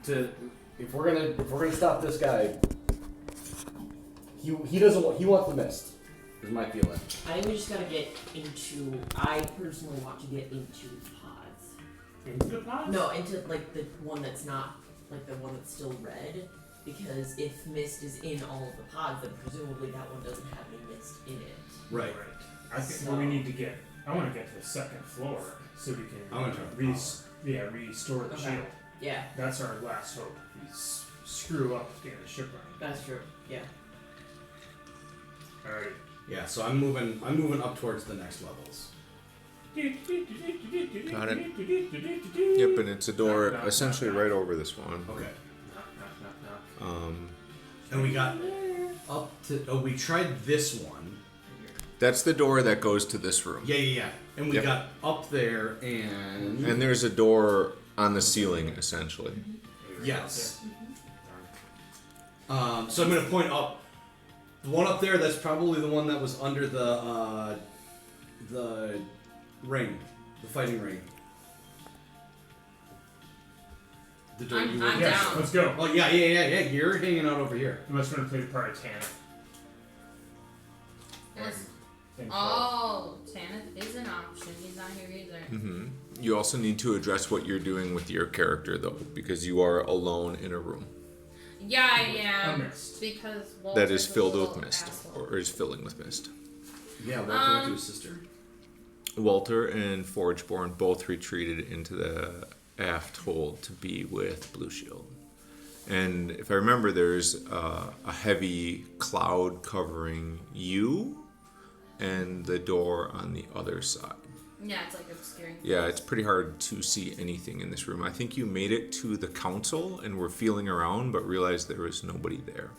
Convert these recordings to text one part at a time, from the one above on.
if we're gonna stop this guy, he wants the mist. Is my feeling. I think we just gotta get into. I personally want to get into the pods. Into the pods? No, into like the one that's not like the one that's still red. Because if mist is in all of the pods, then presumably that one doesn't have any mist in it. Right. I think we need to get. I want to get to the second floor so we can restore the shield. Yeah. That's our last hope. We screw up getting the ship running. That's true. Yeah. Alright. Yeah, so I'm moving up towards the next levels. Got it. Yep, and it's a door essentially right over this one. Okay. Knock. And we got up to. Oh, we tried this one. That's the door that goes to this room. Yeah. And we got up there and. And there's a door on the ceiling, essentially. Yes. So I'm gonna point up. The one up there, that's probably the one that was under the ring, the fighting ring. The door I'm you down. Yes, let's go. Oh yeah. You're hanging out over here. You must want to play the part of Tanith. Oh, Tanith is an option. He's not here either. Mm-hmm. You also need to address what you're doing with your character, though, because you are alone in a room. Yeah, I am. Mist. Because That is filled with with mist, or is filling with mist. Yeah, Walter went to his sister. Walter and Forgeborn both retreated into the aft hold to be with Blue Shield. And if I remember, there's a heavy cloud covering you and the door on the other side. Yeah, it's like obscuring. Yeah, it's pretty hard to see anything in this room. I think you made it to the council and were feeling around, but realized there was nobody there.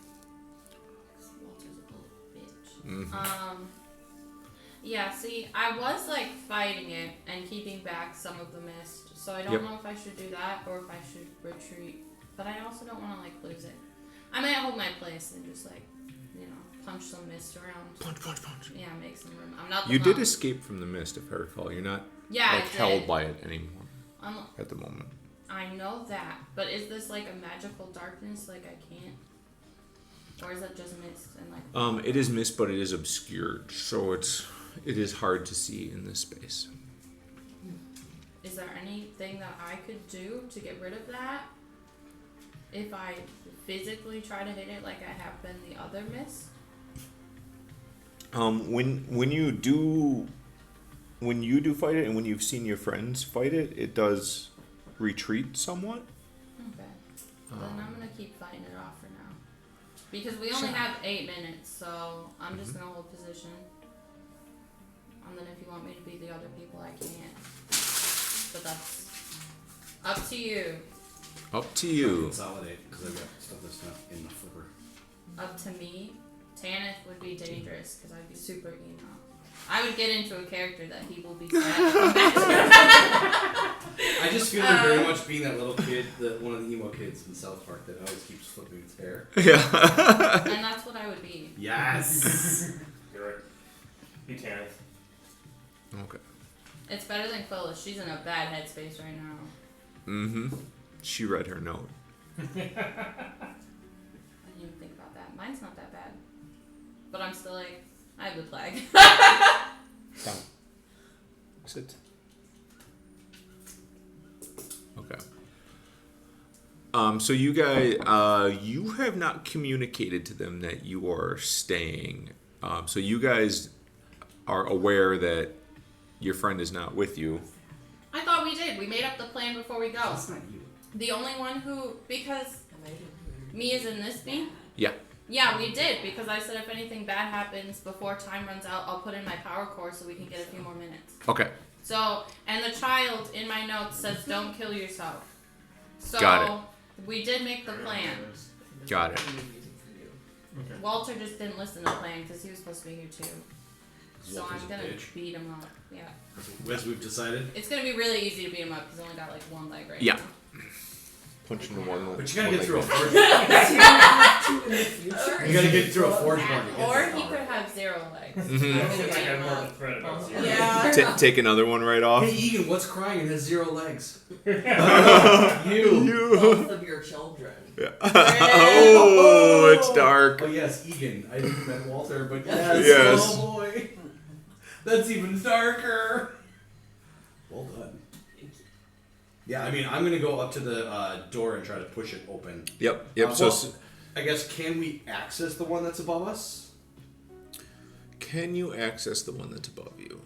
Walter's a little bitch. Mm-hmm. Yeah, see, I was like fighting it and keeping back some of the mist, so I don't know if I should do that or if I should retreat. But I also don't want to like lose it. I might hold my place and just like, punch some mist around. Punch. Yeah, make some room. I'm not. You did escape from the mist, if I recall. You're not held by it anymore at the moment. I know that, but is this like a magical darkness? Like I can't, or is it just mist and like? It is mist, but it is obscured, so it is hard to see in this space. Is there anything that I could do to get rid of that? If I physically try to hit it like I have been the other mist? When you do fight it, and when you've seen your friends fight it, it does retreat somewhat. Okay. Then I'm gonna keep fighting it off for now. Because we only have 8 minutes, so I'm just gonna hold position. And then if you want me to be the other people, I can't. But that's up to you. Up to you. Consolidate, because I've got stuff that's not in the flipper. Up to me. Tanith would be dangerous because I'd be super emo. I would get into a character that he will be sad. I just feel like very much being that little kid, one of the emo kids in South Park that always keeps flipping his hair. Yeah. And that's what I would be. Yes. You're right. Be Tanith. Okay. It's better than Phyllis. She's in a bad headspace right now. Mm-hmm. She read her note. I didn't even think about that. Mine's not that bad. But I'm still like, I have the plague. Down. Sit. Okay. So you guys, you have not communicated to them that you are staying. So you guys are aware that your friend is not with you. I thought we did. We made up the plan before we go. That's not you. The only one who, because me is in this me? Yeah. Yeah, we did, because I said if anything bad happens before time runs out, I'll put in my power core so we can get a few more minutes. Okay. So, and the child in my notes says don't kill yourself. So, Got it. we did make the plan. Got it. Okay. Walter just didn't listen to the plan because he was supposed to be here too. So Walter's I'm a gonna bitch. beat him up. Yeah. As we've decided. It's gonna be really easy to beat him up because he's only got like one leg right Yeah. now. Punch into one. But you gotta get through a forge. You gotta get through a Forgeborn to get Or this he power. could have 0 legs. I think I have more of a threat about zero. Yeah. Take another one right off. Hey Egan, what's crying and has 0 legs? Both of your children Yeah. Oh, it's dark. Oh yes, Egan. I didn't meant Walter, but yes. Yes. Oh boy, that's even darker. Well done. Yeah, I mean, I'm gonna go up to the door and try to push it open. Yep. I guess, can we access the one that's above us? Can you access the one that's above you?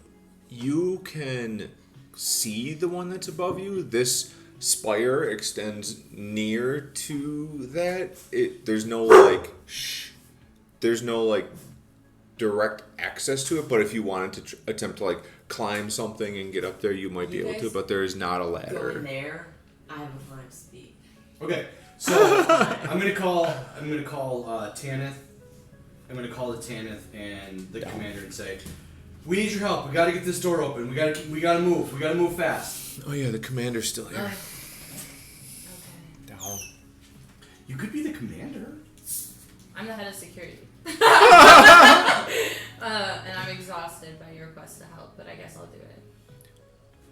You can see the one that's above you. This spire extends near to that. There's no direct access to it. But if you wanted to attempt to climb something and get up there, you might be able to. But there is not a ladder. Go in there. I have a 5 speed. Okay, so I'm gonna call Tanith. I'm gonna call the Tanith and the commander and say, "We need your help. We gotta get this door open. We gotta move. We gotta move fast." Oh yeah, the commander's still here. Okay. Down. You could be the commander. I'm the head of security. And I'm exhausted by your request to help, but I guess I'll do it.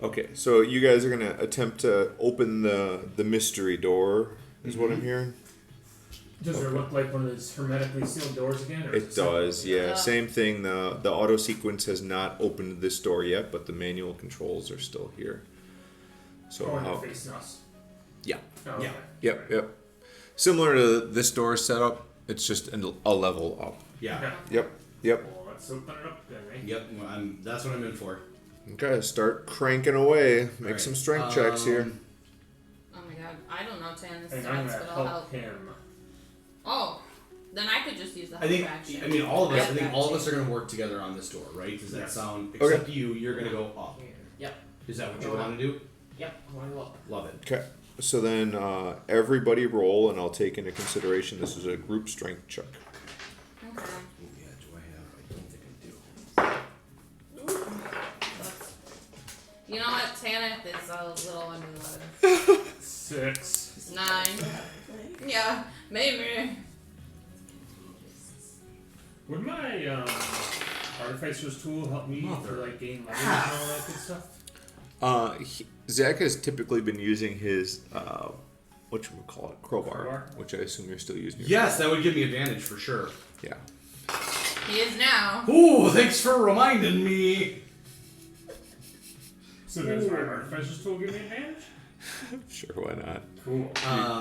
Okay, so you guys are gonna attempt to open the mystery door, is what I'm hearing. Does it look like one of those hermetically sealed doors again? Or It does, yeah. Same thing. The auto sequence has not opened this door yet, but the manual controls are still here. So Oh, and how? they're facing us. Yeah. Oh, okay. Yep. Similar to this door setup, it's just a level up. Yeah. Yep. Well, let's open it up then, eh? Yep. Well, that's what I'm in for. Okay, start cranking away. Make Alright, some strength checks here. Oh my god, I don't know Tan's And I'm stats, gonna but I'll help help. him. Oh, then I could just use the I help think. action. I mean, all of us. I think Yep. all of us are gonna work together on this door, right? Does that Yes. sound? Okay. Except you. You're gonna go up. Yep. Is that what you want to do? Yep. I want to go up. Love it. Okay, so then everybody roll, and I'll take into consideration this is a group strength check. Okay. Oh, yeah. Do I have? I don't think I do. You know what? Tanith is a little under the weather. 6. 9. Yeah, maybe. Would my artificer's tool help me for gain leverage and all that good stuff? Zach has typically been using his crowbar, Crowbar? which I assume you're still using. Yes, that would give me advantage for sure. Yeah. He is now. Ooh, thanks for reminding me. So does my artificer's tool give me advantage? Sure, why not? Cool.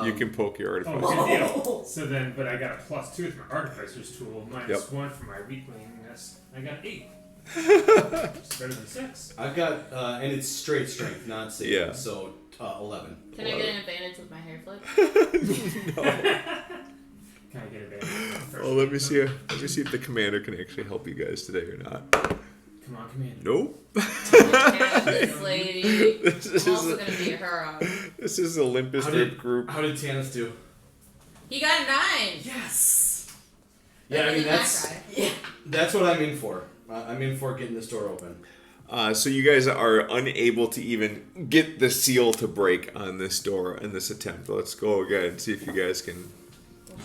You can poke your Oh, artificer. good deal. So then, but I got a +2 with my artificer's tool, -1 for my weaklingness. I got 8. It's better than 6. I've got, and it's straight strength, not saving. Yeah. So 11. Can I get an advantage with my hair flip? Can I get advantage? Oh, let me see if the commander can actually help you guys today or not. Come on, Commander. Nope. Yeah, this lady. This I'm also is gonna beat her up. this is the limpest of group. How did Tannis do? He got a 9. Yes. Yeah, I Better mean than that guy. that's what I'm in for. I'm in for getting this door open. So you guys are unable to even get the seal to break on this door in this attempt. Let's go again and see if you guys can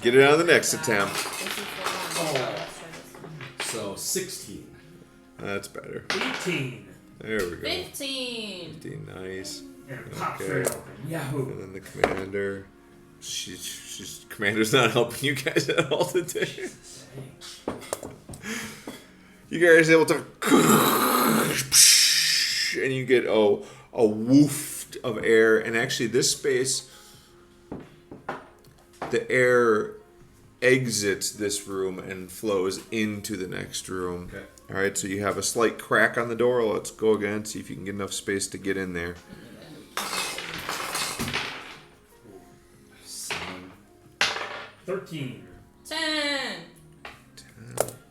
get it on the next attempt. This is the one. So let's try this one. So 16. That's better. 18. There we go. 15. 15, nice. And it pops Okay. right open. Yahoo. And then the commander. She's commander's not helping you guys at all today. You guys are able to, and you get a woof of air, and actually this space, the air exits this room and flows into the next room. Okay. All right, so you have a slight crack on the door. Let's go again, see if you can get enough space to get in there. 13. 10.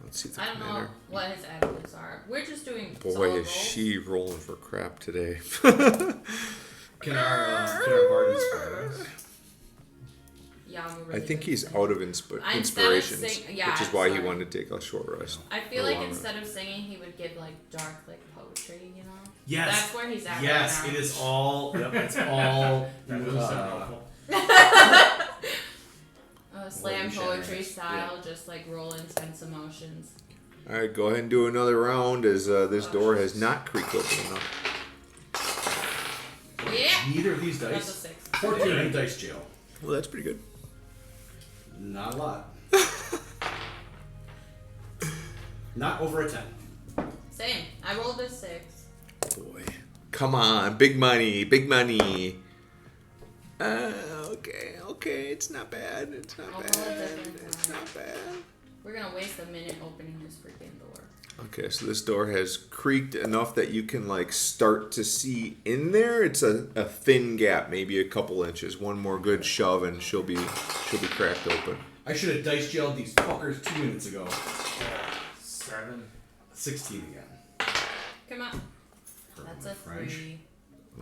Let's see if the I don't know commander. what his attributes are. We're just doing solo Boy, is rolls. she rolling for crap today. Can our bard inspire us? Yeah, I'm I really think good he's at out of Instead of inspirations, yeah, which is why he sorry. wanted to take a short rest. I feel Or like longer. instead of singing, he would give dark poetry. You know. Yes. That's where he's at. Yes, right now. it is all. Yep, it's all. That doesn't sound helpful. Slam William poetry Shatner. style, just roll intense emotions. All right, go ahead and do another round as this door has not creaked open enough. Yeah. Neither of these That's a dice. 6. 14 in dice jail. Well, that's pretty good. Not a lot. Not over a 10. Same. I rolled a 6. Boy. Come on. Big money. Big money. Okay. It's not bad. It's not I'll bad. roll a different It's one. not bad. We're gonna waste a minute opening this freaking door. Okay, so this door has creaked enough that you can like start to see in there. It's a thin gap, maybe a couple inches. One more good shove and she'll be cracked open. I should have dice jailed these fuckers 2 minutes ago. 7. 16 again. Come on. Pardon That's my a French. 3.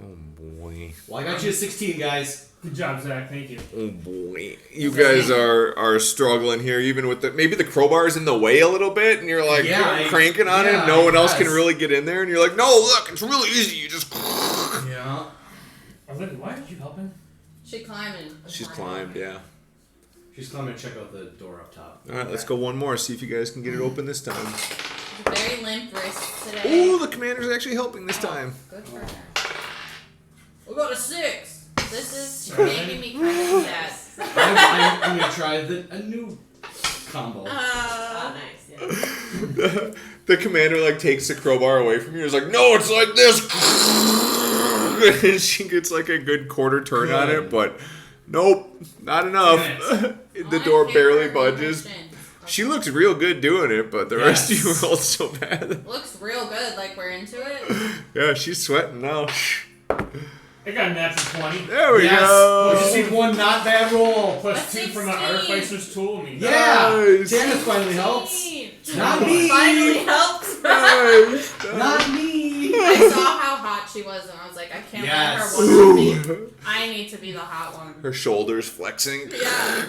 Oh boy. Well, I got you a 16, guys. Good job, Zach. Thank you. Oh boy. You guys are struggling here, even with maybe the crowbar's in the way a little bit, and you're like cranking on it, and no one else can really get in there, and you're like, no, look, it's really easy. You just. Yeah. Olivia, why aren't you helping? She climbing. She's climbed, yeah. She's coming to check out the door up top. All right, let's go one more. See if you guys can get it open this time. Very limp wrists today. Ooh, the commander's actually helping this time. Good for her. We got a 6. This is making me kind of sad. I'm gonna try a new combo. Oh, nice. Yeah. The commander like takes the crowbar away from you. He's like, no, it's like this. And she gets like a good quarter turn on it, but nope, not enough. The door barely budges. She looks real good doing it, but the rest of you rolled so bad. Looks real good, like we're into it. Yeah, she's sweating now. I got a natural 20. There we Yes. go. We just need one not bad roll. Plus That's 2 from the 16. artificer's tool. I mean, Yeah. Nice. Tannis finally helps. 16. Not me. Finally helped. Nice. Not me. I saw how hot she was, and I was like, I can't let Yes. her one me. I need to be the hot one. Her shoulders flexing. Yeah.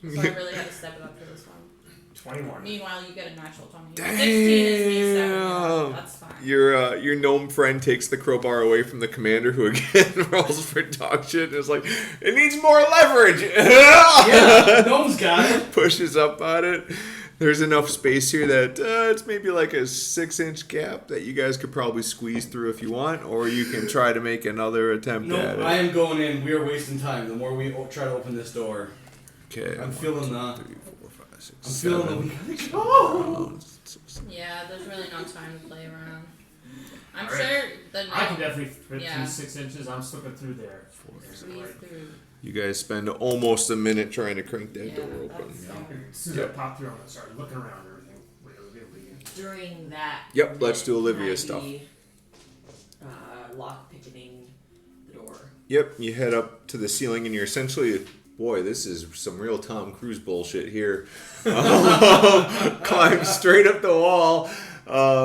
So I really had to step it up for this one. 21. Meanwhile, you get a natural 20. 16 is me 7. Damn. That's fine. Your gnome friend takes the crowbar away from the commander, who again rolls for dog shit and is like, it needs more leverage. Yeah, Gnome's got it. Pushes up on it. There's enough space here that it's maybe like a 6-inch gap that you guys could probably squeeze through if you want, or you can try to make another attempt No, at it. I am going in. We are wasting time. The more we try to open this door, Okay. I'm feeling the. 3, 4, 5, 6, I'm 7. feeling the. We gotta go. Yeah, there's really no time to play around. I'm Alright. sure the I can definitely fit Yeah. through 6 inches. I'm slipping through there. squeeze through. You guys spend almost a minute trying to crank that Yeah, door open. that's- As soon as I pop through, I'm gonna start looking around and everything. Wait, Olivia. During that. Yep, let's do minute, Olivia's can I stuff. be, lock picketing the door. Yep, you head up to the ceiling and you're essentially, boy, this is some real Tom Cruise bullshit here. Climb straight up the wall.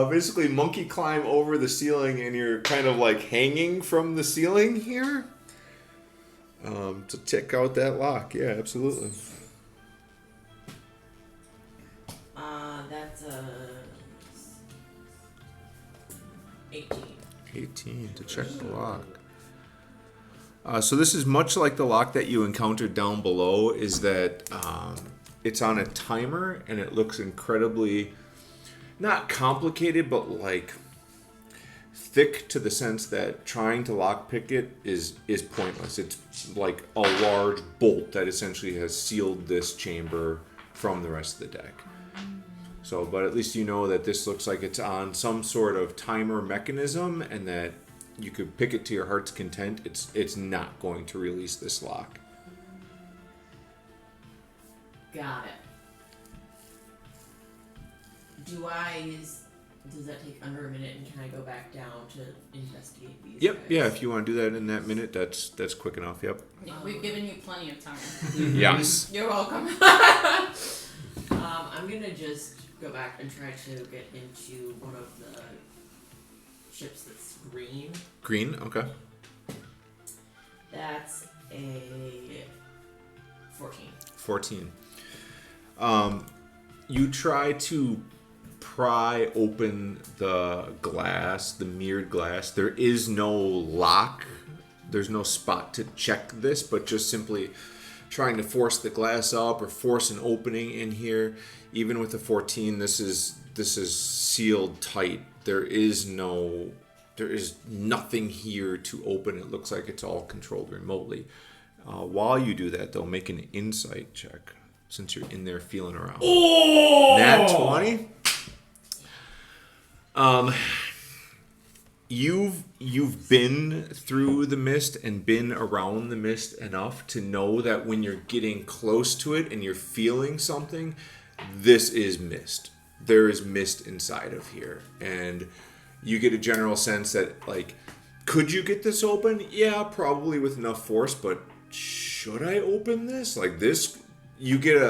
Basically monkey climb over the ceiling and you're kind of like hanging from the ceiling here. To check out that lock. Yeah, absolutely. That's 18. 18 to check the lock. So this is much like the lock that you encountered down below, is that it's on a timer and it looks incredibly, not complicated, but like thick to the sense that trying to lockpick it is pointless. It's like a large bolt that essentially has sealed this chamber from the rest of the deck. So, but at least you know that this looks like it's on some sort of timer mechanism and that you could pick it to your heart's content. It's not going to release this lock. Got it. Does that take under a minute, and can I go back down to investigate these Yep, guys? yeah, if you want to do that in that minute, that's quick enough, yep. We've given you plenty of time. Yes. You're welcome. I'm gonna just go back and try to get into one of the ships that's green. Green, okay. That's a 14. 14. You try to pry open the glass, the mirrored glass. There is no lock. There's no spot to check this, but just simply trying to force the glass up or force an opening in here. Even with the 14, this is sealed tight. There is nothing here to open. It looks like it's all controlled remotely. While you do that, though, make an insight check. since you're in there feeling around. Oh! Nat 20. You've been through the mist and been around the mist enough to know that when you're getting close to it and you're feeling something, this is mist. There is mist inside of here, and you get a general sense that, like, could you get this open? Yeah, probably with enough force, but should I open this? Like, this, you get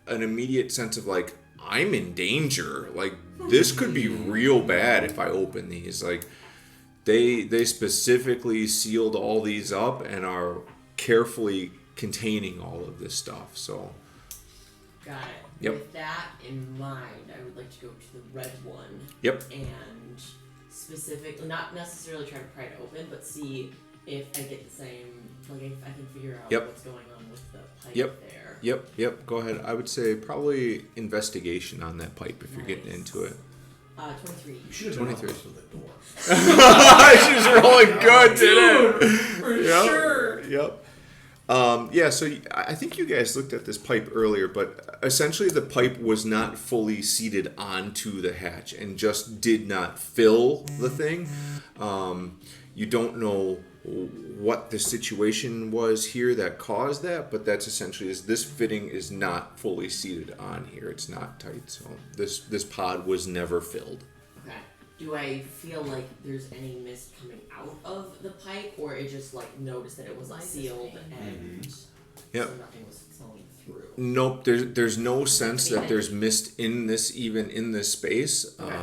an immediate sense of, like, I'm in danger. Like, this could be real bad if I open these. Like, they specifically sealed all these up and are carefully containing all of this stuff. So, Got it. Yep. With that in mind, I would like to go to the red one. Yep. And specifically, not necessarily try to pry it open, but see if I get the same, like if I can figure out Yep. what's going on with the pipe Yep. there. Yep. Go ahead. I would say probably investigation on that pipe if you're getting Nice. into it. 23. You should have been 23. honest with the door. She's rolling good today. For Yep. sure. Yep. Yeah, so I think you guys looked at this pipe earlier, but essentially the pipe was not fully seated onto the hatch and just did not fill the thing. You don't know what the situation was here that caused that, but that's essentially this fitting is not fully seated on here. It's not tight, so this pod was never filled. Okay. Do I feel like there's any mist coming out of the pipe, or it just like noticed that it was like sealed and Yep. so nothing was flowing through? Nope, there's no sense that there's mist in this space. Okay.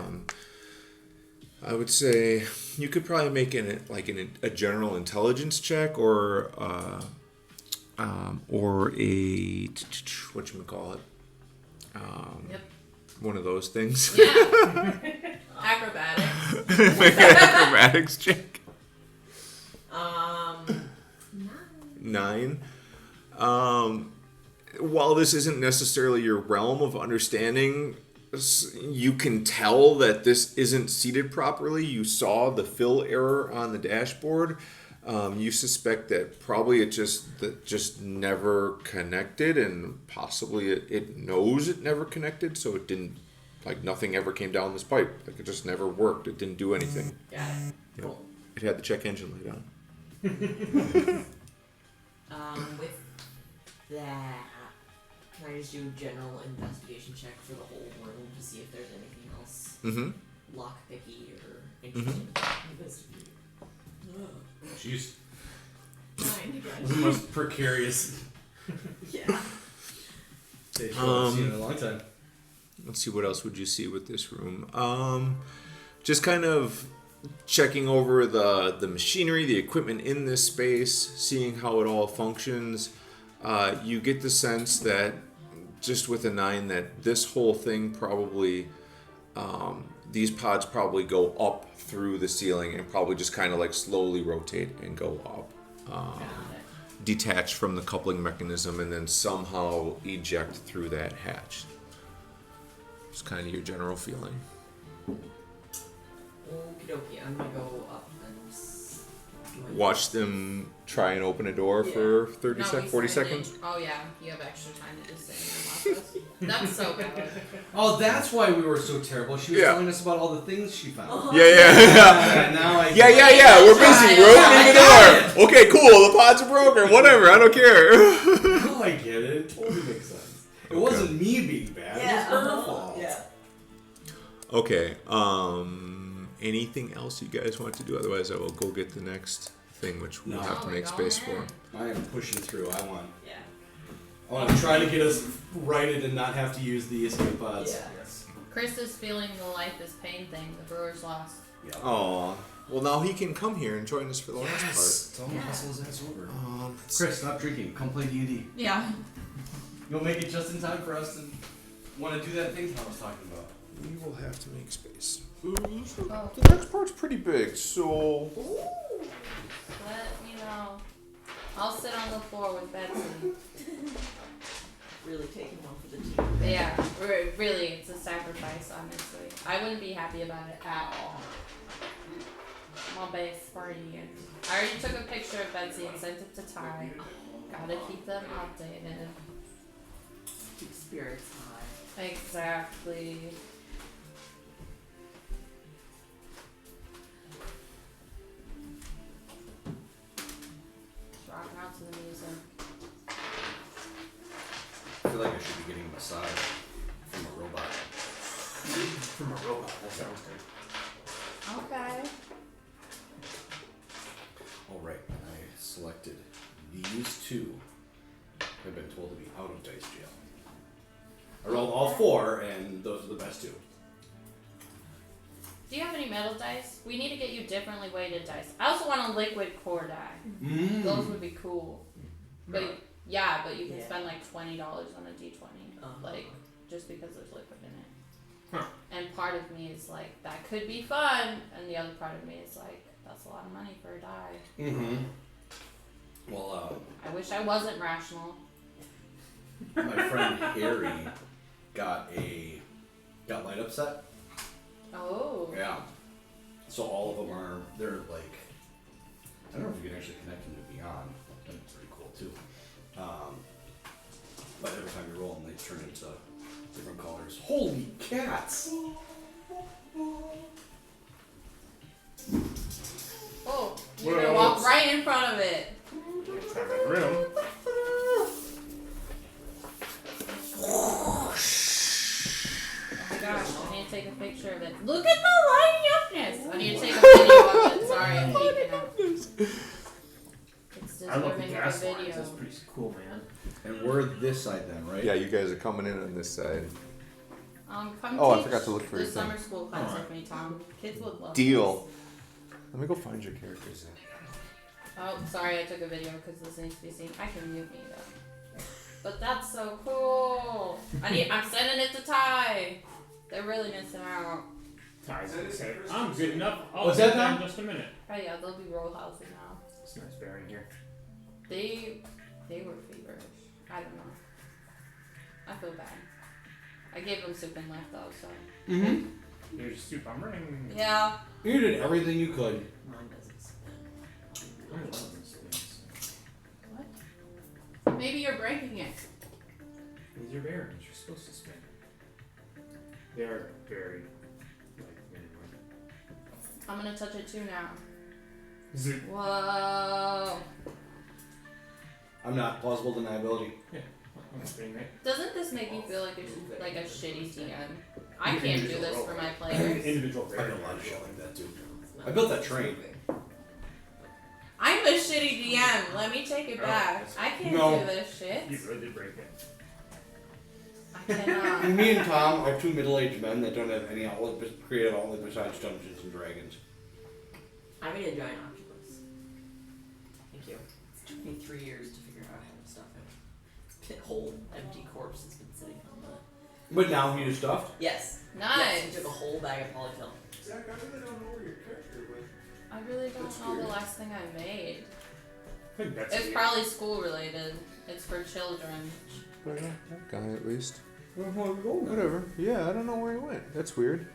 I would say you could probably make a general intelligence check or a whatchamacallit, Yep. one of those things. Yeah. Acrobatics. Make an acrobatics check. 9. While this isn't necessarily your realm of understanding, you can tell that this isn't seated properly. You saw the fill error on the dashboard. You suspect that probably it just never connected, and possibly it knows it never connected, so it didn't, like, nothing ever came down this pipe. Like, it just never worked. It didn't do anything. Got it. Yep. Cool. It had the check engine light on. With that, can I just do a general investigation check for the whole room to see if there's anything else Mm-hmm. lockpicky or interesting to investigate? Jeez. Fine, This is again. the most precarious Yeah. stage I've seen in a long time. Let's see, what else would you see with this room? Just kind of checking over the machinery, the equipment in this space, seeing how it all functions. You get the sense that, just with a 9, that this whole thing probably, these pods probably go up through the ceiling and probably just kind of like slowly rotate and go up. Got it. Detach from the coupling mechanism and then somehow eject through that hatch. It's kind of your general feeling. Okie dokie, I'm gonna go up and do I- Watch them try and open a door for 30 No, seconds, we 40 signed seconds. in. Oh yeah, you have extra time to just sit in your office. That's so bad. Oh, that's why we were so terrible. She was Yeah. telling us about all the things she found. Yeah. Yeah, now I Yeah. We're busy. We're opening the door. Okay, cool. The pods are broken. Whatever. I don't care. Oh, I get it. It totally makes sense. It wasn't me being bad. It was her fault. Yeah. Okay. Anything else you guys want to do? Otherwise, I will go get the next thing, which we No. have to Oh, make we're space going for. in. I am pushing through. I want Yeah. to try to get us righted and not have to use the escape pods. Yeah. Yes. Chris is feeling the life is pain thing. The Brewers lost. Yeah. Oh, well, now he can come here and join us for the last Yes. Tell him to hustle his ass over. part. Chris, stop drinking. Come play D&D. Yeah. You'll make it just in time for us to want to do that thing Tom was talking about. We will have to make space. Oh. The next part's pretty big, so But, I'll sit on the floor with Betsy. Really taking one for the team. But yeah, really, it's a sacrifice, honestly. I wouldn't be happy about it at all. My best party. And I already took a picture of Betsy and sent it to Ty. Gotta keep them updated. Keep spirits high. Exactly. Rocking out to the music. I feel like I should be getting a massage from a robot. From a robot. That sounds good. Okay. All right, I selected these two. I've been told to be out of dice jail. I rolled all 4, and those are the best 2. Do you have any metal dice? We need to get you differently weighted dice. I also want a liquid core die. Mm. Those would be cool. But yeah, but you can Yeah. spend like $20 on a D20, like just because there's liquid in it. Huh. And part of me is like, that could be fun, and the other part of me is like, that's a lot of money for a die. Mm-hmm. Well, I wish I wasn't rational. my friend Harry got light up set. Oh. Yeah. So all of them they're like, I don't know if you can actually connect them to Beyond. That's pretty cool too. But every time you roll them, they turn into different colors. Holy cats! Oh, you're gonna walk right in front of it. Next time in the room. Oh my gosh, I need to take a picture of it. Look at the lighting upness! I need to take a video of it. Sorry, I'm peeking out. It's I love the deserving of a gas lines. video. That's pretty cool, man. And we're this side then, right? Yeah, you guys are coming in on this side. Come Oh, I teach forgot to look for the your thing. summer school class with me, Tom. Kids would love Deal. this. Let me go find your characters. Oh, sorry, I took a video because this needs to be seen. I can mute me though. But that's so cool. I'm sending it to Ty. They're really missing out. Ty's gonna say, I'm good enough. I'll What's be that there now? in just a minute. Oh yeah, they'll be row housing now. It's nice bearing here. They were feverish. I don't know. I feel bad. I gave them soup and left though, so. Mm-hmm. Here's your soup. I'm running. Yeah. You did everything you could. Mine doesn't spin. I'm loving spins. What? Maybe you're breaking it. These are bearings. You're supposed to spin. They're very, minimal. I'm gonna touch it too now. Is it? Whoa. I'm not. Plausible deniability. Yeah. I'm spinning it. Doesn't this make you feel like a shitty TM? I can't do this for my players. Individual I bearing. did a lot of shit like that too. I built that train. I'm a shitty DM. Let me take it back. I can't No. do this shit. You really did break it. I cannot. Me and Tom are 2 middle-aged men that don't have any creative outlet besides Dungeons and Dragons. I made a giant octopus. Thank you. It took me 3 years to figure out how to stuff it. It's a whole empty corpse that's been sitting on the. But now he is stuffed. Yes. Nice. Yes, he took a whole bag of polyfill. Zach, I really don't know where your character went. I really don't know the last thing I made. I think that's It's it. probably school related. It's for children. But that guy at least. Where the hell did he go now? Whatever. Yeah, I don't know where he went. That's weird.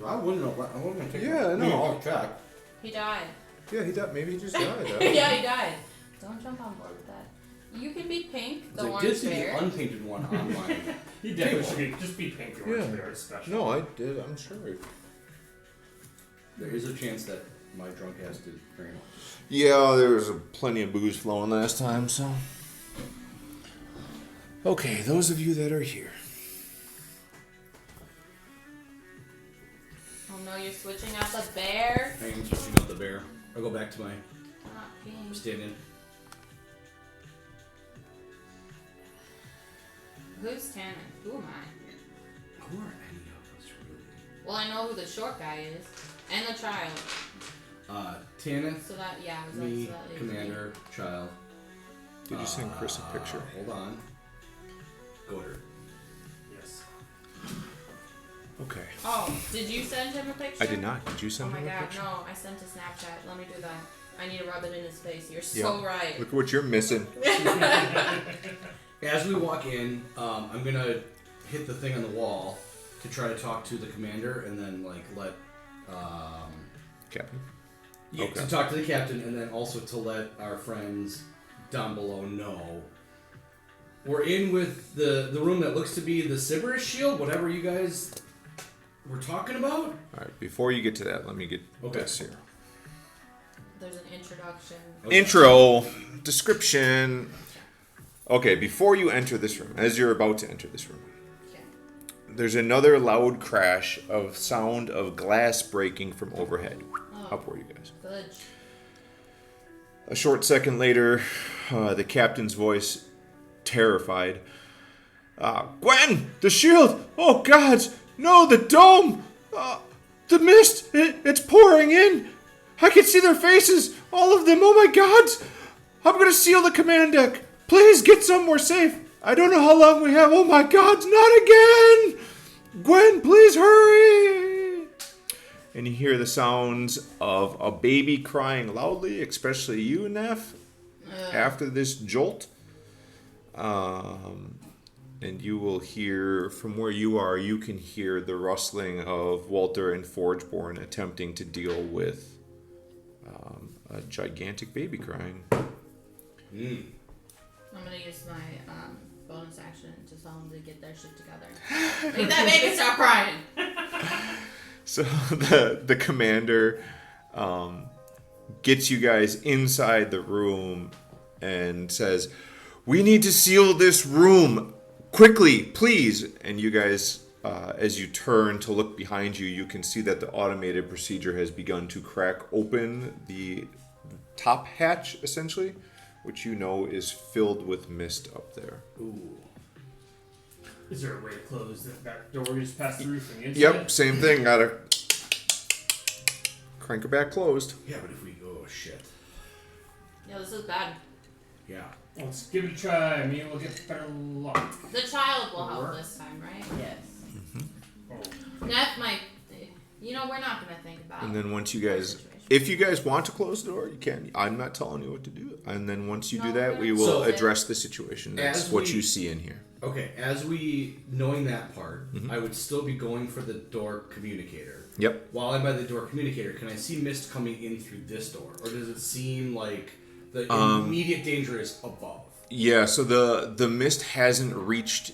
I wouldn't know. I wasn't gonna take Yeah, I know. I'll check. He died. Yeah, he died. Maybe he just died. Yeah, he died. Don't jump on board with that. You can be pink, the I orange did see bear. the unpainted one online. You definitely should be just be pink. You Yeah. want to be special. No, I did. I'm sure. There is a chance that my drunk ass did bring it. Yeah, there was plenty of booze flowing last time, so. Okay, those of you that are here. Oh no, you're switching out the bear. I am switching out the bear. I'll go back to my Not pink. stand-in. Who's Tanner? Who am I? Who are any of us really? Well, I know who the short guy is. And the child. Tanith, So that, yeah, so me, that leaves Commander, Child. Did you send Chris a picture? Hold on. Goder. Yes. Okay. Oh, did you send him a picture? I did not. Did you Oh send my him a god, picture? no, I sent a Snapchat. Let me do that. I need to rub it in his face. You're so right. Look at what you're missing. As we walk in, I'm gonna hit the thing on the wall to try to talk to the commander, and then like let Captain. yeah, Okay. to talk to the captain, and then also to let our friends down below know We're in with the room that looks to be the Sybaris shield, whatever you guys were talking about. All right, before you get to that, let me get this here. There's an introduction. Okay. Intro, description. Okay, before you enter this room, as you're about to enter this room, Okay. there's another loud crash of sound of glass breaking from overhead. Oh, Upward, you guys. good. A short second later, the captain's voice, terrified. Gwen! The shield! Oh, gods! No, the dome! The mist! It's pouring in! I can see their faces! All of them! Oh, my gods! I'm gonna seal the command deck! Please get somewhere safe! I don't know how long we have! Oh, my gods! Not again! Gwen, please hurry! And you hear the sounds of a baby crying loudly, especially you, Neff, after this jolt. And you will hear, from where you are, you can hear the rustling of Walter and Forgeborn attempting to deal with a gigantic baby crying. Mm. I'm gonna use my bonus action to tell them to get their shit together. Make that baby stop crying. So the commander gets you guys inside the room and says, "We need to seal this room quickly, please." And you guys, as you turn to look behind you, you can see that the automated procedure has begun to crack open the top hatch, essentially, which you know is filled with mist up there. Ooh. Is there a way to close that door we just passed through from the inside? Yep, same thing. Gotta crank it back closed. Yeah, but if we go, oh shit. Yeah, this is bad. Yeah. Let's give it a try. Maybe we'll get better luck. The child will help Work. this time, right? Yes. Oh. That might. You know, we're not gonna think about. And then once you our guys, situation. if you guys want to close the door, you can. I'm not telling you what to do. And then once you do No, that, we no. will So- address the situation. That's As what we- you see in here. Okay, as we, knowing that part, Mhm. I would still be going for the door communicator. Yep. While I'm by the door communicator, can I see mist coming in through this door? Or does it seem like the immediate danger is above? Yeah, so the mist hasn't reached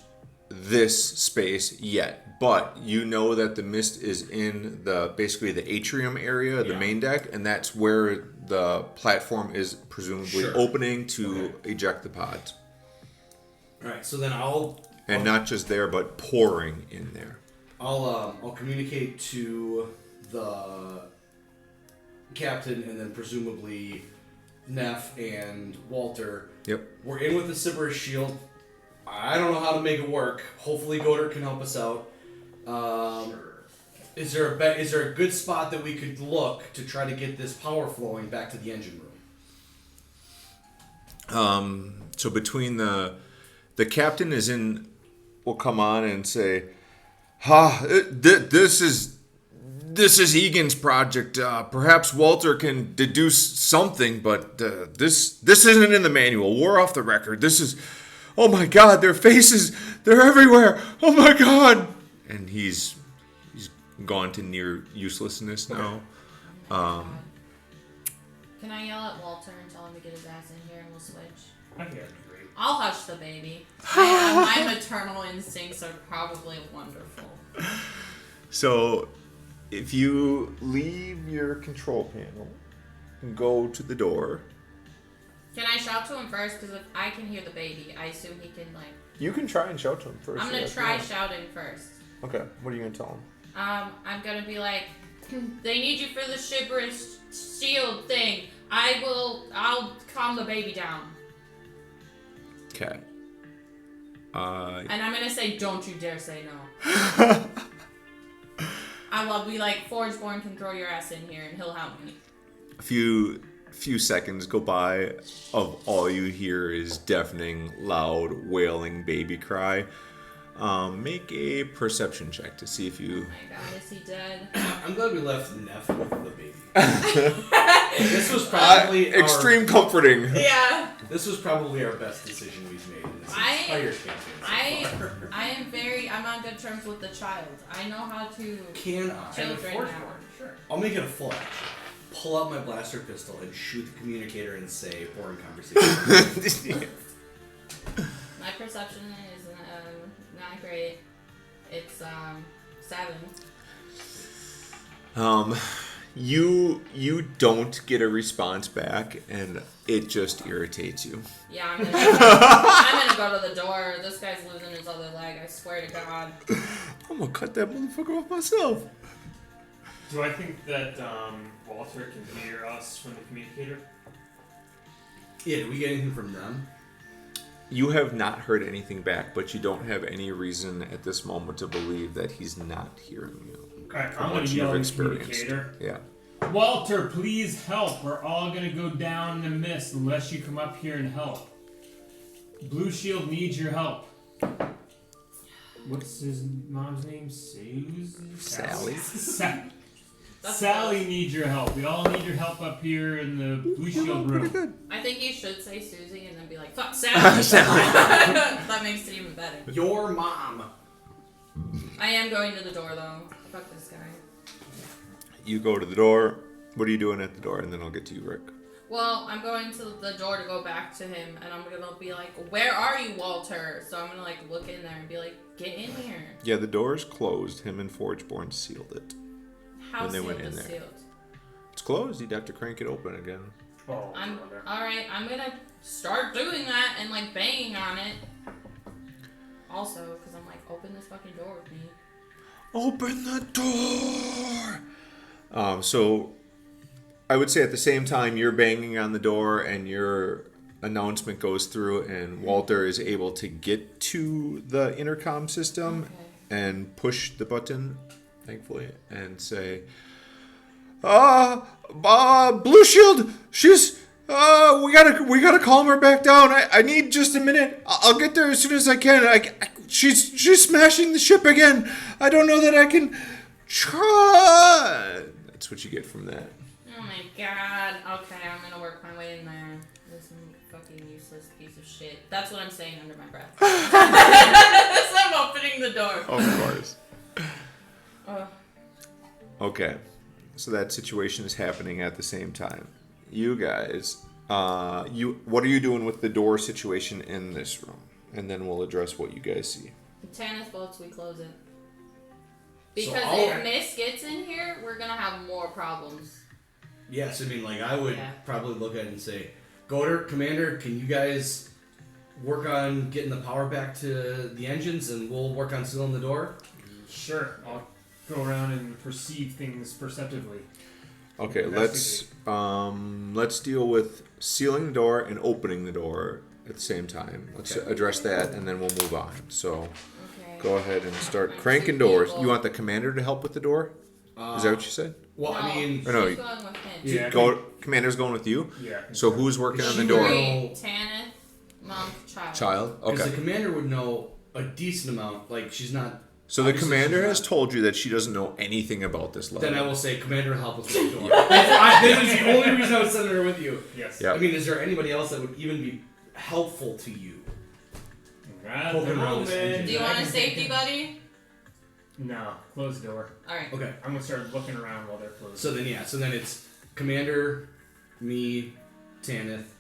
this space yet, but you know that the mist is in basically the atrium area, the Yeah. main deck, and that's where the platform is presumably Sure. opening to Okay. eject the pods. Alright, so then I'll Not just there, but pouring in there. I'll communicate to the captain and then presumably Neff and Walter. Yep. We're in with the Sybaris shield. I don't know how to make it work. Hopefully Goddard can help us out. Is there a good spot that we could look to try to get this power flowing back to the engine room? So between the captain will come on and say, this is Egan's project. Perhaps Walter can deduce something, but this isn't in the manual. We're off the record. This is, oh my God, their faces, they're everywhere. Oh my God. And he's gone to near uselessness now. Can I yell at Walter and tell him to get his ass in here and we'll switch? I think that'd be great. I'll hush the baby. My maternal instincts are probably wonderful. So if you leave your control panel and go to the door, Can I shout to him first? Because if I can hear the baby, I assume he can, like... you can try and shout to him first. I'm going yeah, to if you try want. shouting first. Okay, what are you going to tell him? I'm going to be like, they need you for the Sybaris shield thing. I'll calm the baby down. Okay. And I'm going to say, don't you dare say no. I will be like, Forgeborn can throw your ass in here and he'll help me. A few seconds go by of all you hear is deafening, loud, wailing baby cry. Make a perception check to see if you... Oh my god, is he dead? I'm glad we left Neff with the baby. This was probably extreme comforting. Yeah. This was probably our best decision we've made in this entire campaign so far. I'm on good terms with the child. I know how to Can I? children now. Sure. I'll make it a full action. Pull out my blaster pistol and shoot the communicator and say, boring conversation. My perception is not great. It's 7. You don't get a response back, and it just irritates you. Yeah, I'm gonna go to the door. This guy's losing his other leg. I swear to God. I'm gonna cut that motherfucker off myself. Do I think that Walter can hear us from the communicator? Yeah, did we get anything from them? You have not heard anything back, but you don't have any reason at this moment to believe that he's not hearing you. Alright, From I'm what gonna you've yell at the experienced. communicator. Yeah. Walter, please help. We're all gonna go down in the mist unless you come up here and help. Blue Shield needs your help. What's his mom's name? Sally? Sally needs your help. We all need your help up here in the Blue Shield room. Pretty good. I think you should say Susie and then be like, fuck Sally. That makes it even better. Your mom. I am going to the door though. Fuck this guy. You go to the door. What are you doing at the door? And then I'll get to you, Rick. Well, I'm going to the door to go back to him, and I'm gonna be like, "Where are you, Walter?" So I'm gonna like look in there and be like, "Get in here." Yeah, the door's closed. Him and Forgeborn sealed it. How When they sealed went in is there. sealed? It's closed. You'd have to crank it open again. Oh, I'm brother. all right. I'm gonna start doing that and like banging on it. Also, because I'm like, open this fucking door with me. Open the door! So I would say at the same time you're banging on the door and your announcement goes through and Walter is able to get to the intercom system and push the button, thankfully, and say, Blue Shield, she's, we gotta calm her back down. I need just a minute. I'll get there as soon as I can. She's smashing the ship again. I don't know that I can try. That's what you get from that. Oh my god. Okay, I'm gonna work my way in there. This fucking useless piece of shit. That's what I'm saying under my breath. As I'm opening the door. Of course. Ugh. Okay. So that situation is happening at the same time. You guys, what are you doing with the door situation in this room? And then we'll address what you guys see. Tanith votes we close it. Because So if Miss gets in here, we're gonna have more problems. Yes, I mean, like, I would probably look at it and say, Goder, Commander, can you guys work on getting the power back to the engines and we'll work on sealing the door? Sure, I'll go around and perceive things perceptively. Okay, let's deal with sealing the door and opening the door at the same time. Let's address that and then we'll move on. So go ahead and start cranking doors. You want the commander to help with the door? Is that what you said? Well, No, I mean, she's Or no, going with him. Yeah. Commander's going with you? Yeah. So who's working on the door? Three, Tanith, Monk, Child. Child? because Okay. the commander would know a decent amount. Like, she's not. So the obviously commander she's has not- told you that she doesn't know anything about this level. Then I will say, Commander, help us with the door. That is the only reason I would send her with you. Yes. Yeah. I mean, is there anybody else that would even be helpful to you? At Poking the around this moment. engine. Do you want a safety buddy? No, close the door. Alright. Okay. I'm gonna start looking around while they're closed. So then it's Commander, me, Tanith,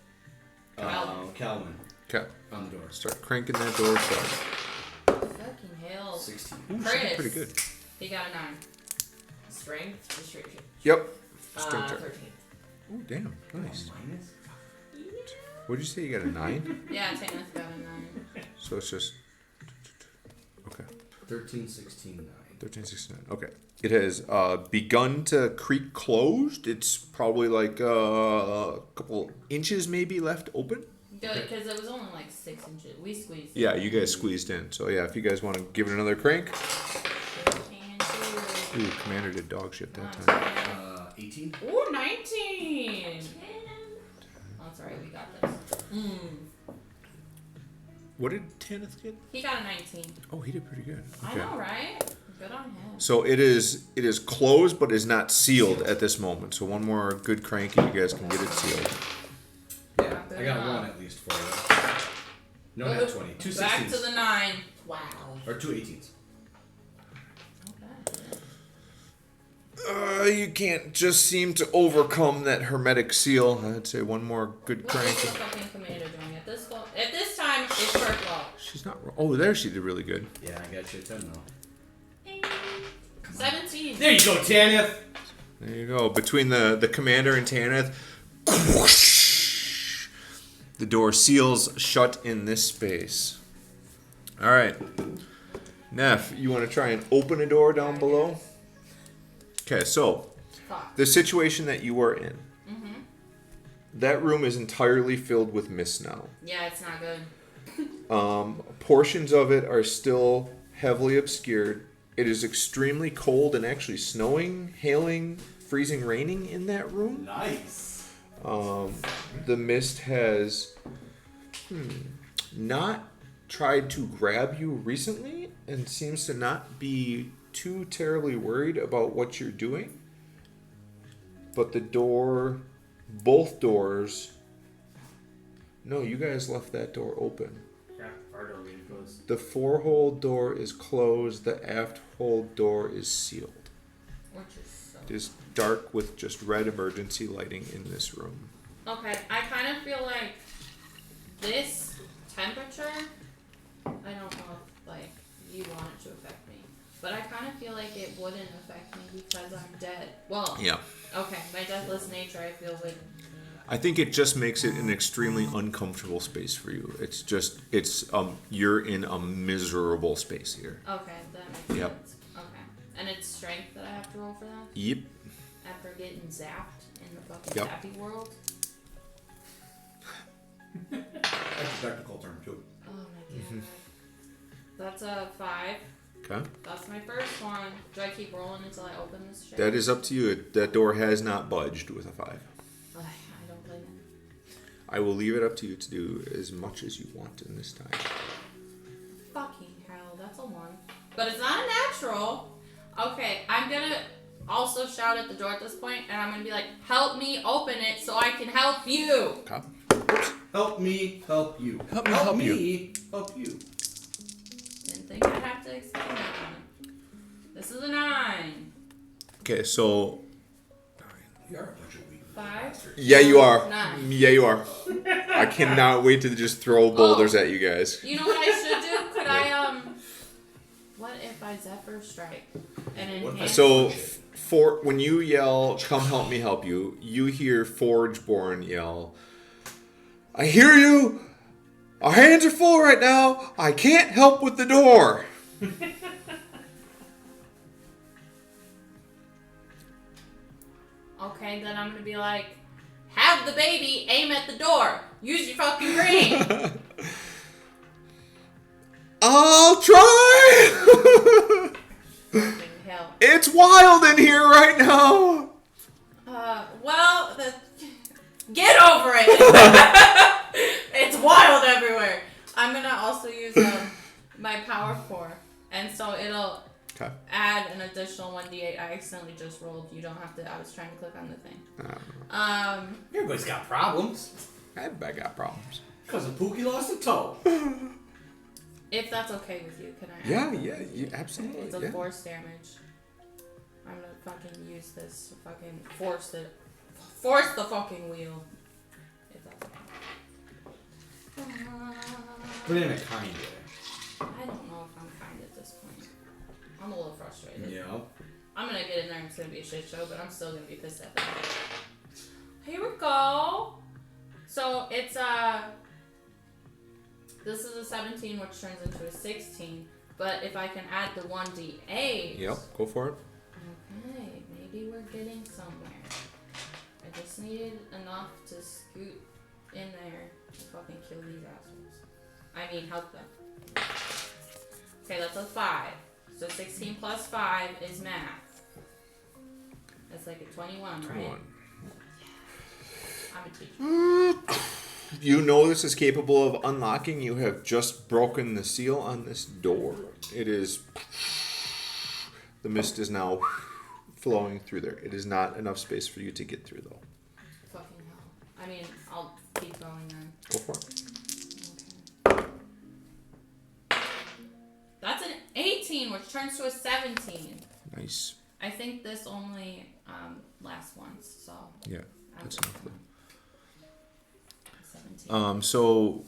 Calvin Okay. on the door. Start cranking that door shut. Fucking hell. 16. Ooh, she Chris. did pretty good. He got a 9. Strength, persuasion. Yep. Strength check. 13. Ooh, damn. Nice. Minus? What did you say? You got a 9? Yeah, Tanith got a 9. So it's just... Okay. 13, 16, 9. 13, 16, 9. Okay. It has begun to creak closed. It's probably like a couple inches maybe left open. Good, because it was only like 6 inches. We squeezed it. Yeah, you guys squeezed in. So yeah, if you guys want to give it another crank. 13, Ooh, Commander did dog shit that two. time. 18? Ooh, 19! Oh, that's alright, we got this. What did Tanith get? He got a 19. Oh, he did pretty good. I know, right? Good on him. So it is closed but is not sealed at this moment. So one more good crank and you guys can get it sealed. Yeah, I got one at least for you. No, not 20. 2 Back to 16s. the 9. Wow. Or 2 18s. Okay. You can't just seem to overcome that hermetic seal. I'd say one more good What crank. is the fucking commander doing? At this time, it's her fault. She's not. Oh, there she did really good. Yeah, I got you a 10 now. 17. There you go, Tanith. There you go. Between the commander and Tanith, the door seals shut in this space. All right. Neff, you want to try and open a door down below? Okay, so Fuck. the situation that you are in, that room is entirely filled with mist now. Yeah, it's not good. Portions of it are still heavily obscured. It is extremely cold and actually snowing, hailing, freezing, raining in that room. Nice. The mist has not tried to grab you recently and seems to not be too terribly worried about what you're doing. But the door, both doors, no, you guys left that door open. Yeah, our door being closed. The four-hole door is closed. The aft-hole door is sealed. Which is so. It is dark with just red emergency lighting in this room. Okay, I kind of feel like this temperature, I don't know if, like, you want it to affect me, but I kind of feel like it wouldn't affect me because I'm dead. Well, Yeah. okay, my deathless nature, I feel would. I think it just makes it an extremely uncomfortable space for you. You're in a miserable space here. Okay, that makes Yep. sense. Okay. And it's strength that I have to roll for that? Yep. After getting zapped in the fucking Yep. zappy world? That's a technical term, too. Oh my god. That's a 5. Okay. That's my first one. Do I keep rolling until I open this shit? That is up to you. That door has not budged with a 5. I don't blame him. I will leave it up to you to do as much as you want in this time. Fucking hell, that's a 1. But it's not a natural. Okay, I'm gonna also shout at the door at this point, and I'm gonna be like, help me open it so I can help you. Okay. Help me help you. Help me help you. me help you. Didn't think I'd have to explain that one. This is a 9. Okay, so We are a bunch of weak 5. bastards. yeah, you are. 9. Yeah, you are. I cannot wait to just throw boulders at you guys. You know what I should do? Could I, what if I Zephyr Strike and What if I- enhance? So, for when you yell, "Come help me help you," you hear Forgeborn yell, "I hear you. Our hands are full right now. I can't help with the door." Okay, then I'm gonna be like, have the baby aim at the door. Use your fucking brain. I'll try. Fucking hell. It's wild in here right now. Well, get over it. It's wild everywhere. I'm gonna also use my power 4, and so it'll Okay. add an additional 1d8. I accidentally just rolled. You don't have to. I was trying to click on the thing. Everybody's got problems. I got problems. Because Pookie lost a toe. If that's okay with you, can I? Yeah, absolutely. It's a Yeah. force damage. I'm gonna fucking use this to fucking force the fucking wheel. If that's okay. But in a kind way. I don't know if I'm kind at this point. I'm a little frustrated. Yeah. I'm gonna get in there and it's gonna be a shit show, but I'm still gonna be pissed at them. Here we go. So it's this is a 17, which turns into a 16. But if I can add the 1d8. Yep, go for it. Okay, maybe we're getting somewhere. I just needed enough to scoot in there and fucking kill these assholes. I mean, help them. Okay, that's a 5. So 16 plus 5 is math. That's like a 21, right? 21. I'm a teacher. You know this is capable of unlocking. You have just broken the seal on this door. It is. The mist is now flowing through there. It is not enough space for you to get through, though. Fucking hell. I mean, I'll keep going then. Go for it. Okay. That's an 18, which turns to a 17. Nice. I think this only lasts once, so. Yeah, that's enough. 17. So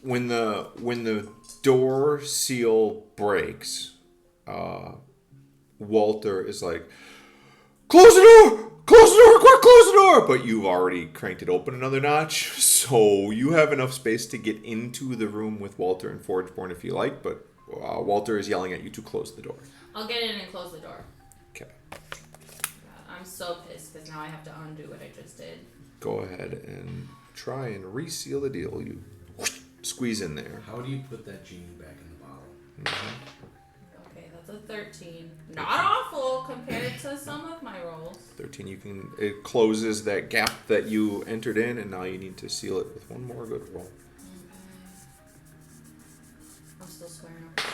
when the door seal breaks, Walter is like, close the door! Close the door! Quick, close the door! But you've already cranked it open another notch, so you have enough space to get into the room with Walter and Forgeborn if you like, but Walter is yelling at you to close the door. I'll get in and close the door. Okay. I'm so pissed because now I have to undo what I just did. Go ahead and try and reseal the deal. You squeeze in there. How do you put that genie back in the bottle? Okay, that's a 13. Not awful compared to some of my rolls. 13, it closes that gap that you entered in, and now you need to seal it with one more good roll. Okay. I'm still swearing up.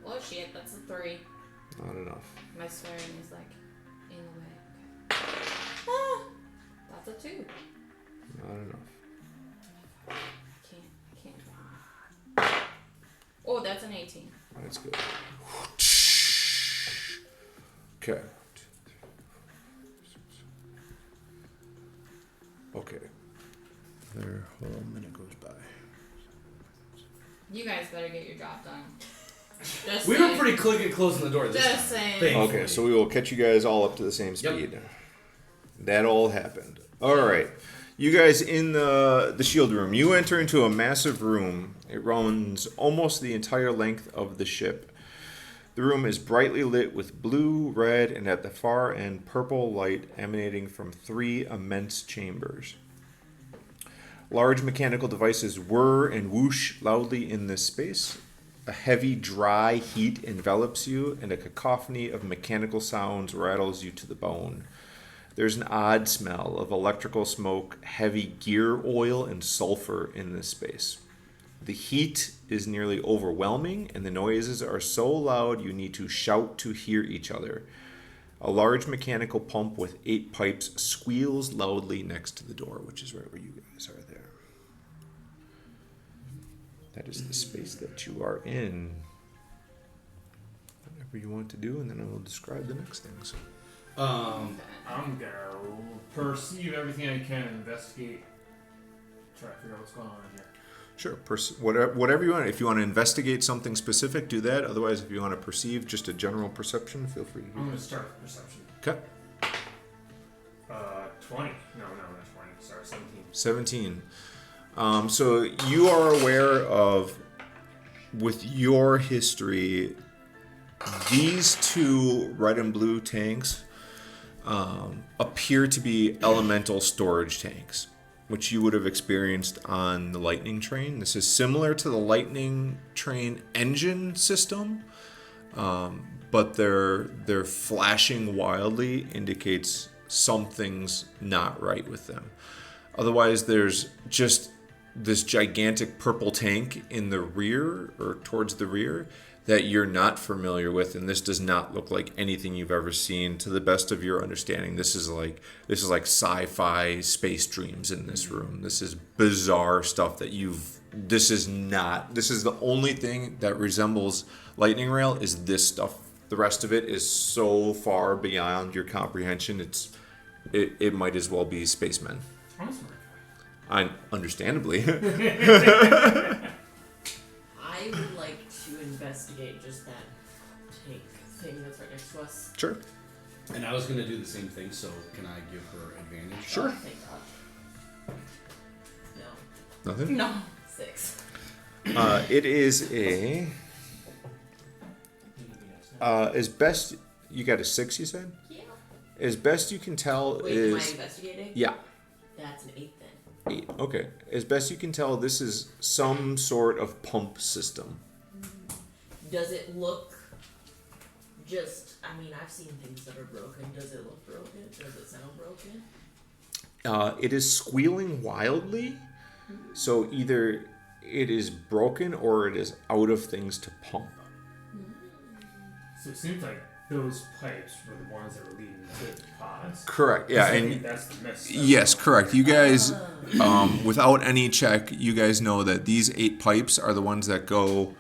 Oh shit, that's a 3. Not enough. My swearing is like in the way. Okay. Ah, that's a 2. Not enough. I can't. Oh, that's an 18. That's good. Okay. Okay. Their whole minute goes by. You guys better get your job done. Just We saying. were pretty quick at closing the door this Just time. saying. Thankfully. Okay, so we will catch you guys all up to the same speed. Yep. That all happened. All right. You guys in the shield room. You enter into a massive room. It runs almost the entire length of the ship. The room is brightly lit with blue, red, and at the far end, purple light emanating from 3 immense chambers. Large mechanical devices whir and whoosh loudly in this space. A heavy, dry heat envelops you, and a cacophony of mechanical sounds rattles you to the bone. There's an odd smell of electrical smoke, heavy gear oil, and sulfur in this space. The heat is nearly overwhelming, and the noises are so loud you need to shout to hear each other. A large mechanical pump with 8 pipes squeals loudly next to the door, which is right where you guys are there. That is the space that you are in. Whatever you want to do, and then I will describe the next things. I'm gonna perceive everything I can, investigate, try to figure out what's going on in here. Sure, whatever you want. If you want to investigate something specific, do that. Otherwise, if you want to perceive just a general perception, feel free to do I'm that. gonna start with perception. Okay. 20. No, not 20. Sorry, 17. 17. So you are aware of, with your history, these 2 red and blue tanks appear to be elemental storage tanks, which you would have experienced on the lightning train. This is similar to the lightning train engine system, but their flashing wildly indicates something's not right with them. Otherwise, there's just this gigantic purple tank in the rear, or towards the rear, that you're not familiar with, and this does not look like anything you've ever seen. To the best of your understanding, this is like sci-fi space dreams in this room. This is bizarre stuff that this is the only thing that resembles lightning rail is this stuff. The rest of it is so far beyond your comprehension. It might as well be spacemen. Understandably. I would like to investigate just that tank thing that's right next to us. Sure. And I was going to do the same thing, so can I give her advantage? Sure. Oh, thank God. No. Nothing? No. 6. It is a... as best... You got a 6, you said? Yeah. As best you can tell Wait, am I is... investigating? Yeah. That's an 8 then. 8. Okay. As best you can tell, this is some sort of pump system. Does it look I've seen things that are broken. Does it look broken? Does it sound broken? It is squealing wildly, so either it is broken or it is out of things to pump. So it seems like those pipes were the ones that were leading to the pods. Correct. Yeah, I and think that's the miss. yes, correct. You guys, without any check, you guys know that these 8 pipes are the ones that go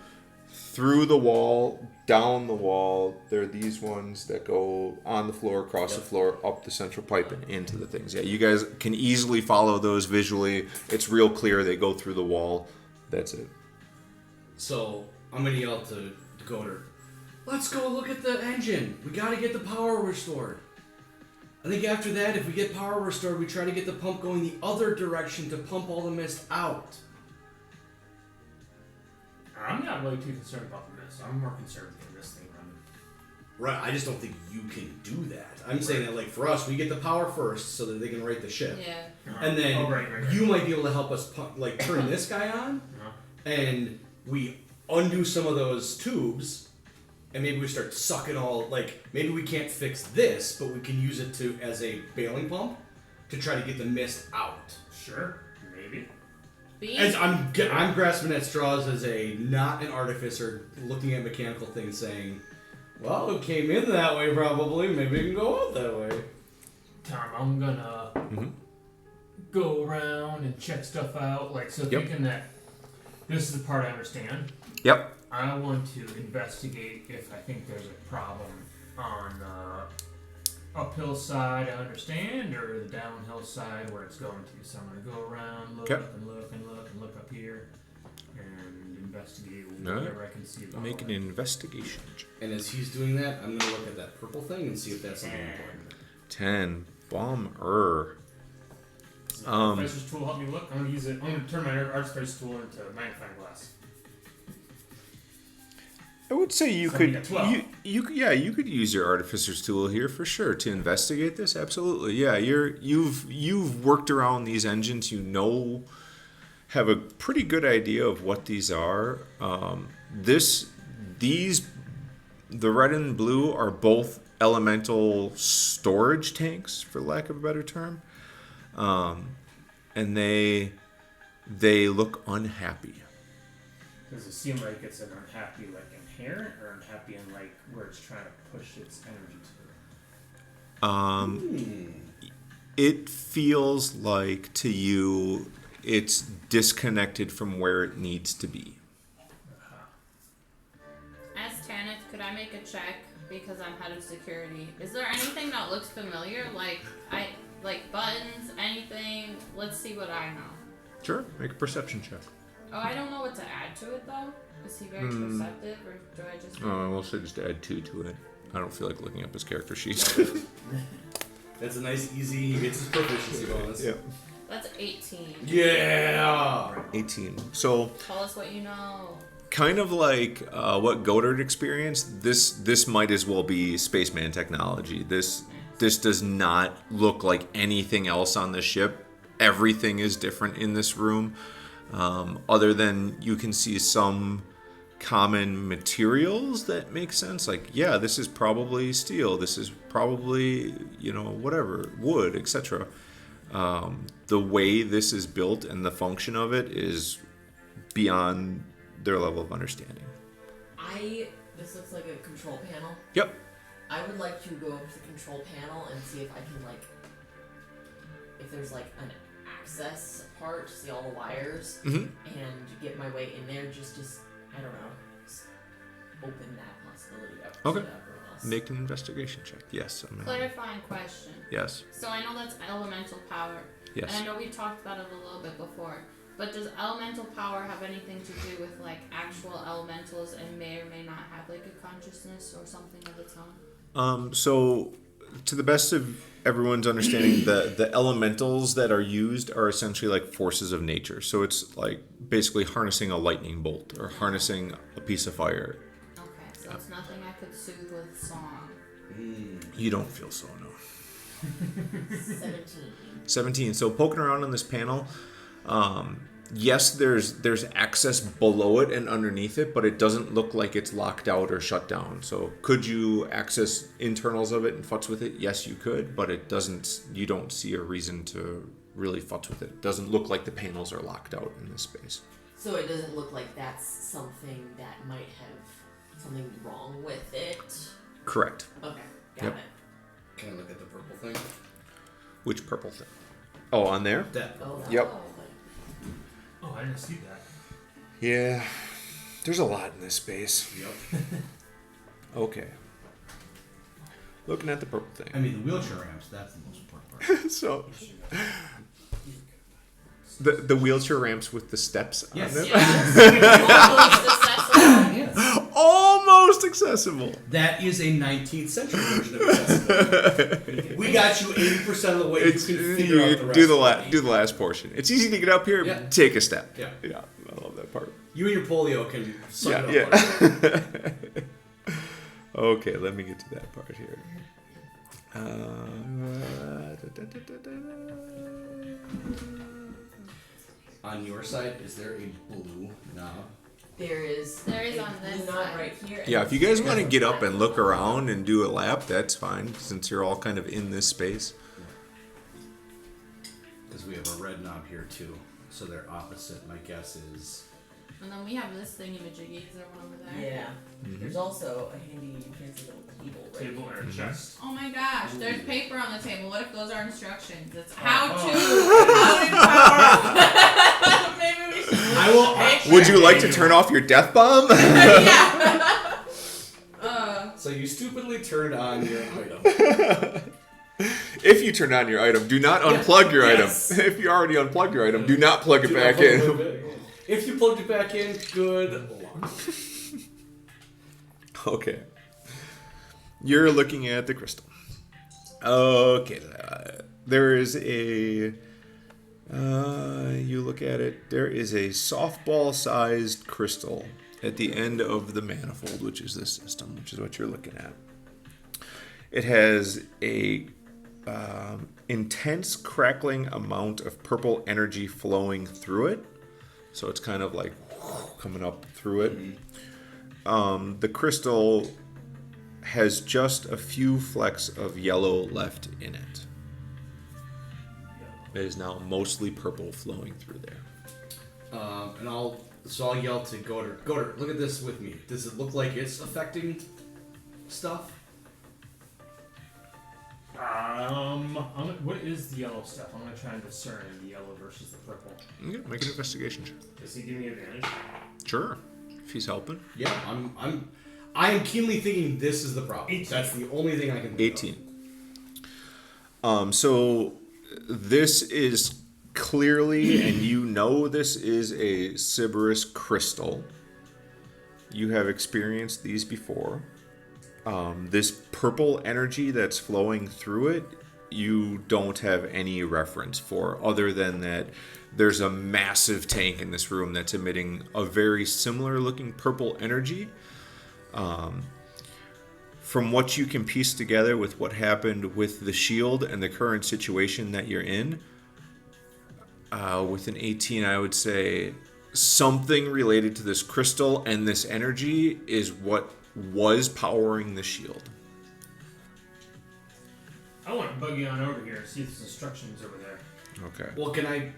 through the wall, down the wall. They're these ones that go on the floor, across the floor, up the central pipe, and into the things. Yeah, you guys can easily follow those visually. It's real clear. They go through the wall. That's it. So I'm gonna yell to Goder, let's go look at the engine. We gotta get the power restored. I think after that, if we get power restored, we try to get the pump going the other direction to pump all the mist out. I'm not really too concerned about the mist. I'm more concerned with getting this thing running. Right, I just don't think you can do that. I'm saying that, like, for us, we get the power first so that they can right the ship. Yeah. And then right. you might be able to help us, turn this guy on, and we undo some of those tubes, and maybe we start sucking all, like, maybe we can't fix this, but we can use it as a bailing pump to try to get the mist out. Sure, maybe. As I'm grasping at straws as not an artificer looking at mechanical things saying, well, it came in that way probably, maybe it can go out that way. Tom, I'm gonna go around and check stuff out. Like, so thinking that this is the part I understand. Yep. I want to investigate if I think there's a problem on the uphill side, I understand, or the downhill side where it's going to. So I'm going to go around, look and look and look and look up here and investigate whatever I can see. Make an investigation check. And as he's doing that, I'm going to look at that purple thing and see if that's something important. 10. Bomber. Artificer's tool help me look. I'm going to use it. I'm going to turn my artificer's tool into a magnifying glass. I would say you So could, we got 12. you could use your artificer's tool here for sure to investigate this. Absolutely, yeah. You've worked around these engines. You have a pretty good idea of what these are. The red and blue are both elemental storage tanks, for lack of a better term, and they look unhappy. Does it seem like it's an unhappy, like, inherent, or unhappy in, like, where it's trying to push its energy to? It feels like to you it's disconnected from where it needs to be. As Tanith, could I make a check because I'm head of security? Is there anything that looks familiar? Like buttons, anything? Let's see what I know. Sure, make a perception check. Oh, I don't know what to add to it though. Is he very perceptive, or do I just? I will say just add 2 to it. I don't feel like looking up his character sheets. That's a nice, easy, he gets his proficiency bonus. Yeah. That's 18. Yeah! 18. So, Tell us what you know. kind of like what Godard experienced, this might as well be spaceman technology. This does not look like anything else on the ship. Everything is different in this room. Other than you can see some common materials that make sense. Like, yeah, this is probably steel. This is probably, whatever, wood, etc. The way this is built and the function of it is beyond their level of understanding. This looks like a control panel. Yep. I would like to go up to the control panel and see if I can, if there's, an access part to see all the wires, and get my way in there just to, I don't know, just open that possibility up to everyone else. Make an investigation check. Yes. Clarifying question. Yes. So I know that's elemental power. Yes. And I know we talked about it a little bit before. But does elemental power have anything to do with actual elementals and may or may not have a consciousness or something of its own? So to the best of everyone's understanding, the elementals that are used are essentially forces of nature. So it's basically harnessing a lightning bolt or harnessing a piece of fire. Okay, so it's nothing I could soothe with song. You don't feel so, no. 17. 17. So poking around on this panel, yes, there's access below it and underneath it, but it doesn't look like it's locked out or shut down. So could you access internals of it and futz with it? Yes, you could, but it doesn't. You don't see a reason to really futz with it. It doesn't look like the panels are locked out in this space. So it doesn't look like that's something that might have something wrong with it? Correct. Okay, got it. Can I look at the purple thing? Which purple thing? Oh, on there? That. Oh, Yep. Oh, I didn't see that. Yeah. There's a lot in this space. Yep. Okay. Looking at the purple thing. I mean, the wheelchair ramps, that's the most important part. So, the wheelchair ramps with the steps Yes. on them. Yes. Almost accessible. That is a 19th century version of accessibility. We got you 80% of the way. It's, you can figure out the rest. do the last portion. It's easy to get up here. Yeah. Take a step. Yeah. I love that part. You and your polio can suck it up. Okay, let me get to that part here. On your side, is there a blue knob? There is on a this blue knob side. right here. Yeah, if you guys want to get up and look around and do a lap, that's fine, since you're all kind of in this space. Because we have a red knob here too, so they're opposite. My guess is. And then we have this thingy-majiggy. Is there one over there? Yeah. There's also a handy fancy little table right Table here. or chest. Oh my gosh, there's paper on the table. What if those are instructions? It's Oh. how to. Maybe we should. I will. Would you like to turn off your death bomb? Yeah. So you stupidly turned on your item. If you turn on your item, do not unplug your Yes. item. If you already unplugged your item, do not plug it Do back not plug in. it back in. If you plugged it back in, good luck. Okay. You're looking at the crystal. Okay. There is a... you look at it. There is a softball-sized crystal at the end of the manifold, which is this system, which is what you're looking at. It has a intense crackling amount of purple energy flowing through it. So it's kind of like coming up through it. The crystal has just a few flecks of yellow left in it. It is now mostly purple flowing through there. And I'll yell to Goddard. Goddard, look at this with me. Does it look like it's affecting stuff? What is the yellow stuff? I'm gonna try and discern the yellow versus the purple. Yeah, make an investigation check. Does he give me advantage? Sure, if he's helping. Yeah, I am keenly thinking this is the problem. 18. That's the only thing I can think 18. So this is clearly, and you know this is a Sybaris crystal. You have experienced these before. This purple energy that's flowing through it, you don't have any reference for, other than that there's a massive tank in this room that's emitting a very similar looking purple energy. From what you can piece together with what happened with the shield and the current situation that you're in, with an 18, I would say something related to this crystal and this energy is what was powering the shield. I want to bug you on over here and see if there's instructions over there. Okay. Well, can I,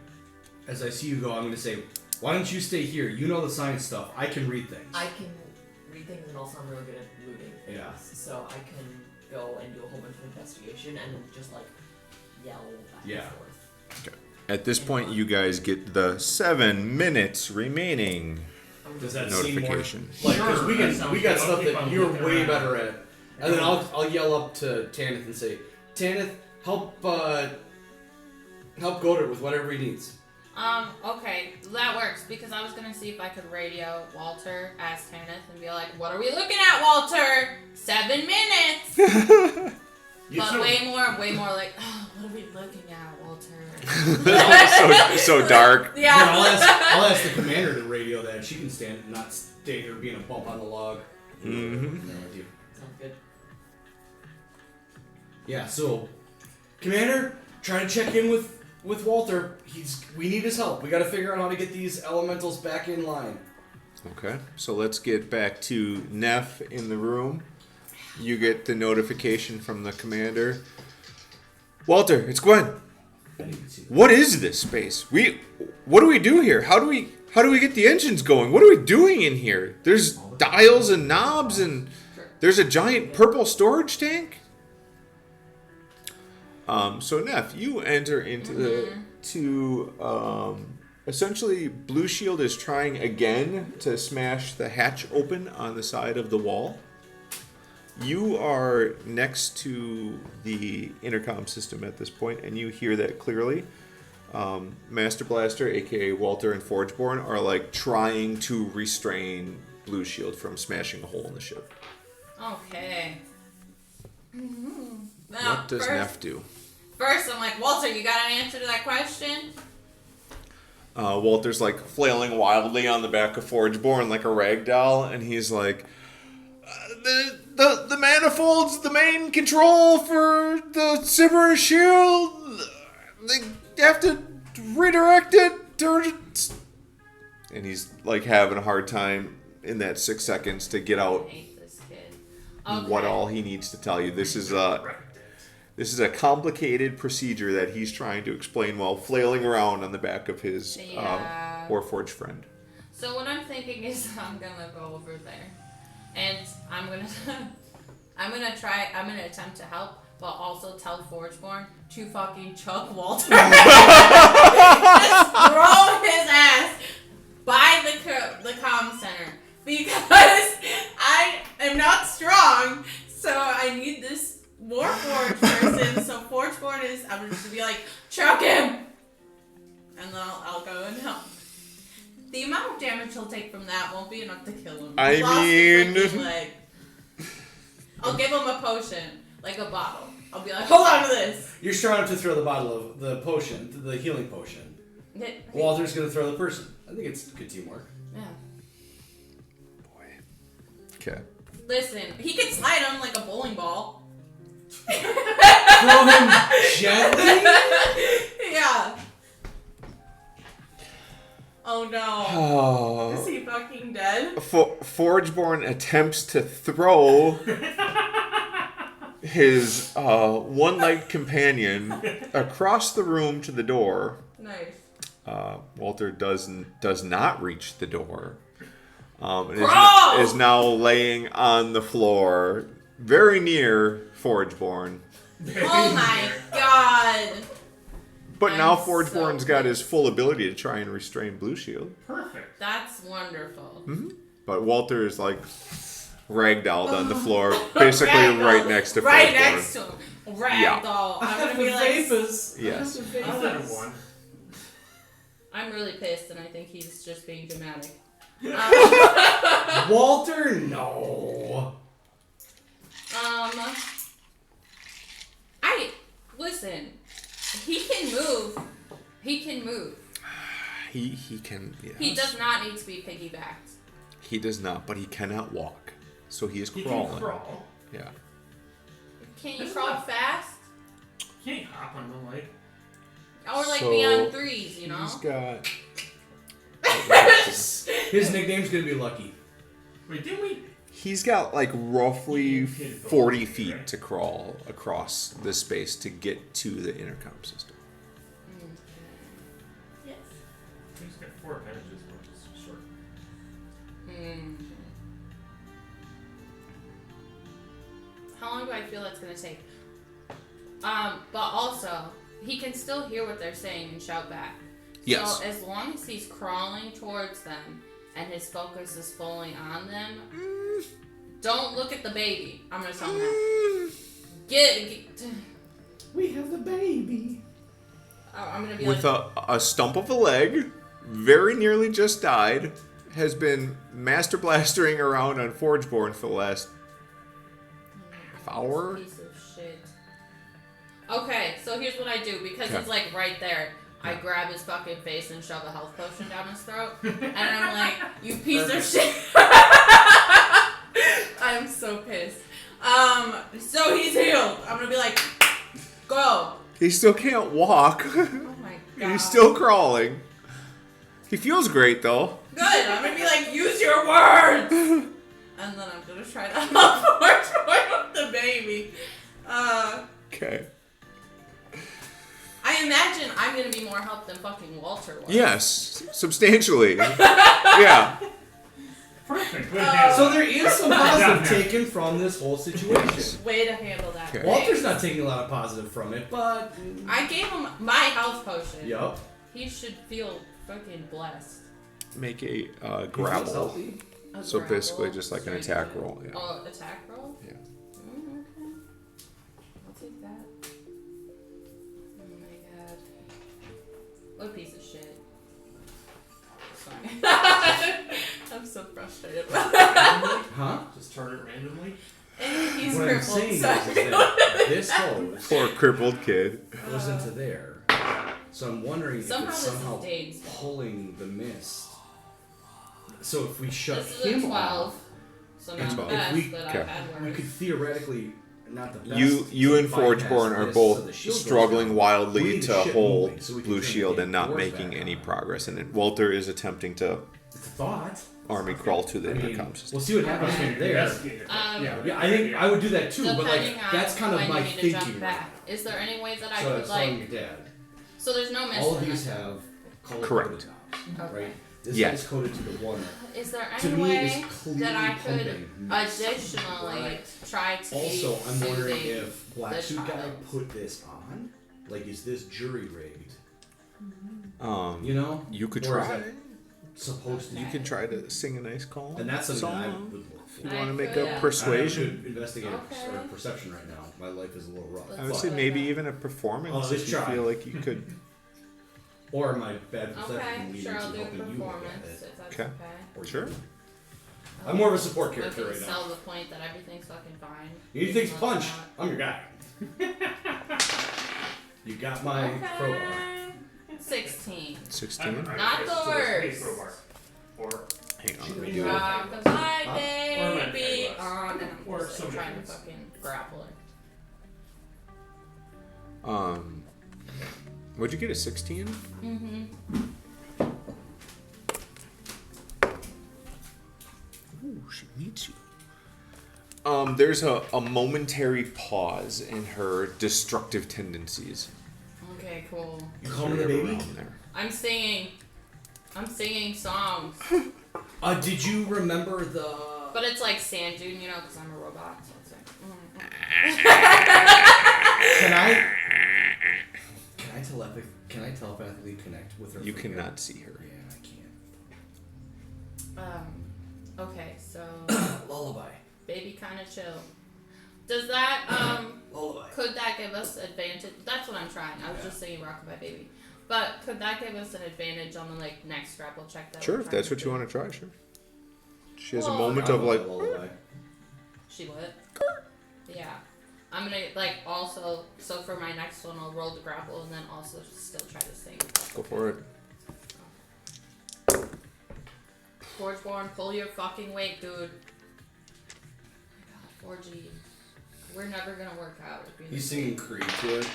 as I see you go, I'm going to say, why don't you stay here? You know the science stuff. I can read things. I can read things and also I'm really good at looting things. Yeah. So I can go and do a whole bunch of investigation and then just like yell back Yeah. and forth. Okay. At this point, you guys get the 7 minutes remaining Does that seem more notification. like, because Sure, we that got sounds stuff good. I'll keep that on you're looking way around. better at, and then I'll yell up to Tanith and say, Tanith, help Goddard with whatever he needs. Okay, that works because I was gonna see if I could radio Walter as Tanith and be like, "What are we looking at, Walter? 7 minutes." But way more like, "Oh, what are we looking at, Walter?" so dark. Yeah. Then I'll ask the commander to radio that. She can stand it, not stay here being a bump on the log. Mm-hmm. With you. Sounds good. Yeah. So, Commander, try to check in with Walter. We need his help. We got to figure out how to get these elementals back in line. Okay, so let's get back to Neff in the room. You get the notification from the commander. Walter, it's Gwen. I didn't even see that. What is this space? What do we do here? How do we get the engines going? What are we doing in here? There's dials and knobs and there's a giant purple storage tank. So Neff, you enter into essentially Blue Shield is trying again to smash the hatch open on the side of the wall. You are next to the intercom system at this point, and you hear that clearly. Master Blaster, aka Walter, and Forgeborn are like trying to restrain Blue Shield from smashing a hole in the ship. Okay. What does Neff do? First, I'm like, Walter, you got an answer to that question? Walter's like flailing wildly on the back of Forgeborn like a rag doll, and he's like, the manifold's the main control for the Cyber shield. They have to redirect it. And he's like having a hard time in that 6 seconds to get out I hate this kid. Okay. what all he needs to tell you. This is a complicated procedure that he's trying to explain while flailing around on the back of his Warforged friend. So what I'm thinking is I'm gonna go over there, and I'm gonna attempt to help, but also tell Forgeborn to fucking chuck Walter. Just throw his ass by the comm center because I am not strong, so I need this Warforged person. So Forgeborn is, I'm just gonna be like, chuck him, and then I'll go and help. The amount of damage he'll take from that won't be enough to kill him. I mean, I'll give him a potion, like a bottle. I'll be like, hold on to this. You're strong enough to throw the bottle of the potion, the healing potion. Walter's gonna throw the person. I think it's good teamwork. Yeah. boy. Okay. Listen, he can slide him like a bowling ball. Throw him gently? Yeah. Oh no. Is he fucking dead? Forgeborn attempts to throw his one-night companion across the room to the door. Nice. Walter does not reach the door. And is now laying on the floor very near Forgeborn. Oh my god. But now I'm Forgeborn's so got his full ability to try and restrain Blue Shield. Perfect. That's wonderful. Mm-hmm. But Walter is like ragdolled on the floor, basically right next to Forgeborn. Right next to him. Ragdoll. I I'm have gonna the be like, vapors. Yes. I'll let him one. I'm really pissed, and I think he's just being dramatic. Walter, no. Listen. He can move. He can move. He can. Yes. He does not need to be piggybacked. He does not, but he cannot walk, so he is He crawling. can crawl. Yeah. Can you crawl fast? He can't hop on the leg. Or like So, beyond threes, you know? He's got. His nickname's gonna be Lucky. Wait, didn't we? He's got like roughly 40 feet to crawl across this space to get to the intercom system. Yes. He's got 4 advantages, which is short. How long do I feel that's gonna take? But also, he can still hear what they're saying and shout back. Yes. So as long as he's crawling towards them and his focus is fully on them, don't look at the baby. I'm gonna tell him that. Get We have the baby. I'm gonna be With like, a stump of a leg, very nearly just died, has been master blastering around on Forgeborn for the last half hour. Piece of shit. Okay, so here's what I do because he's like right there. I grab his fucking face and shove a health potion down his throat, and I'm like, "You piece of shit!" I'm so pissed. So he's healed. I'm gonna be like, "Go." He still can't walk. Oh my god. He's still crawling. He feels great though. Good. I'm gonna be like, "Use your words," and then I'm gonna try to help with the baby. Okay. I imagine I'm gonna be more help than fucking Walter was. Yes, substantially. Yeah. Perfect. So there is some positive taken from this whole situation. Way to handle that. Okay. Walter's not taking a lot of positive from it, but I gave him my health potion. yup. He should feel fucking blessed. Make a He feels grapple. healthy. A So grapple, basically just like an strength attack roll. roll. Yeah. Oh, attack roll? Yeah. Okay. I'll take that. Oh my god. What a piece of shit. Sorry. I'm so frustrated. Huh? Just turn it randomly. And he's What I'm crippled. saying is Sorry. that this hose Poor crippled kid. goes into there. So I'm wondering Somehow if it's this is somehow Dave's fault. pulling the mist. So if we shut This is a him 12. off, So not the 12. best, If we- but okay. I've had we worse. could theoretically, not the best. You and bypass Forgeborn are this so both the shield goes struggling down. We wildly need to the ship hold moving so we can Blue turn the Shield and not doors making back any on. progress. And Walter is attempting to It's a thought. army crawl to the I mean, intercom system. we'll see what happens Okay. from there. Yeah, I think I would do that too, but like Depending on that's kind of when my you need to thinking. jump back. Is there any way that I So I could was telling like? your dad. So there's no mist All of in these it. have color Correct. coded tops, Okay. right? This Yeah. is coded to the one. Is there To any me, way it's clearly that I could pumping. additionally Right. try to Also, be I'm wondering soothing if Black the Suit Guy child? put this on. Like, is this jury rigged? Um, You know, you could Or is try. that supposed to. You could try to sing a nice calm And that's something I song. would look for. You I want to make could- a yeah. persuasion? I have good investigative Okay. or perception right now. My life is a little rough. I would Let's say do maybe that. even a performance Oh, let's if you try. feel like you could. Or my bad perception Okay, leading sure, to I'll do a helping you look at performance it. if that's Okay. okay. Or Sure. I'm more of a support We character can right sell now. the point that everything's fucking fine. You need things Let's punch. not. I'm your guy. You got my crowbar. Okay. 16. 16? Not the worst. Or Hang on, Should let me we do do it. Rock the my Or my baby necklace. on, and I'm Or just like, somebody trying to else. fucking grapple her. Would you get a 16? Mm-hmm. Ooh, she needs you. There's a momentary pause in her destructive tendencies. Okay, cool. You calling the baby? Around there. I'm singing songs. Did you remember the? But it's like sand dune, you know, because I'm a robot, so it's like. Can I telepathically connect with her? You from here? cannot see her. Yeah, I can't. Okay, so Lullaby. baby kind of chill. Does that Lullaby. could that give us advantage? That's what I'm trying. I was just saying rockabye baby, but could that give us an advantage on the like next grapple check? That Sure, we're if trying that's what to you do? want to try, sure. She has a Well, moment I of like, love lullaby. She would. Yeah. I'm gonna like also so for my next one I'll roll the grapple and then also still try to sing. go for it. Forgeborn, pull your fucking weight, dude. Oh my god, 4G. We're never gonna work out. If He's singing Creed to it.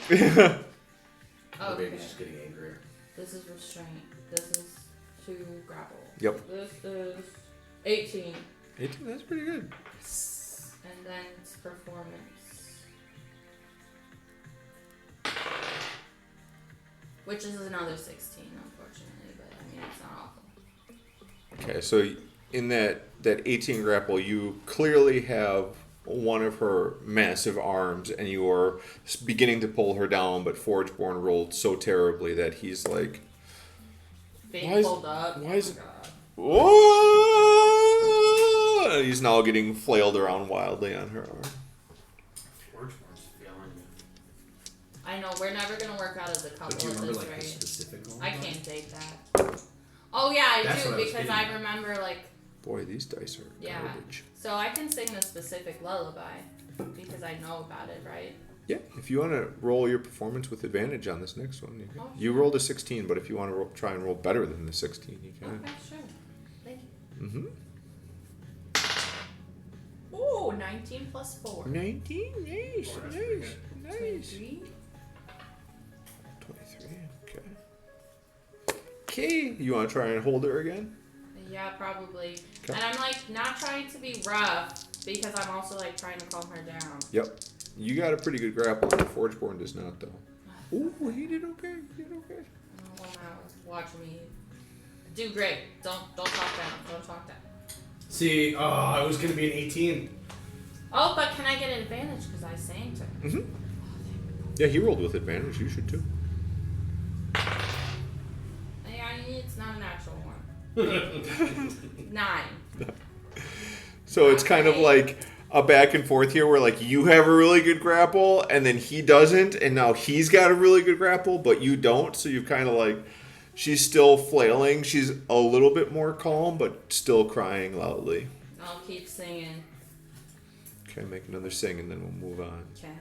Oh, The baby's okay. just getting angrier. This is restraint. This is to grapple. Yep. This is 18. 18, that's pretty good. And then it's performance. Which is another 16, unfortunately, but I mean, it's not awful. Okay, so in that 18 grapple, you clearly have one of her massive arms, and you are beginning to pull her down, but Forgeborn rolled so terribly that he's like, Being Why is- pulled up. why is oh my god. whoa! And he's now getting flailed around wildly on her arm. Forgeborn's feeling it. I know, we're never gonna work out as a couple But do you at remember this like the rate. specific one? I can't date that. Oh yeah, I That's do what I was because getting I at. remember like Boy, these dice are Yeah. garbage. so I can sing the specific lullaby because I know about it, right? Yeah, if you want to roll your performance with advantage on this next one, you can. Oh, You sure. rolled a 16, but if you want to try and roll better than the 16, you can. Okay, sure. Thank you. Mm-hmm. Ooh, 19 plus 4. 19, nice, Oh, that's pretty nice, good. nice. 23. 23, okay. Okay, you want to try and hold her again? Yeah, probably. Okay. And I'm like not trying to be rough because I'm also like trying to calm her down. Yep. You got a pretty good grapple, and Forgeborn does not, though. Ooh, he did okay, he did okay. I don't want to watch me do great. Don't talk down. Don't talk down. See, I was gonna be an 18. Oh, but can I get an advantage because I sang to her? Mm-hmm. Yeah, he rolled with advantage, you should too. Yeah, it's not a natural one. 9. So it's kind of Okay. like a back and forth here where like you have a really good grapple and then he doesn't, and now he's got a really good grapple but you don't, so you kind of like She's still flailing. She's a little bit more calm, but still crying loudly. I'll keep singing. Okay, make another sing, and then we'll move on. Okay.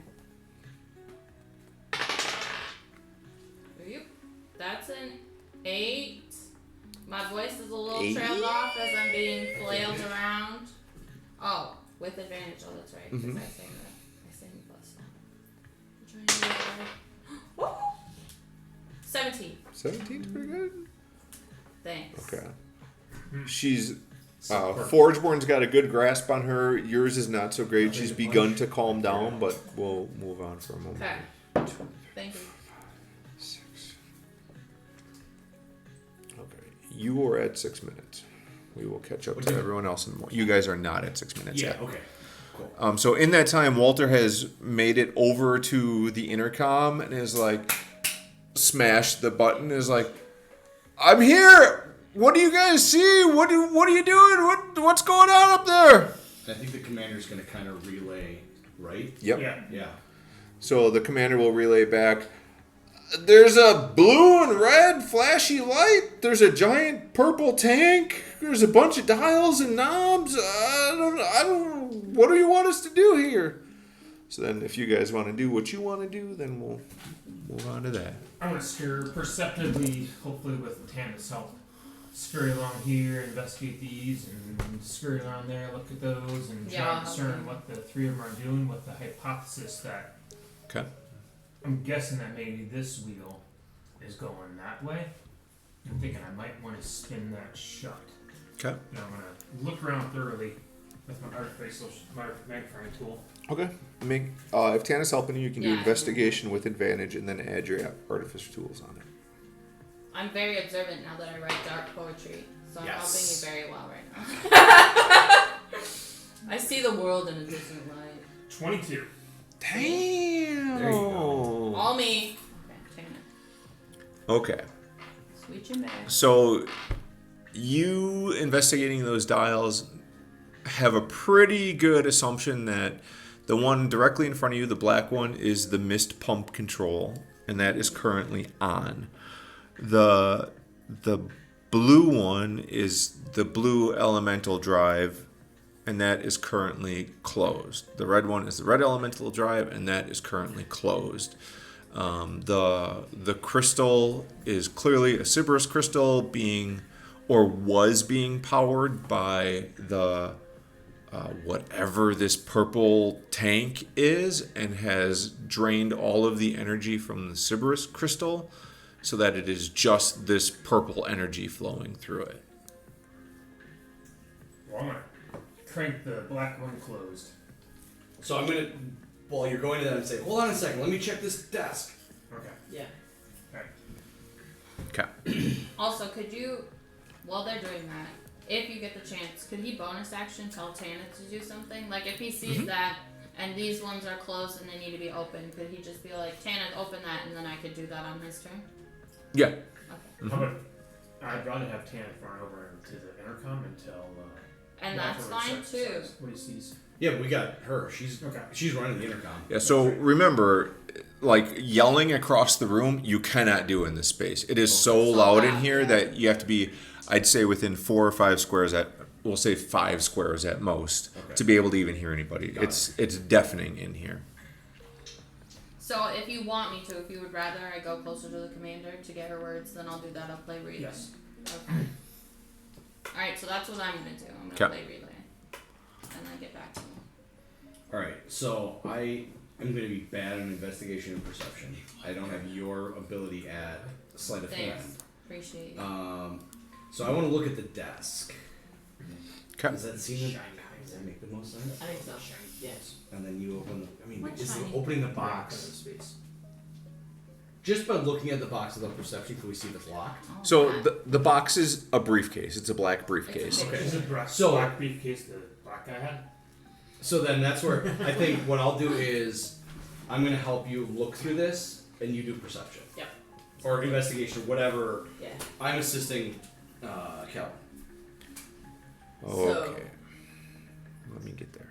Oop. That's an 8. My voice is a little trailed off as I'm being flailed around. Oh, with advantage. Oh, that's right. Because I sang plus. I'm trying to get it. 17. 17's pretty good. Thanks. Okay. She's Forgeborn's got a good grasp on her. Yours is not so great. She's begun to calm down, but we'll move on for a moment. Okay. Thank you. 6. Okay. You are at 6 minutes. We will catch up to everyone else in the morning. You guys are not at 6 minutes yet. Okay. Cool. So in that time, Walter has made it over to the intercom and is like, smashed the button. Is like, I'm here. What do you guys see? What are you doing? What's going on up there? I think the commander's going to kind of relay, right? Yep. Yeah. So the commander will relay back. There's a blue and red flashy light. There's a giant purple tank. There's a bunch of dials and knobs. I don't. What do you want us to do here? So then, if you guys want to do what you want to do, then we'll move on to that. I'm gonna scurry perceptively, hopefully with Tannis' help. Scurry along here, investigate these, and scurry around there, look at those, and try to discern what the three of them are doing with the hypothesis that. Okay. I'm guessing that maybe this wheel is going that way. I'm thinking I might want to spin that shut. Okay. Now I'm gonna look around thoroughly with my artificial magnifying tool. Okay. If Tana's helping you can do Yeah. investigation with advantage, and then add your artificer tools on it. I'm very observant now that I write dark poetry, so I'm helping you very well right now. I see the world in a different light. 22. Damn. There you go. All me. Okay, taking it. Okay. Sweet your back. So, you investigating those dials have a pretty good assumption that the one directly in front of you, the black one, is the mist pump control, and that is currently on. The blue one is the blue elemental drive, and that is currently closed. The red one is the red elemental drive, and that is currently closed. The crystal is clearly a Cerberus crystal was being powered by the whatever this purple tank is, and has drained all of the energy from the Cerberus crystal, so that it is just this purple energy flowing through it. Well, I'm gonna crank the black one closed. So I'm going to, while you're going to that, and say, hold on a second, let me check this desk. Okay. Yeah. Alright. Okay. Also, could you, while they're doing that, if you get the chance, could he bonus action tell Tana to do something? Like, if he sees that, and these ones are closed and they need to be open, could he just be like, Tana, open that, and then I could do that on his turn? Yeah. Okay. How about I'd rather have Tanith run over to the intercom and tell. And that's fine too. What he sees. Yeah, but we got her. She's running the intercom. Yeah, so remember, like, yelling across the room, you cannot do in this space. It is so loud in here that you have to be, I'd say, within 4 or 5 squares we'll say 5 squares at most, to be able to even hear anybody. It's deafening in here. So if you want me to, if you would rather I go closer to the commander to get her words, then I'll do that. I'll play relay. Yes. Okay. Alright, so that's what I'm going to do. I'm going to play relay. And then get back to you. Alright, so I am going to be bad on investigation and perception. I don't have your ability at sleight of hand. Thanks. Appreciate you. So I want to look at the desk. Okay. Does that seem does that make the most sense? I think so. Yes. And then you open the, I mean, What is shiny? opening the box. Just by looking at the box without perception, can we see if it's locked? Oh, So that- the box is a briefcase. It's a black briefcase. Okay. Is it black, So- black briefcase the black guy had? So then that's where I think what I'll do is I'm going to help you look through this and you do perception. Yep. Or investigation, whatever. Yeah. I'm assisting Kel. Okay. Let me get there.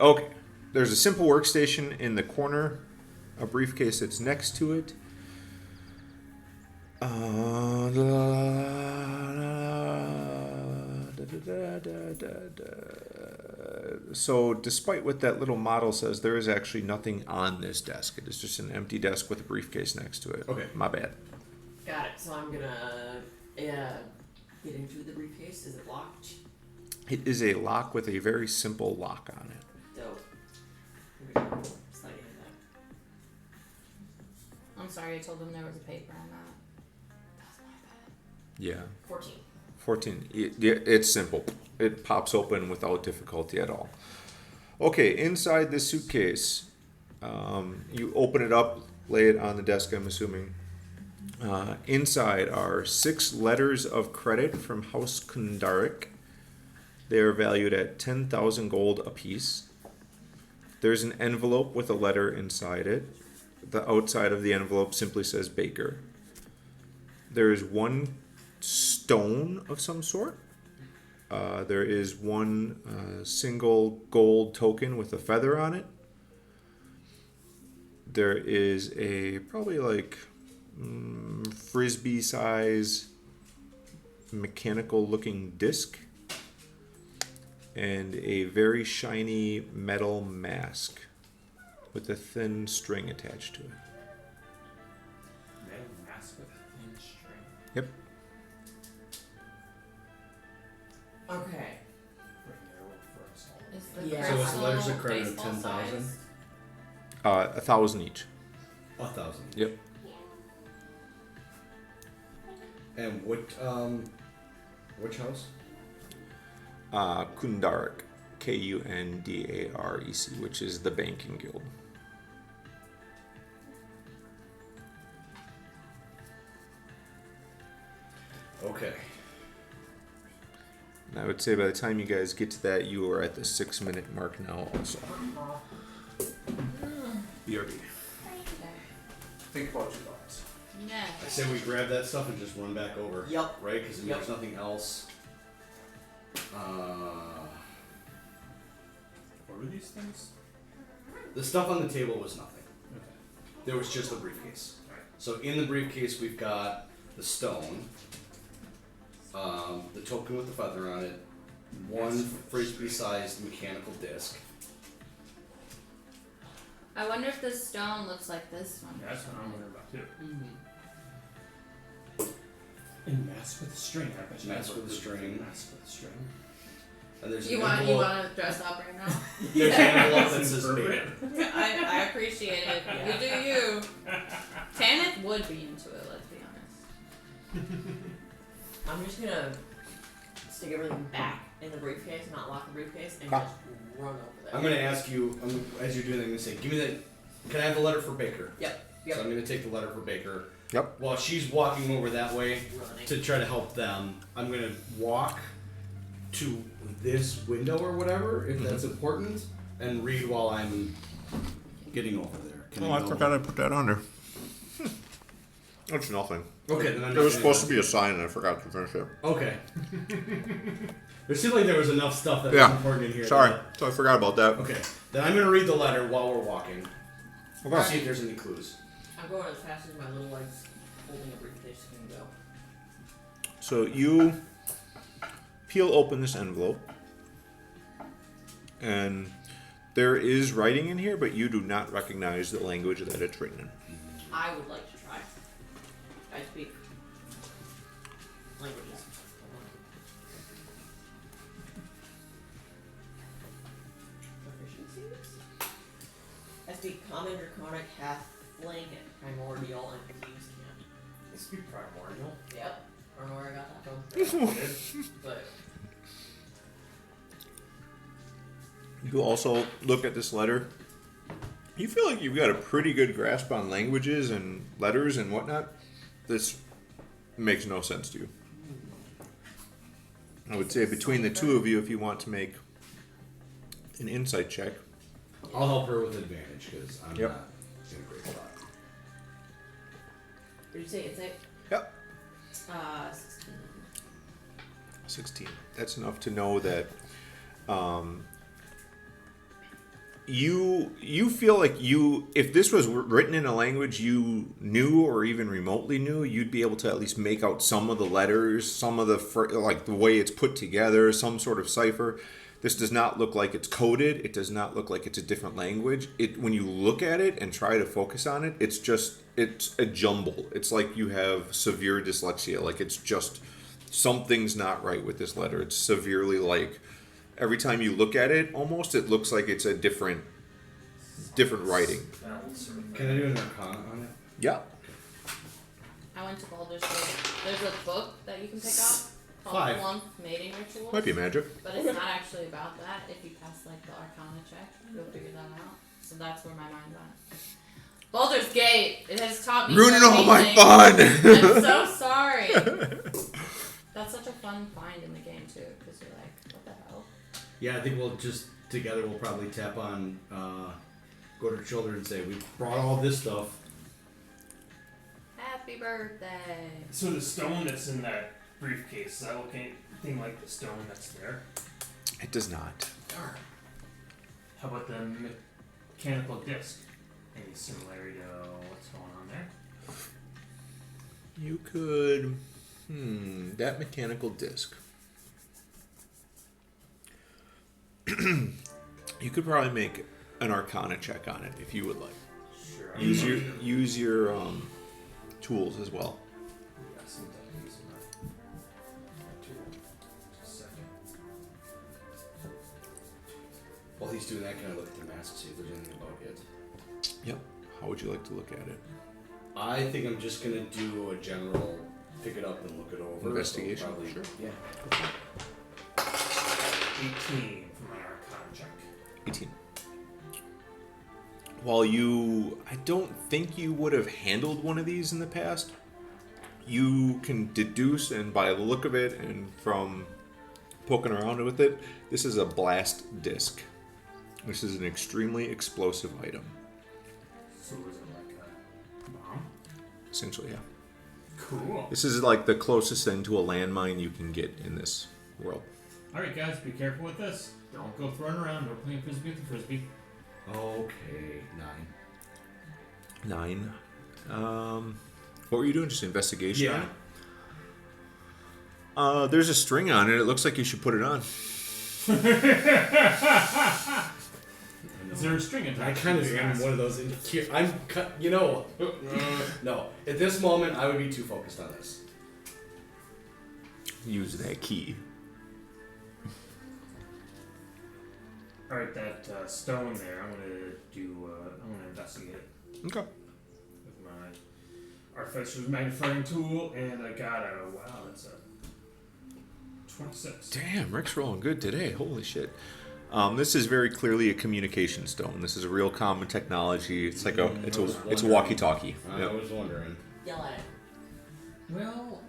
Okay. There's a simple workstation in the corner, a briefcase that's next to it. So, despite what that little model says, there is actually nothing on this desk. It is just an empty desk with a briefcase next to it. Okay. My bad. Got it. So I'm gonna get into the briefcase. Is it locked? It is a lock with a very simple lock on it. Dope. I'm gonna slide into that. I'm sorry, I told them there was a paper on that. That's my bad. Yeah. 14. 14. It's simple. It pops open without difficulty at all. Okay, inside this suitcase, you open it up, lay it on the desk, I'm assuming. Inside are 6 letters of credit from House Kundarik. They are valued at 10,000 gold apiece. There's an envelope with a letter inside it. The outside of the envelope simply says Baker. There is 1 stone of some sort. There is 1 single gold token with a feather on it. There is a probably like frisbee size mechanical looking disc and a very shiny metal mask with a thin string attached to it. Metal mask with a thin string. Yep. Okay. Bring their work for us all. Is the Yeah. So it's letters of crystal credit of baseball 10,000? sized? 1,000 each. 1,000. Yep. And which house? Kundarik, Kundarec, which is the banking guild. Okay. And I would say by the time you guys get to that, you are at the 6-minute mark now also. BRB. Think about your thoughts. Yeah. I say we grab that stuff and just run back over. Yep. Right? Because Yep. there's nothing else. What were these things? The stuff on the table was nothing. Okay. There was just the briefcase. Alright. So in the briefcase, we've got the stone, the token with the feather on it, 1 frisbee-sized mechanical disc. I wonder if this stone looks like this one. That's what I'm wondering about too. Mm-hmm. And mask with a string. I bet you Mask have with a string. Mask with a string. And there's You an want envelope. to dress up right now? There's an envelope that says Perfect. Baker. I appreciate it. You do you. Tanith would be into it, let's be honest. I'm just gonna stick everything back in the briefcase, not lock the briefcase, and Ah. just run over there. I'm gonna ask you, as you're doing that, I'm gonna say, give me that. Can I have the letter for Baker? Yep. So I'm gonna take the letter for Baker. Yep. While she's walking over that way Running. to try to help them, I'm gonna walk to this window or whatever, if that's important, and read while I'm getting over there. Can Oh, I go? forgot I put that on there. That's nothing. Okay, then I'm There was just supposed to be a sign and I forgot to finish it. Okay. There seemed like there was enough stuff that Yeah. was important in here. Sorry, that- so I forgot about that. Okay, then I'm gonna read the letter while we're walking. Okay. See if there's any clues. I'm going as fast as my little legs holding a briefcase can go. So you peel open this envelope, and there is writing in here, but you do not recognize the language that it's written in. I would like to try. I speak languages. Proficiencies? I speak Common, Draconic, Halfling, Primordial, and Thieves' Cant. This be primordial. Yep. I don't know where I got that from. But You also look at this letter. You feel like you've got a pretty good grasp on languages and letters and whatnot. This makes no sense to you. I would say between the two of you, if you want to make an insight check. I'll help her with advantage because I'm Yep. not in a great spot. what did you say? It's a Yep. 16. 16. That's enough to know that you feel like if this was written in a language you knew or even remotely knew, you'd be able to at least make out some of the letters, some of the like the way it's put together, some sort of cipher. This does not look like it's coded. It does not look like it's a different language. When you look at it and try to focus on it, it's a jumble. It's like you have severe dyslexia. Like it's just something's not right with this letter. It's severely like. Every time you look at it, almost, it looks like it's a different writing. Can I do an arcana on it? Yeah. I went to Baldur's Gate. There's a book that you can pick up called 5. Plump Mating Rituals. Might be magic. But it's not actually about that. If you pass like the Arcana check, you'll figure that out. So that's where my mind went. Baldur's Gate. It has taught me Ruining all my everything. fun! I'm so sorry. That's such a fun find in the game too, because you're like, what the hell? Yeah, I think we'll probably tap on go to the children and say, we brought all this stuff. Happy birthday. So the stone that's in that briefcase, is that looking anything like the stone that's there? It does not. Darn. How about the mechanical disc? Any similarity to what's going on there? You could... that mechanical disc. You could probably make an Arcana check on it if you would like. Sure. Use your tools as well. Yeah, seems like I'm using my tool. Just a second. While he's doing that, can I look at the mask, see if there's anything about it? Yep. How would you like to look at it? I think I'm just going to do a general pick it up and look it over. Investigation? So probably, Sure. Yeah. 18 for my Arcana check. 18. While I don't think you would have handled one of these in the past, you can deduce, and by the look of it and from poking around with it, this is a blast disc. This is an extremely explosive item. So is it like a bomb? Essentially, yeah. Cool. This is like the closest thing to a landmine you can get in this world. Alright, guys, be careful with this. Don't go throwing around. Don't play frisbee with the frisbee. Okay, 9. 9. What were you doing? Just investigation Yeah. on it? There's a string on it. It looks like you should put it on. Is there a string attached? I kind of to your am ass? one of those. No. At this moment, I would be too focused on this. Use that key. Alright, that stone there, I'm gonna investigate it Okay. with my Artificer's Magnifying Tool, and I got that's a 26. Damn, Rick's rolling good today. Holy shit. This is very clearly a communication stone. This is a real common technology. It's like it's a walkie-talkie. I Yep. was wondering. Yell at it. Well,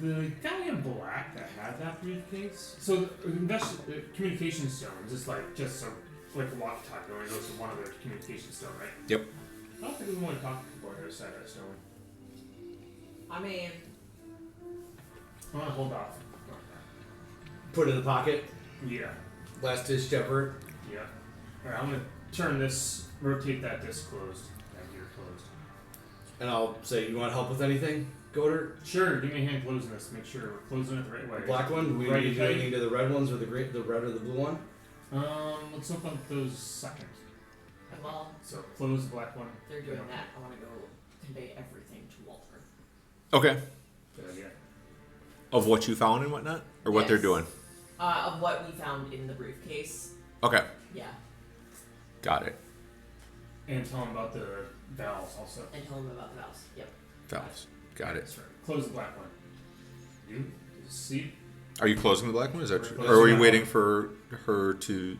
the guy in black that had that briefcase. So the communication stones is like like a walkie-talkie. Only goes to one other communication stone, right? Yep. I don't think we want to talk to people on the other side of that stone. I mean, I want to hold off. Put it in the pocket. Yeah. Last ditch effort. Yeah. Alright, I'm gonna turn this, rotate that disc closed. That gear closed. And I'll say, you want help with anything, Goder? Sure, give me a hand closing this. Make sure we're closing it the right way. The black one? Do we Right need to do side. anything to the red ones or the red or the blue one? Let's open those second. and while So close the black one. they're doing that, I want to go convey everything to Walter. Okay. Good idea. Of what you found and whatnot? Or what they're Yes. doing? Of what we found in the briefcase. Okay. Yeah. Got it. And tell them about the valves also. And tell him about the valves. Yep. Valves. Got it. That's right. Close the black one. You see? Are you closing the black one? Is that We're true? closing Or are we that waiting one. for her to...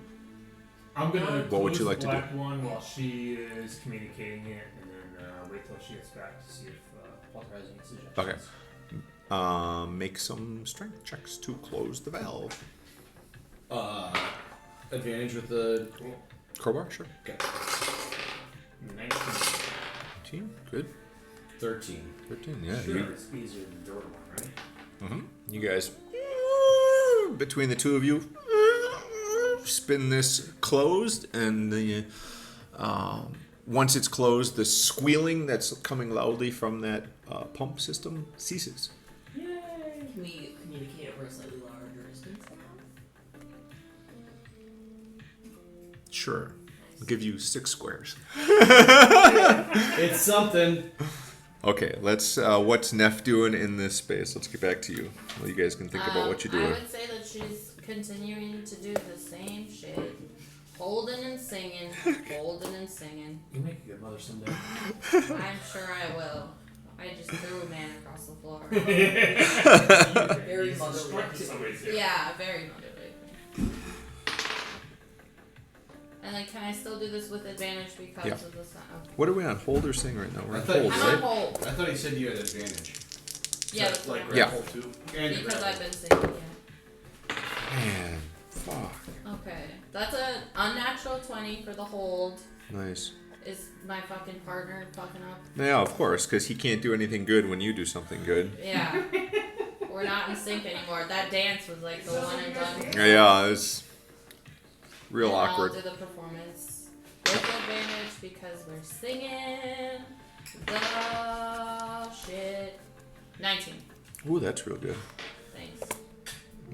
I'm gonna What close would you like the to do? black one while she is communicating it, and then wait till she gets back to see if Walter has any suggestions. Okay. Make some strength checks to close the valve. Advantage with the... Cool. Crowbar? Sure. Okay. 19. 19. Good. 13. 13. Yeah. Sure, You, it's easier than the door one, right? you guys... Between the two of you... spin this closed, and the once it's closed, the squealing that's coming loudly from that pump system ceases. Can we communicate over a slightly larger distance? Sure. I'll give you 6 squares. It's something. Okay, let's. What's Neff doing in this space? Let's get back to you. Well, you guys can think about what you're doing. I would say that she's continuing to do the same shit. Holding and singing. Holding and singing. You make a good mother someday. I'm sure I will. I just threw a man across the floor. Very motherly. Yeah, very motherly. And then can I still do this with advantage because Yeah. of the sound? Okay. What are we on? Hold or sing right now? We're I on thought- hold, I'm right? on hold. I thought he said you had advantage. Yeah, that's like what Yeah. grapple too. And because grapple. I've been singing, Man, fuck. yeah. Okay. That's an unnatural 20 for the hold. Nice. Is my fucking partner fucking up? Yeah, of course, because he can't do anything good when you do something good. Yeah. We're not in sync anymore. That dance was like the one and done. Yeah, it's real And awkward. I'll do the performance with advantage because we're singing the shit. 19. Ooh, that's real good. Thanks.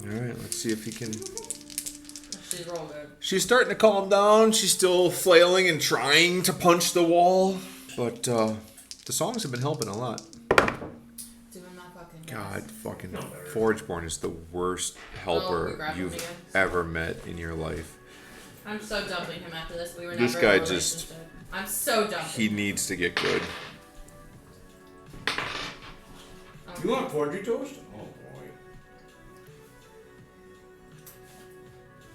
All right, let's see if he can. She's real good. She's starting to calm down. She's still flailing and trying to punch the wall, but the songs have been helping a lot. Doing my fucking best. God, fucking Forgeborn is the worst helper we grabbed him you've again. ever met in your life. I'm so dumping him after this. We were This never guy in a just- relationship. I'm so dumping. He needs to get good. You want porgy toast? Oh boy.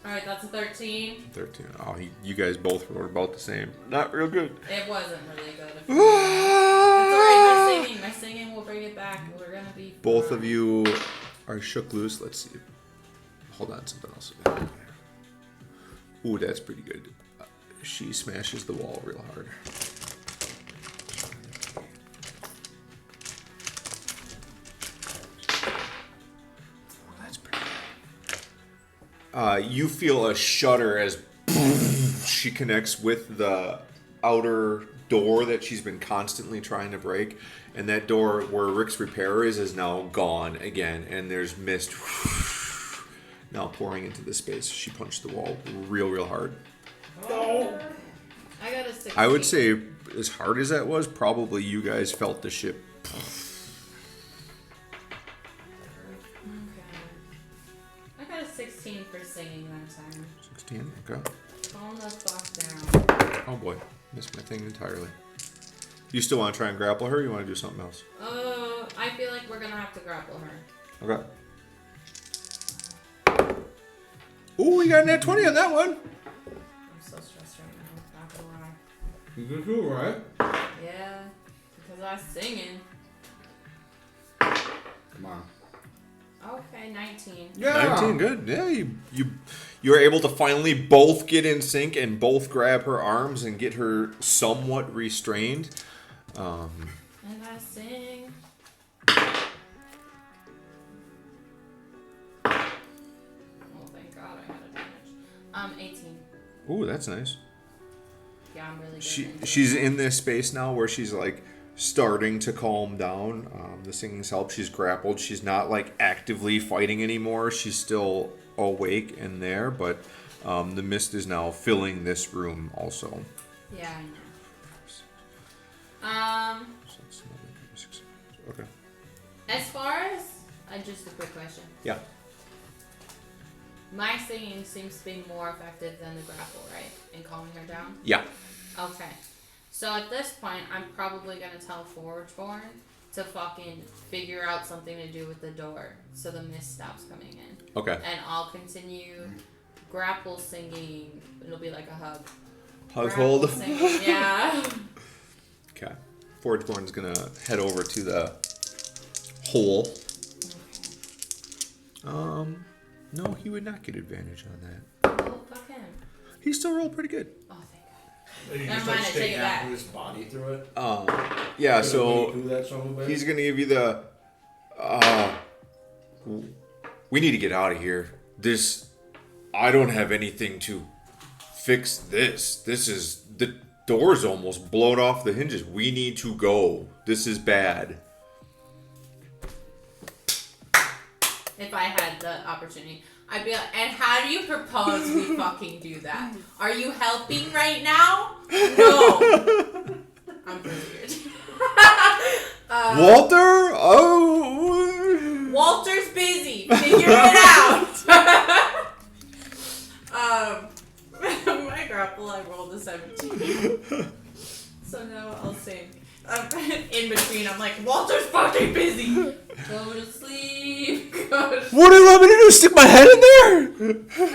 Alright, that's a 13. 13. Oh, you guys both were about the same. Not real good. It wasn't really good. It's alright, my singing will bring it back. We're gonna be Both fine. of you are shook loose. Let's see. Hold on, something else. Ooh, that's pretty good. She smashes the wall real hard. Oh, that's pretty good. You feel a shudder as she connects with the outer door that she's been constantly trying to break, and that door where Rick's repair is now gone again, and there's mist now pouring into the space. She punched the wall real hard. I got a 16. I would say, as hard as that was, probably you guys felt the ship. Okay. I got a 16 for singing that time. 16, okay. Calm the fuck down. Oh boy, missed my thing entirely. You still want to try and grapple her, or you want to do something else? I feel like we're gonna have to grapple her. Okay. Ooh, we got a nat 20 on that one. I'm so stressed right now, not gonna lie. You can do it, right? Yeah, because I was singing. Come on. Okay, 19. Yeah. 19, good. Yeah, you're able to finally both get in sync and both grab her arms and get her somewhat restrained. And I sing. Oh, thank God I had advantage. 18. Ooh, that's nice. Yeah, I'm really good. She's in this space now where she's like starting to calm down. The singing's helped. She's grappled. She's not like actively fighting anymore. She's still awake and there, but the mist is now filling this room also. Yeah, I know. Okay. As far as just a quick question. Yeah. My singing seems to be more effective than the grapple, right? In calming her down? Yeah. Okay. So at this point, I'm probably going to tell Forgeborn to fucking figure out something to do with the door so the mist stops coming in. Okay. And I'll continue grapple singing. It'll be like a hug. Hug Grapple hold. singing, yeah. Okay. Forgeborn's gonna head over to the hole. No, he would not get advantage on that. Oh, fuck him. He still rolled pretty good. Oh, thank God. You Never just mind, like I stick take it half back. of his body through it. Yeah, so Do that son of a bitch. he's gonna give you the. We need to get out of here. I don't have anything to fix this. The door's almost blown off the hinges. We need to go. This is bad. If I had the opportunity, I'd be like, and how do you propose we fucking do that? Are you helping right now? No. I'm weird. Walter? Oh. Walter's busy. Figure it out. My grapple, I rolled a 17. So now I'll sing. In between, I'm like, Walter's fucking busy. Go to sleep. What do you want me to do? Stick my head in there?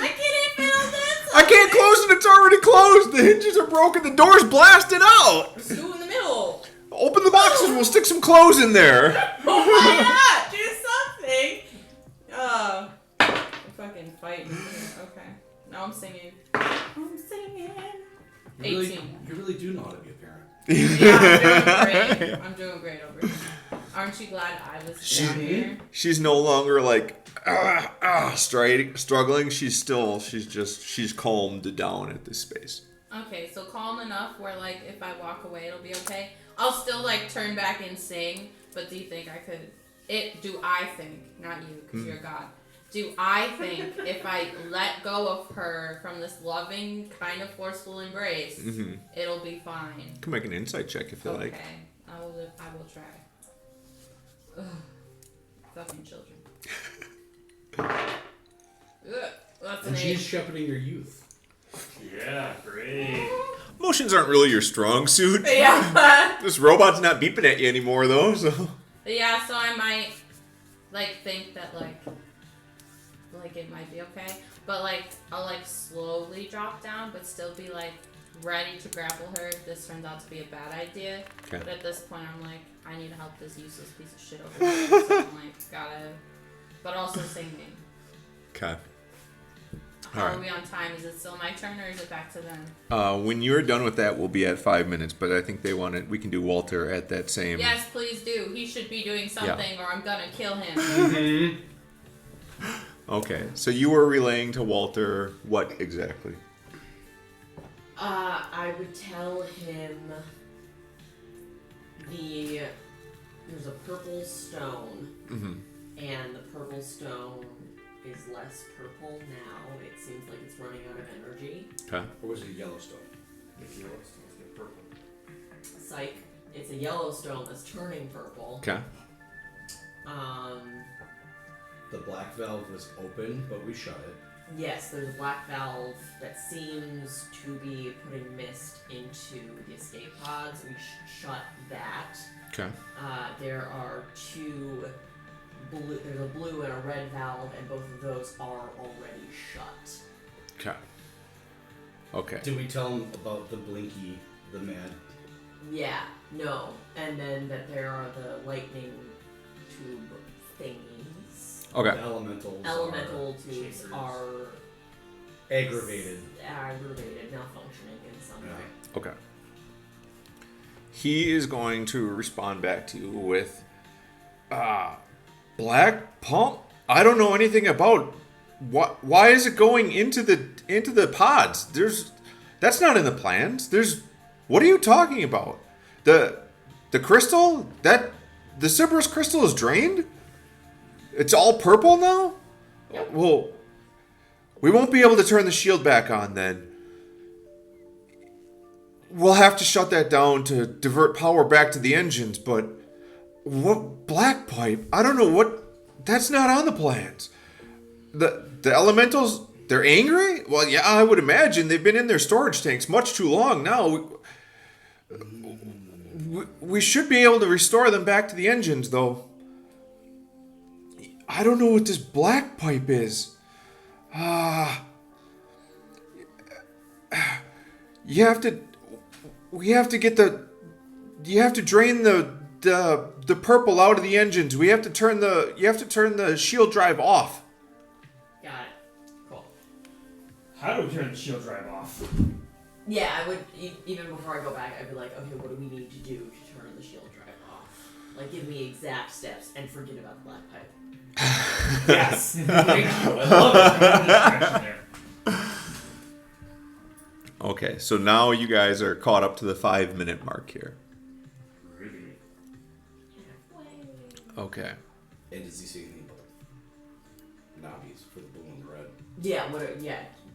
I can't even feel this. I can't close it. It's already closed. The hinges are broken. The door's blasted out. Screw in the middle. Open the boxes. We'll stick some clothes in there. Oh, why not? Do something. I'm fucking fighting here. Okay. Now I'm singing. I'm singing. 18. You really do know how to be a parent. Yeah, I'm doing great over here. Aren't you glad I was down here? She's no longer like struggling. She's calmed down at this space. Okay, so calm enough where like if I walk away it'll be okay. I'll still like turn back and sing, but do you think I could? Do I think, not you, because you're God. Do I think if I let go of her from this loving, kind of forceful embrace, it'll be fine? You can make an insight check if you like. Okay, I will try. Ugh. Fucking children. Ugh, that's And an she's 8. shepherding your youth. Yeah, great. Emotions aren't really your strong suit. Yeah. This robot's not beeping at you anymore, though. So. Yeah, so I might like think that like it might be okay, but like I'll like slowly drop down, but still be like ready to grapple her if this turns out to be a bad idea. Okay. But at this point, I'm like, I need to help this useless piece of shit over here. So I'm like, gotta, but also singing. Okay. How are we on time? Is it still my turn or is it back to them? When you're done with that, we'll be at 5 minutes. But I think we can do Walter at that same. Yes, please do. He should be doing something, or I'm gonna kill him. Mm-hmm. Okay, so you were relaying to Walter what exactly? I would tell him there's a purple stone, and the purple stone is less purple now. It seems like it's running out of energy. Okay. Or was it Yellowstone? It's Yellowstone, it's purple. Psych. It's a yellow stone that's turning purple. Okay. The black valve was open, but we shut it. Yes, there's a black valve that seems to be putting mist into the escape pods. We shut that. Okay. There are two blue. There's a blue and a red valve, and both of those are already shut. Okay. Okay. Did we tell him about the Blinky, the mad? Yeah, no, and then that there are the lightning tube thingies. Okay. The elemental Tubes chambers. are aggravated. malfunctioning in some way. Okay. He is going to respond back to you with, black pump? I don't know anything about. Why is it going into the pods? That's not in the plans. What are you talking about? The crystal? The Cerberus crystal is drained? It's all purple now? Yep. Well, we won't be able to turn the shield back on then. We'll have to shut that down to divert power back to the engines, but what black pipe? I don't know what. That's not on the plans. The elementals, they're angry? Well, yeah, I would imagine they've been in their storage tanks much too long now. We should be able to restore them back to the engines, though. I don't know what this black pipe is. We have to drain the purple out of the engines. You have to turn the shield drive off. Got it. Cool. How do we turn the shield drive off? Yeah, I would, even before I go back, I'd be like, okay, what do we need to do to turn the shield drive off? Like, give me exact steps and forget about the black pipe. Yes. Thank you. I love it. Okay, so now you guys are caught up to the 5-minute mark here. Really? Okay. And does he say anything about the knobbies for the blue and the red? Yeah,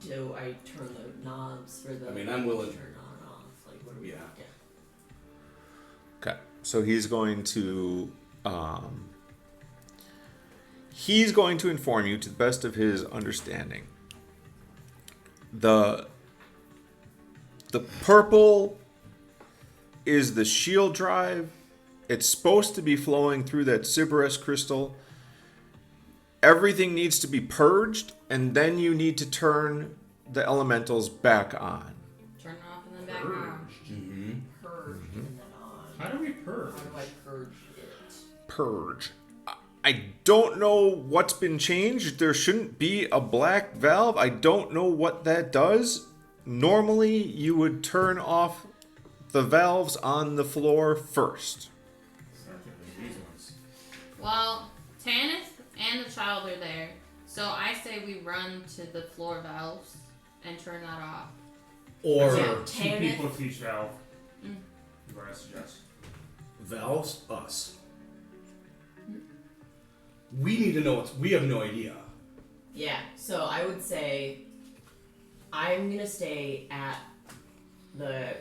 do I turn the knobs for the I mean, I'm willing. turn on and off? Like, what do we Yeah. Okay. So he's going to inform you to the best of his understanding. The purple is the shield drive. It's supposed to be flowing through that Sybaris crystal. Everything needs to be purged, and then you need to turn the elementals back on. Turn it off and then back on. Mm-hmm. Purge and then on. How do we purge? How do I purge it? Purge. I don't know what's been changed. There shouldn't be a black valve. I don't know what that does. Normally, you would turn off the valves on the floor first. Start thinking these ones. Well, Tanith and the child are there, so I say we run to the floor valves and turn that off. Or Yeah. 2 Tanith. people to each valve. Mm. What I suggest. valves, us. We need to know what's. We have no idea. Yeah, so I would say I'm gonna stay at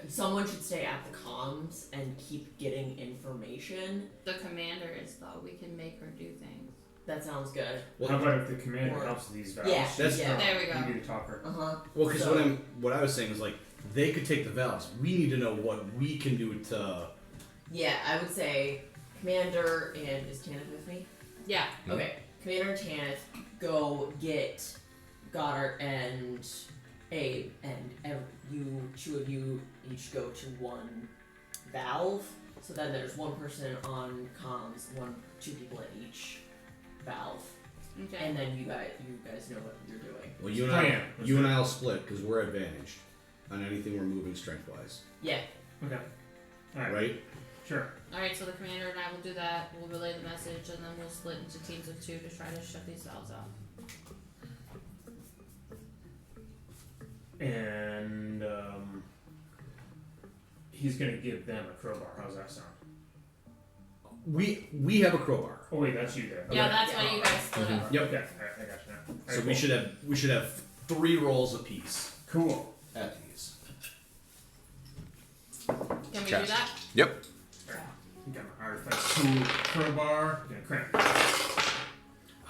someone should stay at the comms and keep getting information. The commander is, though. We can make her do things. That sounds good. How about if the commander Or- helps with these valves? Yeah, That's yeah. There we You go. be the talker. Uh-huh. Well, because So- what I was saying is like they could take the valves. We need to know what we can do to. Yeah, I would say Commander and is Tanith with me? Yeah. Okay. Commander and Tanith go get Goddard and Abe, and you 2 of you each go to one valve. So then there's one person on comms, 2 people at each valve, Okay. and then you guys know what you're doing. Well, you and I'll split because we're advantaged on anything we're moving strength-wise, Yeah. Okay. Alright. right? Sure. Alright, so the commander and I will do that. We'll relay the message, and then we'll split into teams of 2 to try to shut these valves off. And he's gonna give them a crowbar. How's that sound? We have a crowbar, Oh wait, that's you there. Yeah, Okay. that's why you guys split up. Yep. Okay, alright, I got you now. so Alright, we cool. should have 3 rolls apiece Cool. at these. Can we Chest. do that? Yep. Alright. Got my artifact tool crowbar. Gonna crank.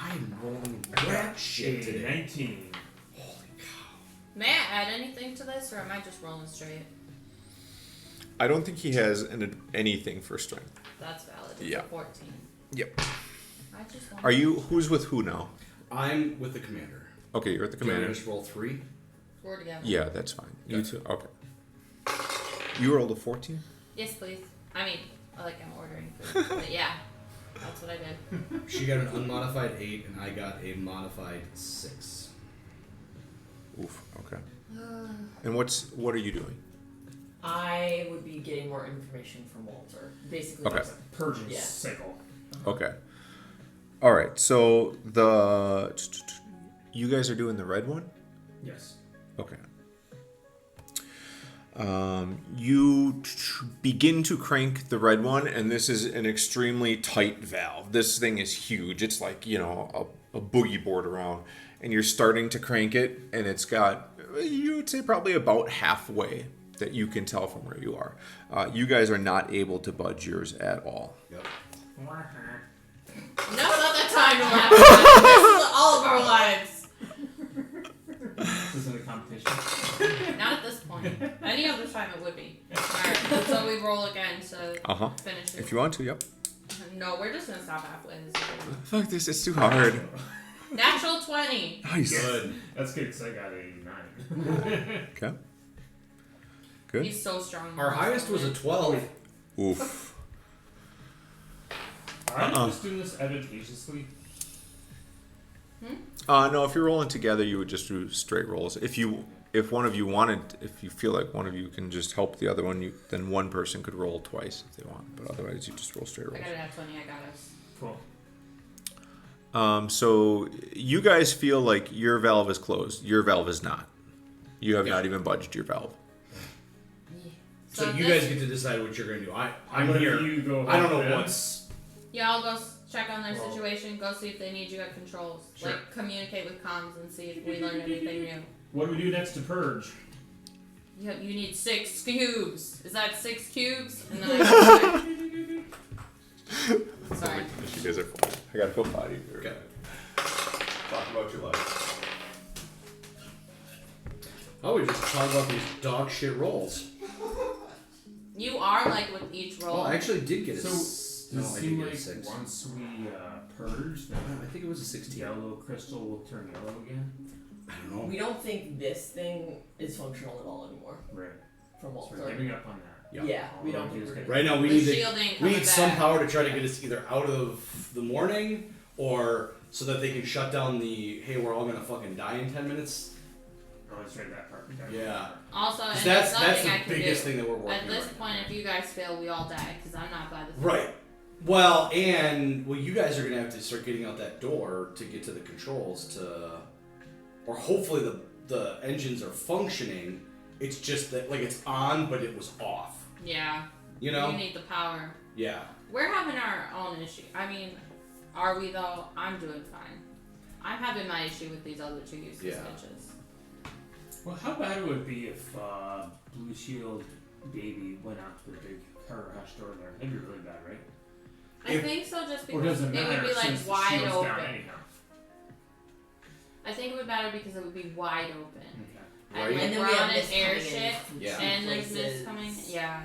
I am rolling rat shit A today. 19. May I add anything to this, or am I just rolling straight? I don't think he has anything for strength. That's valid. It's Yeah. a 14. Yep. I just want Are you? Who's with who now? I'm with the commander. Okay, you're at the Do you want me commander. to just roll 3? We're together. Yeah, that's fine. You Yeah. two. Okay. You rolled a 14. Yes, please. I mean, like I'm ordering food. But yeah, that's what I did. She got an unmodified 8, and I got a modified 6. Oof. Okay. And what are you doing? I would be getting more information from Walter. Basically, Okay. just- Purging Yeah. cycle. Okay. All right. So you guys are doing the red one. Yes. Okay. You begin to crank the red one, and this is an extremely tight valve. This thing is huge. It's like, a boogie board around. And you're starting to crank it, and it's got, you would say, probably about halfway that you can tell from where you are. You guys are not able to budge yours at all. Yep. Now's not that time to laugh. This is all of our lives. This isn't a competition. Not at this point. Any other time it would be. Alright, so we roll again to Uh-huh. finish it. If you want to, yep. No, we're just gonna stop halfway. This is good. Fuck this, it's too hard. Natural 20. Nice. Good. That's good because I got 89. Okay. Good. He's so strong. Our highest was a 12. Oof. I'm just doing this advantageously. No, if you're rolling together, you would just do straight rolls. If one of you wanted, if you feel like one of you can just help the other one, then one person could roll twice if they want. But otherwise, you just roll straight I rolls. got it at 20. I got us. Cool. So you guys feel like your valve is closed. Your valve is not. You have not even budged your valve. So you guys get to decide what you're gonna do. I'm What if here. you go I don't know ahead? what's. Yeah, I'll go check on their Well- situation, go see if they need you at controls. Sure. Like, communicate with comms and see if we learn anything new. What do we do next to purge? You need 6 cubes. Is that 6 cubes? And then I Sorry. You guys are fine. I gotta go potty. Okay. Talk about your life. Oh, we just talk about these dog shit rolls. You are like with each roll. Oh, I actually did get a. So, no, Does it I did seem get a like 6. once we purge, that I think it was a 16. yellow crystal will turn yellow again? I don't know. We don't think this thing is functional at all anymore. Right. From So Walter. we're giving up on that. Yeah. We don't think we're gonna. Right now, we The need shielding we coming need some back. power to try to get us either out of the morning or so that they can shut down the. Hey, we're all gonna fucking die in 10 minutes. Oh, that's right, that part. Yeah. Also, and 'Cause there's that's nothing the I can biggest do. thing that we're working At this on. point, if you guys fail, we all die because I'm not by the Right. Well, you guys are gonna have to start getting out that door to get to the controls or hopefully the engines are functioning. It's just that like it's on, but it was off. Yeah. You know? You need the power. Yeah. We're having our own issue. I mean, are we though? I'm doing fine. I'm having my issue with these other 2 useless Yeah. bitches. Well, how bad would it be if Blue Shield Baby went out to the big Carter Hush door there? That'd be really bad, right? I think so, just Or because does it it matter would be like since the wide shield's down open. anyhow? I think it would matter because it would be wide open. Okay. And Right. like And then we're we have on an mist coming in airship, from Yeah. two and there's mist places. coming. Yeah.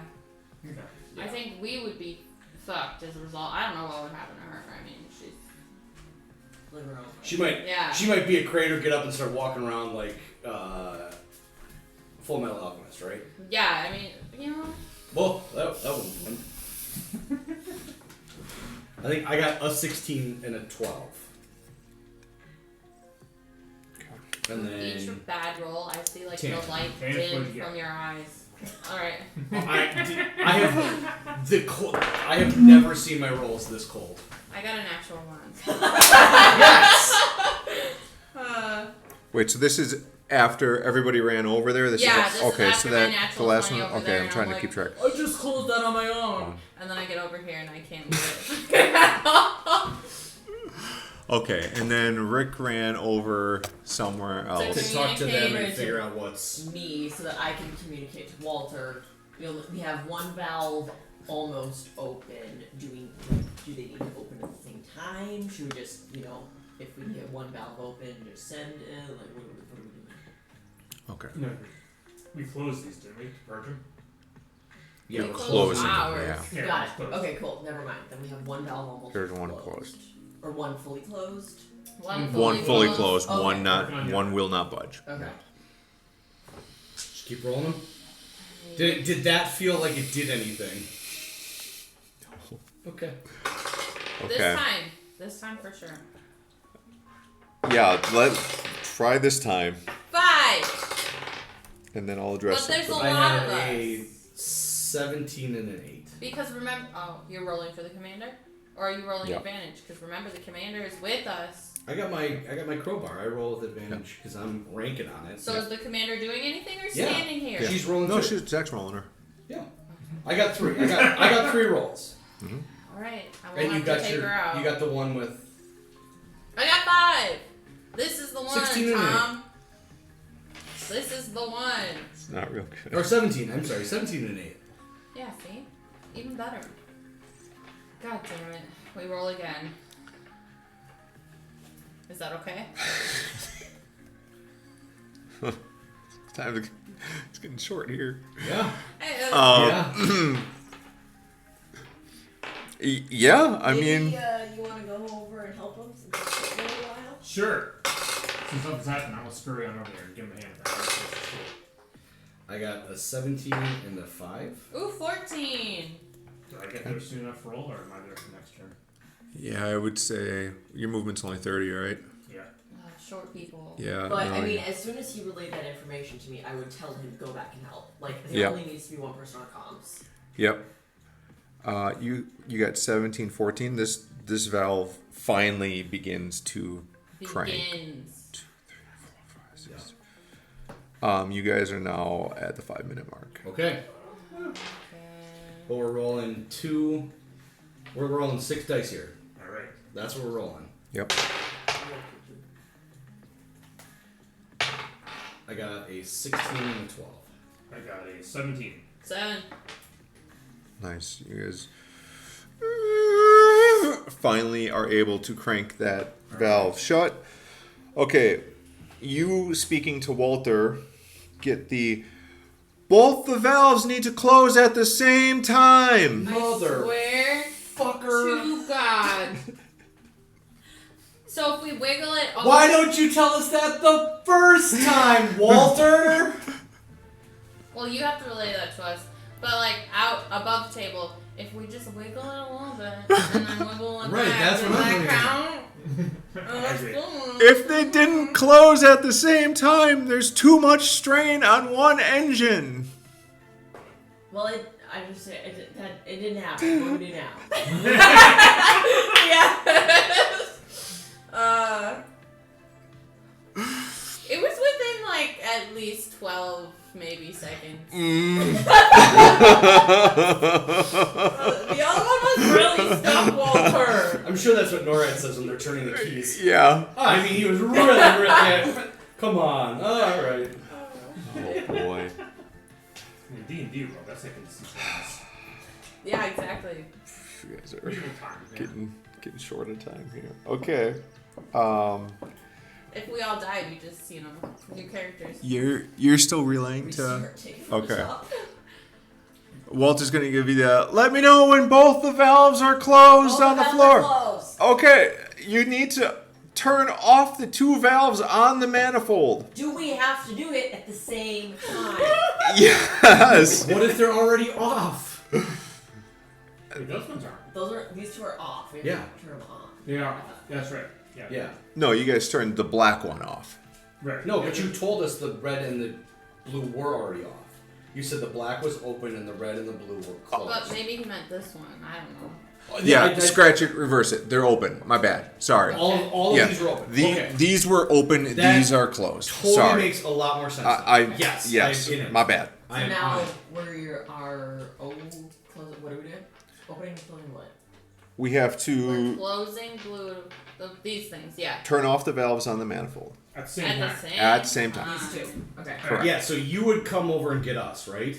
Okay. I think we would be fucked as a result. I don't know what would happen to her. I mean, she's Live her own She might. yeah. She might be a crater, get up and start walking around like Full Metal Alchemist, right? Yeah. I mean, you know. Well, that was fun. I think I got a 16 and a 12. And Each then bad roll, I see like 10. the light 10 is dim what you get. from your eyes. All right. I have never seen my rolls this cold. I got an actual one. Yes. Wait, so this is after everybody ran over there? This Yeah, is this okay, is so after that my natural the last 20 one over okay, there, I'm and trying I'm to like, keep track. I just closed that on my own, and then I get over here and I can't do it. Okay, and then Rick ran over somewhere else. To talk to them and Communicate figure out what's. me so that I can communicate to Walter. We have one valve almost open. Do they need to open at the same time? Should we just, if we get one valve open, just send it? Like, what are we doing? Okay. No, we closed these, didn't we? To purge them? Yeah, We we're close Closing, ours. yeah. Got it's it. closed. Okay, cool. Never mind. Then we have one valve almost There's one closed. Or one fully closed. One Fully closed, Okay. one not, Working on one that. will not budge. Okay. Just keep rolling them. Did that feel like it did anything? Okay. Okay. This time for sure. Yeah, try this time, 5. and then I'll address But there's something. a I lot had of a us. 17 and an 8. Because remember, you're rolling for the commander, or are you rolling Yeah. advantage? Because remember, the commander is with us. I got my crowbar. I roll with advantage because I'm ranking on it. So is the commander doing anything or Yeah. standing here? Yeah. She's rolling No, too. Zach's rolling her. Yeah. I got 3. I got 3 rolls. All right, I will And you have got to take her out. you got the one with. I got 5. This is the one, 16 and Tom. This is the one. It's not real good. Or 17. I'm sorry, 17 and 8. Yeah, see, even better. God damn it, we roll again. Is that okay? Time to. It's getting short here. Yeah. Hey, Yeah. Yeah, I Maybe, mean, you want to go over and help him since it's been a little while? Sure. Since something's happened, I'm gonna scurry on over there and give him a hand with that. I got a 17 and a 5. Ooh, 14. Do I get there soon enough to roll, or am I there for next turn? yeah, I would say your movement's only 30, right? Yeah. Short people. Yeah. But no, I mean, as soon as he relayed that information to me, I would tell him to go back and help. Like, there Yeah. only needs to be one person on comms. Yep. You got 17, 14. This valve finally begins to crank. Begins. You guys are now at the 5-minute mark. Okay. But we're rolling 2. We're rolling 6 dice here. All right. That's what we're rolling. Yep. I got a 16 and a 12. I got a 17. 7. Nice. You guys finally are able to crank that valve shut. Okay. You speaking to Walter get the... Both the valves need to close at the same time. Mother I swear fucker. to God. So if we wiggle it over... Why don't you tell us that the first time, Walter? Well, you have to relay that to us. But like out above the table, if we just wiggle it a little bit and then wiggle it Right, back, that's does what I'm that doing. count? If they didn't close at the same time, there's too much strain on one engine. Well, it didn't happen. What do we do now? It was within like at least 12 maybe seconds. The other one was really stuck, Walter. I'm sure that's what NORAD says when they're turning the keys. Yeah. I mean, he was really yeah. Come on. All right. Oh boy. In D&D world, that's like instant bonus. Yeah, exactly. You guys are Reasonable time. Yeah. getting short of time here. Okay. If we all died, we just, new characters. You're still relaying to. Restart, take it from the Okay. top. Walter's gonna give you the. Let me know when both the valves are closed on the Valves floor. are closed. Okay. You need to turn off the 2 valves on the manifold. Do we have to do it at the same time? Yes. What if they're already off? Wait, those ones aren't. These 2 are off. We have Yeah. to turn them on. Yeah, that's right. Yeah. Yeah. No, you guys turned the black one off. Right. No, but you told us the red and the blue were already off. You said the black was open and the red and the blue were closed. But maybe he meant this one. I don't know. Oh, Yeah, I- scratch it, reverse it. They're open. My bad. Sorry. all yeah. of these were open. Okay. These were open. That These are closed. Totally Sorry. makes a lot more sense. Yes. I'm in it. My bad. So I'm now on it. we're close. What do we do? Opening and closing what? We have We're to closing blue. These things, yeah. turn off the valves on the manifold. At the same At time. the same At the same time. These 2. Okay. Correct. Yeah, so you would come over and get us, right?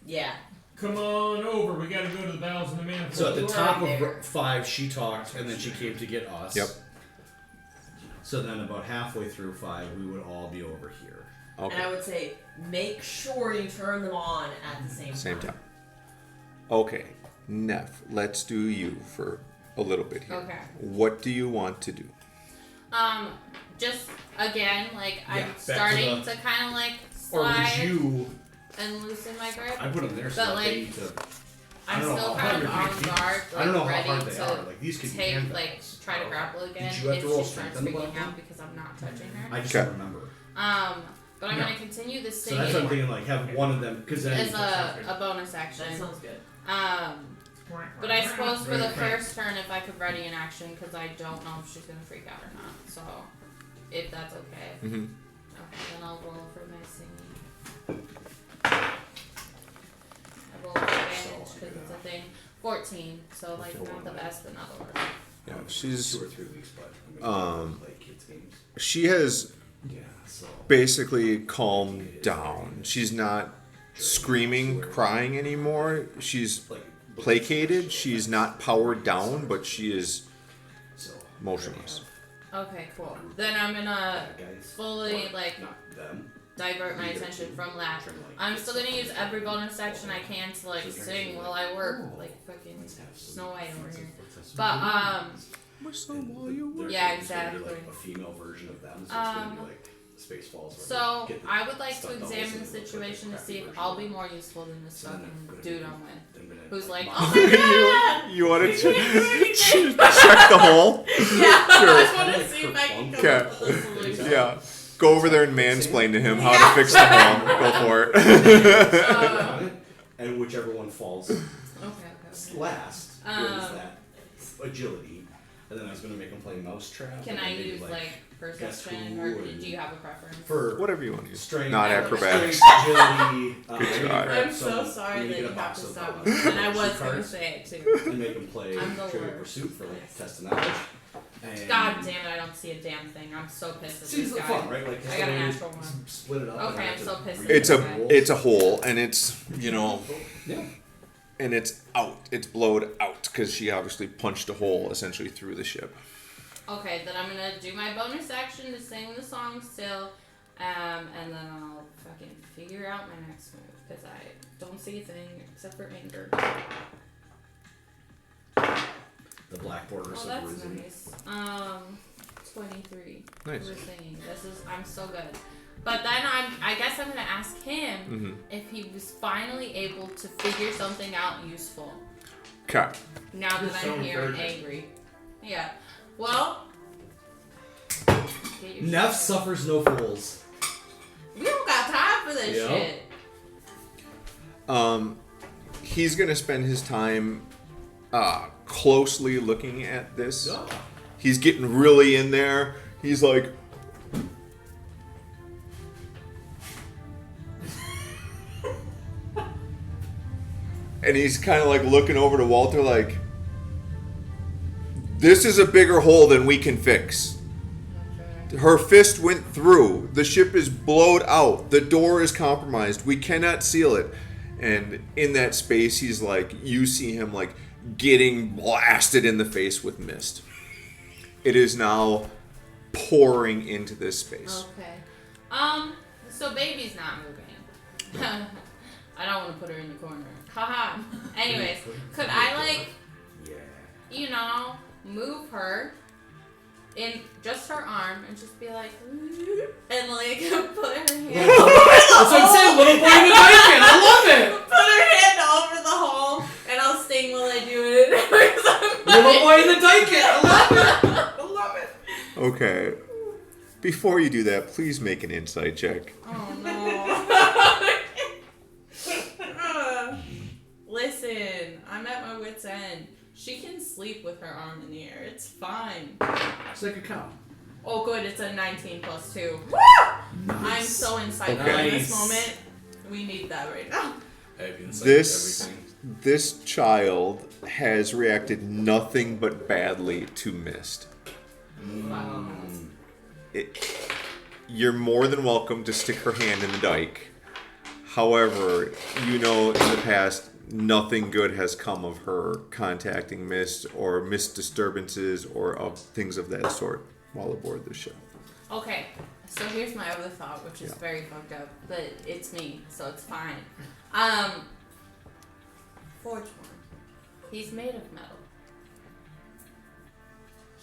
Yeah. Come on over. We gotta go to the valves in the manifold. So at the We're top already there. of 5, she talked, and then she came to get us. Yep. So then about halfway through 5, we would all be over here. And I Okay. would say, make sure you turn them on at the same Same time. Okay. Neff, let's do you for a little bit here. Okay. What do you want to do? Just again, like Yeah, I'm back to starting the- to kind of like Or would slide you... and loosen my grip. I put them there so But, that like, they need to... I I'm don't know still how kind of hard on these- guard, I don't know like how hard ready they to are. Like, these could be take, hand like bags. try to grapple again Did you have if to roll she starts strength on the freaking bottom? out because I'm not touching her. I just Okay. don't remember. But I'm No. gonna continue this So thing that's what I'm thinking, like, have one of them, because then... as a bonus time. action. That sounds good. But I suppose for the first turn, if I could ready an action, because I don't know if she's gonna freak out or not. So, if that's okay. Mm-hmm. Okay, then I'll roll for my singing. I roll for advantage because it's a thing. 14, so like not the best, but not the worst. Yeah, she's 2 or 3 weeks, but... I'm gonna play kids games. she has Yeah, so... basically calmed down. She's not screaming, crying anymore. She's Like, placated. She's not powered down, but she is So... motionless. Okay, cool. Then I'm gonna Bad guys. fully Or like Not them. divert my attention from that. I'm still gonna use every bonus action I can to like sing while I work, like fucking Snow White over here. But yeah, exactly. Like a female version of them, so it's gonna be like Spaceballs. where So they get the I would like to stunt doubles examine and the they look like situation to crappy see if version I'll of be it. more useful than this So then I'm fucking gonna dude do- I'm with. I'm gonna, Who's like, mock- oh my god! you wanted to check the hole? Yeah, I just want to see if I can come Okay. up with a solution. Yeah. Go over there and mansplain to him how to fix the hole. Go for it. on it, and whichever one falls Okay. last wins that agility. and then I was gonna make him play Mousetrap. Can and I then maybe, use like perception, who or and- do you have a preference? for Whatever you want to use. strength, Not Okay. acrobatics. strength, agility. Good try. I'm so sorry that you have to stop me. And I was gonna say it too. And make him play I'm the Trivial worst. Pursuit for like test and knowledge. And God damn it! I don't see a damn thing. I'm so pissed at seems this like guy. fun, right? Like I got a so natural one. split it up. Okay, and I I'm have so to pissed read It's the a rules. it's a hole, and it's Yeah. and it's out. It's blowed out because she obviously punched a hole essentially through the ship. Okay, then I'm gonna do my bonus action to sing the song still, and then I'll fucking figure out my next move because I don't see a thing except for anger. The black borders Oh, of that's risen. nice. 23. Nice. We're singing. I'm so good. But then I guess I'm gonna ask him if he was finally able to figure something out useful. Okay. Now that You're so I'm here and encouraging. angry. Yeah. Well. get your Neff shit. suffers no fools. We don't got time for this Yep. shit. He's gonna spend his time closely looking at this. He's getting really in there. He's like, and he's kind of like looking over to Walter like, this is a bigger hole than we can fix. Her fist went through. The ship is blowed out. The door is compromised. We cannot seal it. And in that space, he's like, you see him like getting blasted in the face with mist. It is now pouring into this space. Okay. So baby's not moving. I don't want to put her in the corner. Haha. Anyways, could I like, you know, move her in just her arm and just be like, and like put her hand. That's what I'm saying, little boy in the bacon. I love it. Put her hand over the hole, and I'll sing while I do it. Little boy in the Daikin. I love it. I love it. Okay. Before you do that, please make an insight check. Oh no. Listen, I'm at my wit's end. She can sleep with her arm in the air. It's fine. It's like a cow. Oh, good. It's a 19 plus 2. I'm so insightful Okay. in this moment. We need that right now. I have insight This into everything. this child has reacted nothing but badly to mist. Wow. You're more than welcome to stick her hand in the dike. However, you know in the past nothing good has come of her contacting mist or mist disturbances or of things of that sort while aboard the ship. Okay, so here's my other thought, which is Yeah. very fucked up, but it's me, so it's fine. Forgeborn. He's made of metal.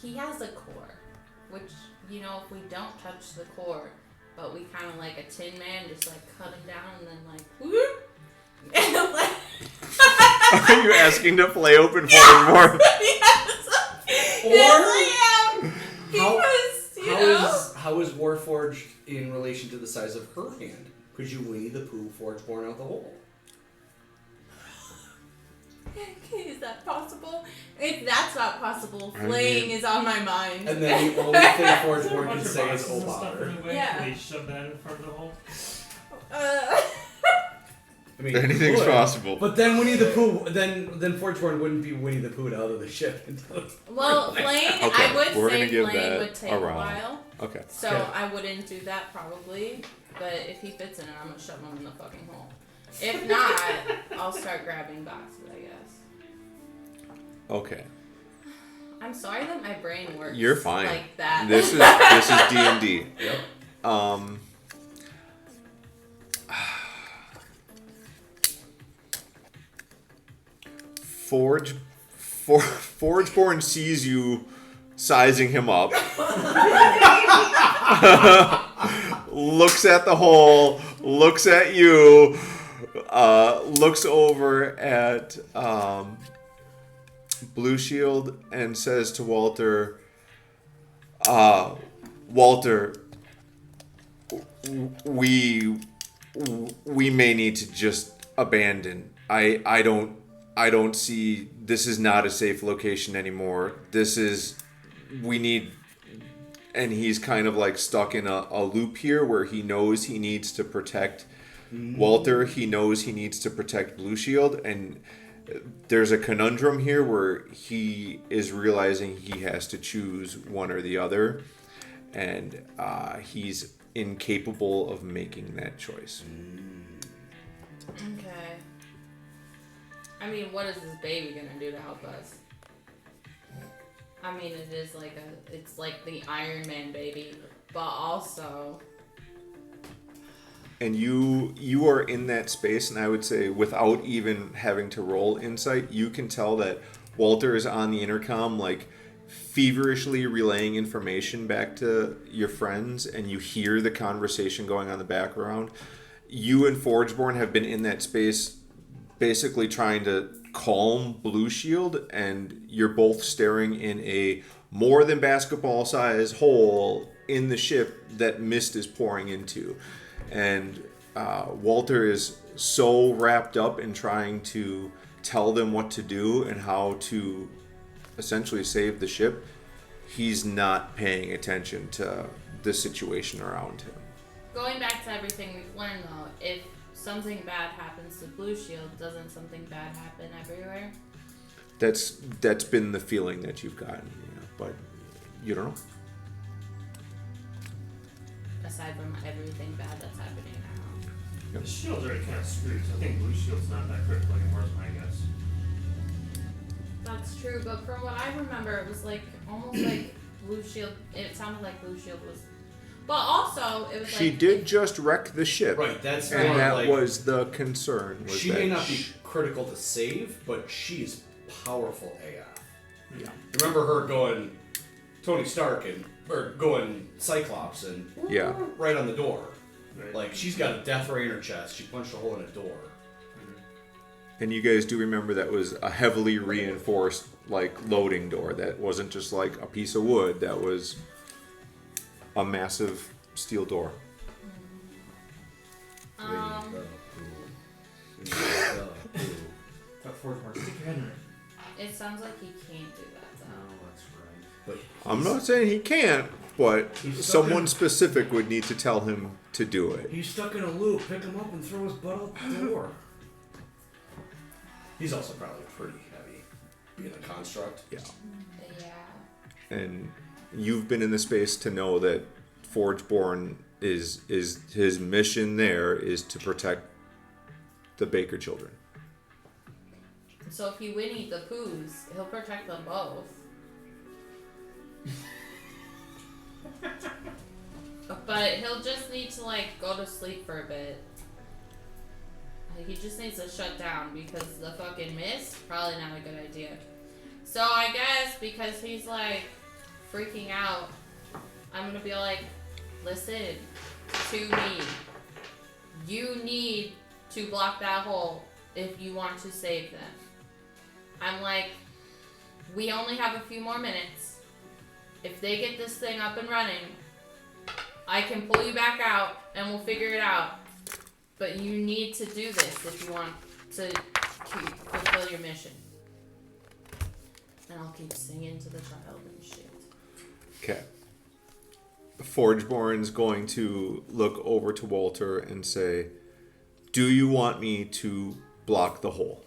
He has a core, which, you know, if we don't touch the core, but we kind of like a Tin Man, just like cut him down and then like, whoop, and like, Are you asking to play open Forgeborn? yes, Or- yes, I am. How- Because, you know. How is Warforged in relation to the size of her hand? Could you Winnie the Pooh Forgeborn out the hole? Okay, is that possible? If that's not possible, I flaying mean- is on my mind. And then the only thing Forgeborn Bunch can of say is, boxes oh and stuff bother. in the way. Yeah. They shove that in front of the hole. I mean, Anything's could. possible. But then Winnie the Pooh, then Forgeborn wouldn't be Winnie the Pooh out of the ship. Well, flaying, Okay, I would we're say gonna give flaying that would take a a round. while. Okay. So Okay. I wouldn't do that probably. But if he fits in it, I'm gonna shove him in the fucking hole. If not, I'll start grabbing boxes, I guess. Okay. I'm sorry that my brain works. You're fine. Like that. This is D&D. Yep. Forgeborn sees you sizing him up. Looks at the hole, looks at you, looks over at Blue Shield and says to Walter, Walter, we may need to just abandon. I don't see, this is not a safe location anymore. This is we need, and he's kind of like stuck in a loop here where he knows he needs to protect Walter, he knows he needs to protect Blue Shield, and there's a conundrum here where he is realizing he has to choose one or the other, and he's incapable of making that choice. Okay. I mean, what is this baby gonna do to help us? I mean, it's like the Iron Man baby, but also. And you are in that space, and I would say without even having to roll insight, you can tell that Walter is on the intercom, like feverishly relaying information back to your friends, and you hear the conversation going on in the background. You and Forgeborn have been in that space basically trying to calm Blue Shield, and you're both staring in a more than basketball size hole in the ship that mist is pouring into. And Walter is so wrapped up in trying to tell them what to do and how to essentially save the ship, he's not paying attention to the situation around him. Going back to everything we've learned, though, if something bad happens to Blue Shield, doesn't something bad happen everywhere? That's been the feeling that you've gotten, but you don't know. Aside from everything bad that's happening now. The shield's already kind of screwed, so I think Blue Shield's not that critical anymore, is my guess. That's true, but from what I remember, it was like almost like Blue Shield. It sounded like Blue Shield was, but also it was She like did just wreck the ship, Right, that's and more that like, was the concern. Was she that may not be critical to save, but she's powerful AF. Yeah. Remember her going Tony Stark or going Cyclops and Yeah. right on the door. Right. Like she's got a death ray in her chest. She punched a hole in a door. And you guys do remember that was a heavily reinforced, like, loading door. That wasn't just like a piece of wood. That was a massive steel door. That Forgeborn, stick your head in it. it sounds like he can't do that though. That's right. But I'm not saying he can't, but He's someone stuck specific would need to tell him to do it. he's stuck in a loop. Pick him up and throw his butt out the door. He's also probably pretty heavy, being a construct. Yeah. Yeah. And you've been in the space to know that Forgeborn is his mission there is to protect the Baker children. So if you Winnie the Poohs, he'll protect them both. But he'll just need to like go to sleep for a bit. Like, he just needs to shut down because the fucking mist, probably not a good idea. So I guess because he's like freaking out, I'm gonna be like, listen to me. You need to block that hole if you want to save them. I'm like, we only have a few more minutes. If they get this thing up and running, I can pull you back out and we'll figure it out. But you need to do this if you want to fulfill your mission. And I'll keep singing to the child and shit. Okay. Forgeborn's going to look over to Walter and say, "Do you want me to block the hole?"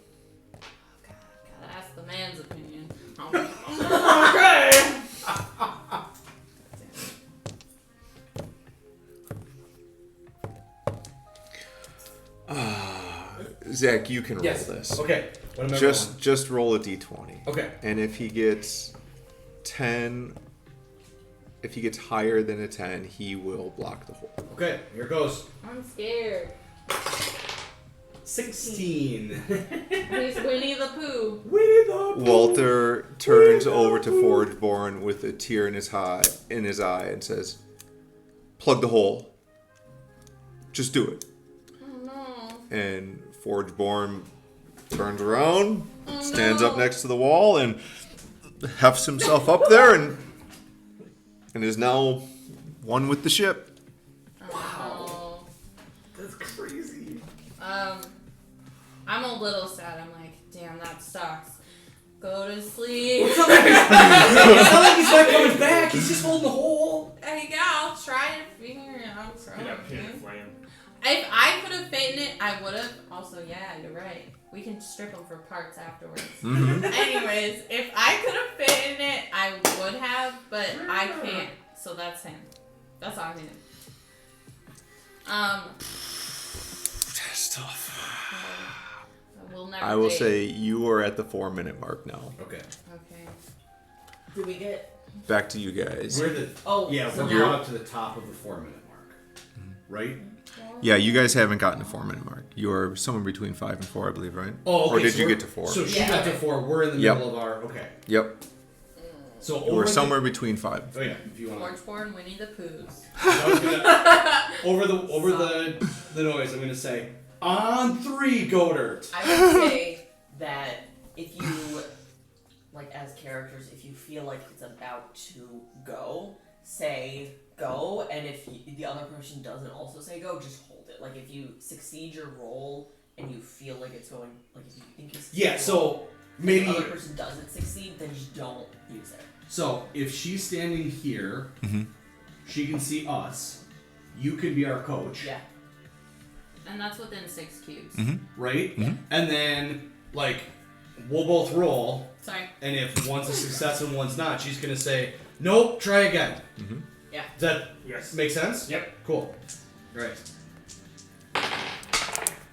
Gotta ask the man's opinion. Zach, you can roll Yes. this. Okay. What am I Just roll a d20. Okay. And if he gets 10, if he gets higher than a 10, he will block the hole. Okay. Here goes. I'm scared. 16. He's Winnie the Pooh. Winnie the Pooh. Walter turns over to Forgeborn with a tear in his eye and says, "Plug the hole. Just do it." Oh no. And Forgeborn turns around, stands up next to the wall, and hefts himself up there and is now one with the ship. Wow. That's crazy. I'm a little sad. I'm like, damn, that sucks. Go to sleep. It's not like he's not coming back. He's just holding the hole. There you go. I'll try to figure it out. Get up here and flame. If I could have fit in it, I would have. Also, yeah, you're right. We can strip them for parts afterwards. Mm-hmm. Anyways, if I could have fit in it, I would have, but I can't. So that's him. That's all I'm him. That's tough. We'll never I will date. say you are at the 4-minute mark now. Okay. Okay. Did we get? Back to you guys. We're the. Oh, Yeah, so we're now- going up to the top of the 4-minute mark. Right? Yeah, you guys haven't gotten the 4-minute mark. You're somewhere between 5 and 4, I believe, right? Oh, okay. Or did so you we're- get to 4? So she Yeah. got to 4. We're in the Yep. middle of our. Okay. Yep. So You over were the- somewhere between 5. Oh yeah, if you want. Forgeborn, Winnie the Pooh's. I was gonna, over the noise, I'm gonna say on 3, go dirt. I would say that if you, like as characters, if you feel like it's about to go, say go, and if the other person doesn't also say go, just hold it. Like if you succeed your roll and you feel like it's going, like if you think it's Yeah. So if maybe. the other person doesn't succeed, then just don't use it. So if she's standing here, Mhm. she can see us. You can be our coach, Yeah. And that's within 6 cubes. right? Mhm. And then like we'll both roll, Sorry. and if one's a success and one's not, she's gonna say nope, try again. Mhm. Yeah. Does that Yes. make sense? Yep. Cool. All right.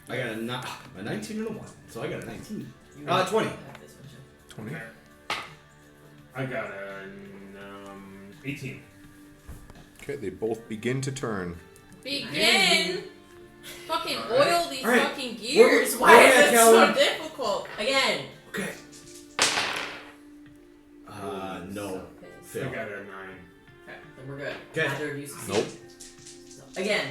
I got a 19 and a 1, so I got a 19. You 20. have this one, too. 20. Okay. I got an 18. Okay, they both begin to turn. Begin! Fucking Alright. oil these Alright. fucking gears. Where Why at, is it so Calvin? difficult? Again. Okay. No. So I Fail. got a 9. Okay, then we're good. Okay. Neither of you succeed. Nope. So, again.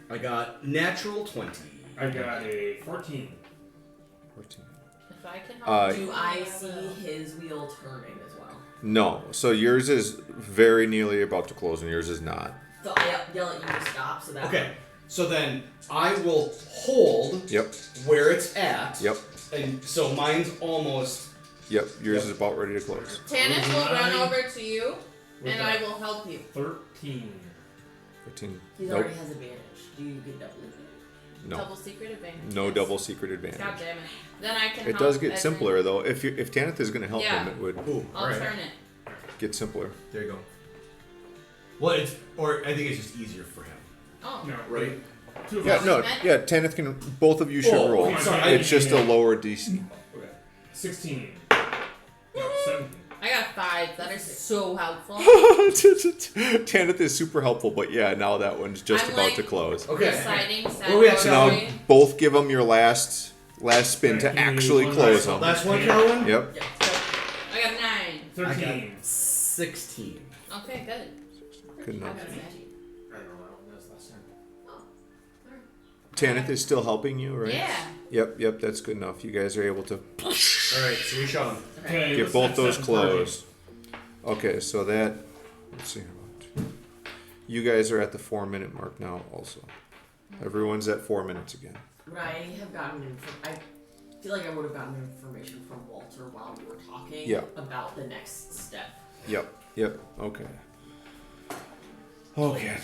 I got natural 20. I got a 14. 14. If I can help Do you, I will. see his wheel turning as well? No, so yours is very nearly about to close, and yours is not. So I yell at you to stop so that Okay. So then I will hold Yep, where it's at. yep, And so mine's almost. yep. Yours Yep. is about ready to close. Tannis will run Nine. over to you, With and a I will help you. 13. 15. he Nope. already has advantage. Do you get double advantage? No. Double secret advantage. No yes. double secret advantage. God damn it. Then I can It help does get as simpler in- though. If Tanith is going to help Yeah. him, it would Ooh, I'll alright. turn it. get simpler. There you go. Well, or I think it's just easier for him, Oh. No. right? 2 of Yeah, us. no, yeah. Tanith can. Both of you should Oh, roll. okay, sorry, It's just a lower DC. Okay. 16. No, 17. I got 5. That is so helpful. Tanith is super helpful, but yeah, now that one's just I'm about like- to close. Okay. Reciting Where are we at, So now Saturday. both give them your last spin to Alright, give me actually one close last them. Last one, Carolyn? Yep. Yeah. I got 9. 13. 16. Okay, good. Good I enough. got 17. I don't know. That was last time. Tanith is still helping you, right? Yeah. Yep, that's good enough. You guys are able to Alright, so we shot him. Okay. get what's both that? those 7:30. closed. Okay, so that, let's see. You guys are at the 4-minute mark now also. Everyone's at 4 minutes again. Would I have gotten I feel like I would have gotten information from Walter while we were talking Yeah. about the next step. Yep, okay. Okay.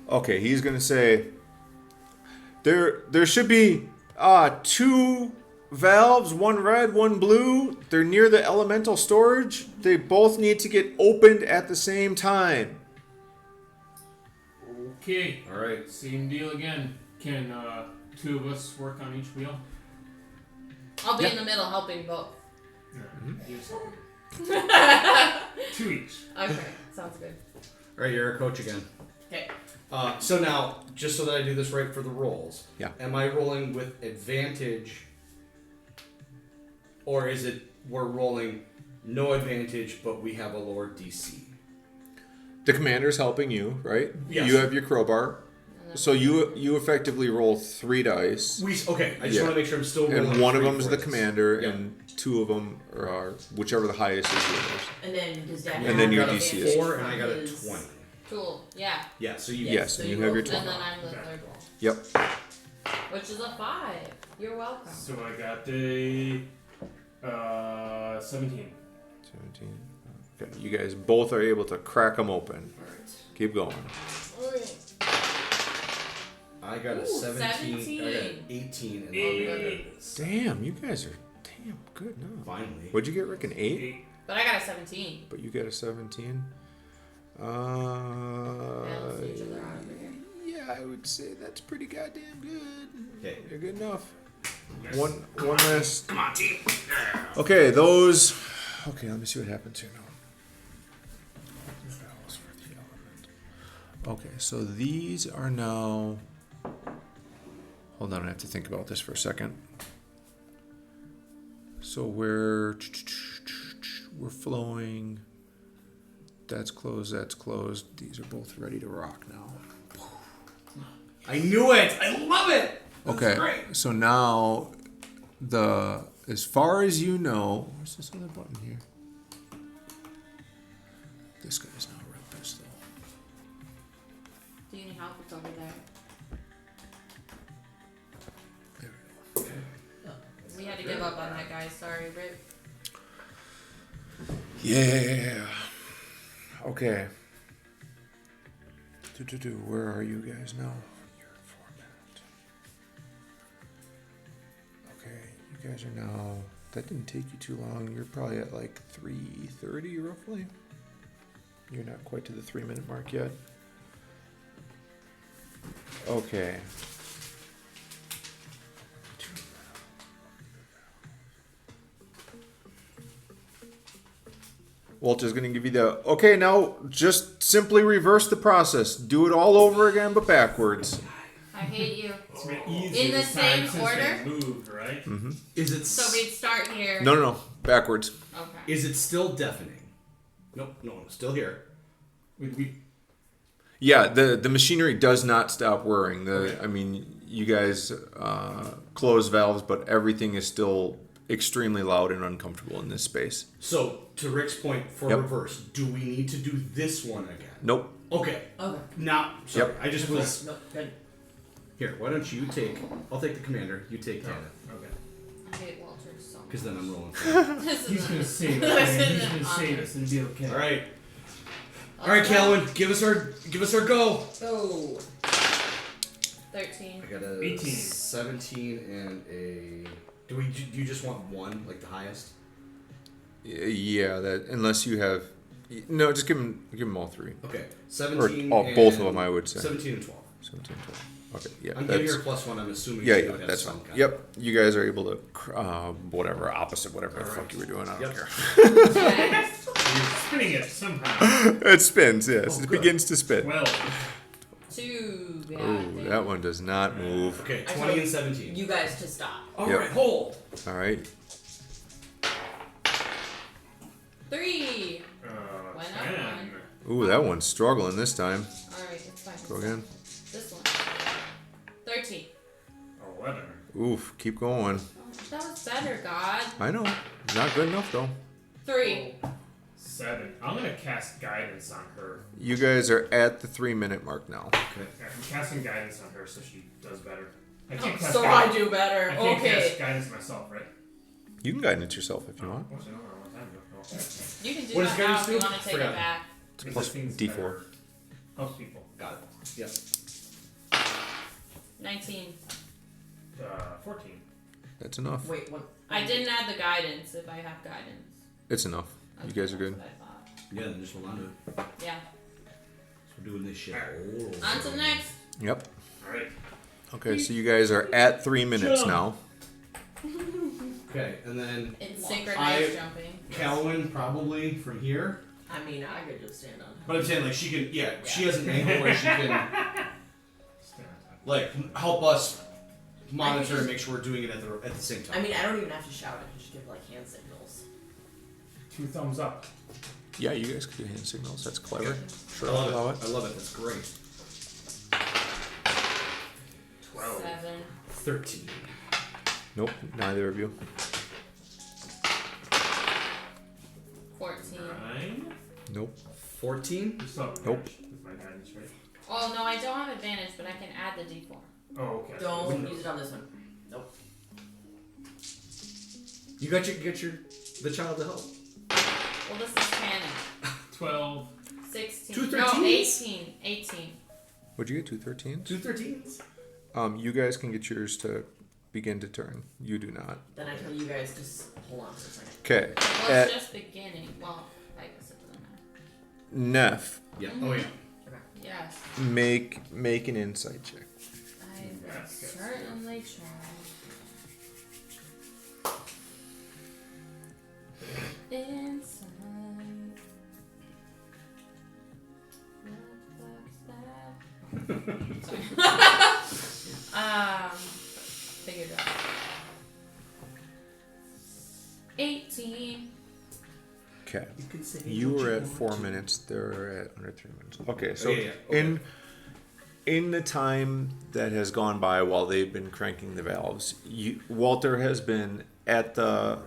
Okay, he's gonna say there should be 2 valves, one red, one blue. They're near the elemental storage. They both need to get opened at the same time. Okay. Alright. Same deal again. Can 2 of us work on each wheel? I'll be in the middle helping both. No. You just help me. 2 each. Okay, sounds good. Alright, you're our coach again. Okay. So now, just so that I do this right for the rolls, Yeah. am I rolling with advantage, or is it we're rolling no advantage, but we have a lower DC? The commander's helping you, right? Yes. You have your crowbar. So you effectively roll 3 dice. Okay, I just Yeah. want to make sure I'm still rolling. And one of 3 them's for the this. commander, Yeah. and 2 of them are whichever the highest is yours. And then does Dad And then your I got a DC is 4 and I got a his- 20. Cool. Yeah. Yeah, so you. Yes, so and you you have your roll And 20. then I'm the third one. Yep. Which is a 5. You're welcome. So I got a 17. 17. Okay, you guys both are able to crack them open. Alright. Keep going. I got a Ooh, 17. I got an 18 and Damn, you guys are damn good now. finally. What'd you get, Rick? An 8? But I got a 17. But you got a 17. Balance each other out over here. Yeah, I would say that's pretty goddamn good. Okay. You're good enough. Yes. One last. Come on, team. Okay, those. Okay, let me see what happens here now. Okay, so these are now. Hold on, I have to think about this for a second. So we're flowing. That's closed. That's closed. These are both ready to rock now. I knew it! I love it! That's Okay, great. so now as far as you know, where's this other button here? This guy's now real pissed though. Do you need help? It's over there. There we go. We had to give up on that guy. Sorry, Rick. Yeah. Okay. Where are you guys now? You're in format. Okay, you guys are now. That didn't take you too long. You're probably at like 3:30 roughly. You're not quite to the 3-minute mark yet. Okay. Walter's going to give you the, okay, now just simply reverse the process. Do it all over again, but backwards. I hate you. It's been easier In the this time same since order? they moved, right? Is it So we'd start here. No, backwards. Okay. is it still deafening? Nope, no, still here. Yeah, the machinery does not stop whirring. I mean, you guys close valves, but everything is still extremely loud and uncomfortable in this space. So, to Rick's point, for Yep. reverse, do we need to do this one again? Nope. Okay. Okay. Now, sorry, Yep. I just was. Nope, good. Here, why don't you take. I'll take the commander, you take Tanith. Okay. I hate Walter so much. Because then I'm rolling. This is He's a- gonna save us. man. He's gonna save us. It'll be okay. Alright. Alright, Calvin, give us our go. Oh. 13. I got a 18. 17 and a. Do you just want one, like the highest? Yeah, that unless you have, no, just give them all three, Okay, or 17 all, and both of them, I would say. 17 and 12. 17, 12. Okay, yeah, I'm giving that's her a +1. I'm assuming. yeah, she yeah, would have that's some fine. kind. Yep, you guys are able to whatever opposite whatever the fuck Alright. you were doing. I don't Yep. care. Yes. You're spinning it somehow. It spins. Yes, Oh, it good. begins to spin. 12. 2. God Oh, damn. that one does not move. Okay, I 20 told and 17. You guys to stop. Alright, Yep. hold. All right. 3. Why not 10. Ooh, that one's struggling this time. Alright, it's fine. Go again. This one. 13. 11. Oof, keep going. That was better, God. I know, not good enough though. 3. 7. I'm gonna cast guidance on her. You guys are at the 3-minute mark now. Okay. Yeah, I'm casting guidance on her so she does better. I Oh, can't cast So I guidance. do better. I can't Okay. cast guidance myself, right? You can guide it yourself if you want. What's it on? What time ago? Oh, okay. You can do What that does now guidance if you do? want to take Forgot. it back. It's Makes plus things D4. better. Helps people. Got it. Yep. 19. 14. That's enough. Wait, what? I didn't add the guidance if I have guidance. It's enough. You guys are good. That's what I thought. Yeah, then just hold on to it. Yeah. We're doing this shit. On to the next. Yep. Alright. Okay, so you guys are at 3 minutes Jump. now. Okay, and then It's synchronized I- jumping. Calvin probably from here. I mean, I could just stand on. But I'm saying like she can, yeah, she has an angle where she can Stand on top. like help us monitor and make sure we're doing it at the same time. I mean, I don't even have to shout. I can just give like hand signals. 2 thumbs up. Yeah, you guys can do hand signals. That's clever. Okay. Sure, I I'll love allow it. I love it. That's great. 12. 7. 13. Nope, neither of you. 14. 9. Nope. 14. You still have Nope. advantage with my guidance, right? Oh no, I don't have advantage, but I can add the d4. Oh, okay. Don't use it on this one. Nope. You got the child to help. Well, this is canon. 12. 16. Two No, 13s? 18. Would you get 2 13s? 2 13s. You guys can get yours to begin to turn. You do not. Then I tell you guys just hold on for a second. Okay. Well, it's just beginning. Well, I guess it doesn't matter. Neff, Yeah. Oh yeah. Yes. make an insight check. I will certainly try. Inside. What the fuck's that? Sorry. Figured it out. 18. Okay. You can say You what were at want 4 to. minutes. They're at under 3 minutes. Okay, so yeah. Okay. in the time that has gone by while they've been cranking the valves, Walter has been at the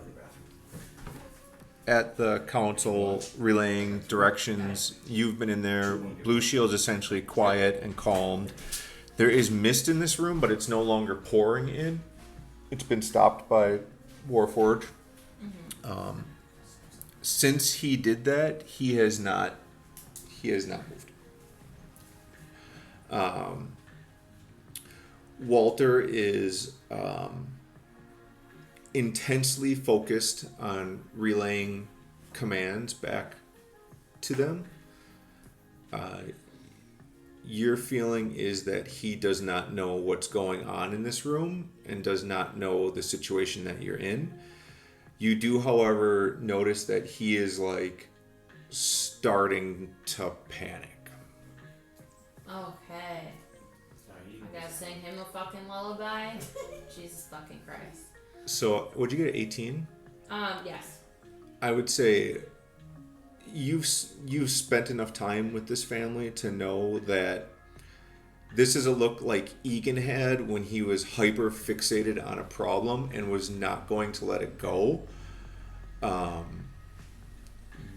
council relaying directions. You've been in there. Blue Shield's essentially quiet and calmed. There is mist in this room, but it's no longer pouring in. It's been stopped by Warforge. Since he did that, he has not moved. Walter is intensely focused on relaying commands back to them. Your feeling is that he does not know what's going on in this room and does not know the situation that you're in. You do, however, notice that he is starting to panic. Okay. I gotta sing him a fucking lullaby. Jesus fucking Christ. So, would you get 18? Yes. I would say you've spent enough time with this family to know that this is a look like Egan had when he was hyper fixated on a problem and was not going to let it go.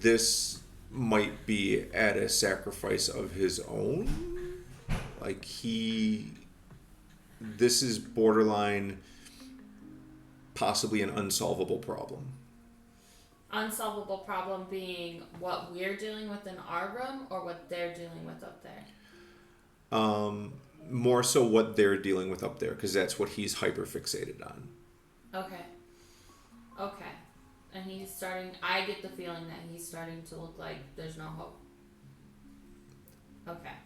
This might be at a sacrifice of his own. This is borderline possibly an unsolvable problem. Unsolvable problem being what we're dealing with in our room or what they're dealing with up there? More so what they're dealing with up there, because that's what he's hyper fixated on. Okay. And I get the feeling that he's starting to look like there's no hope. Okay.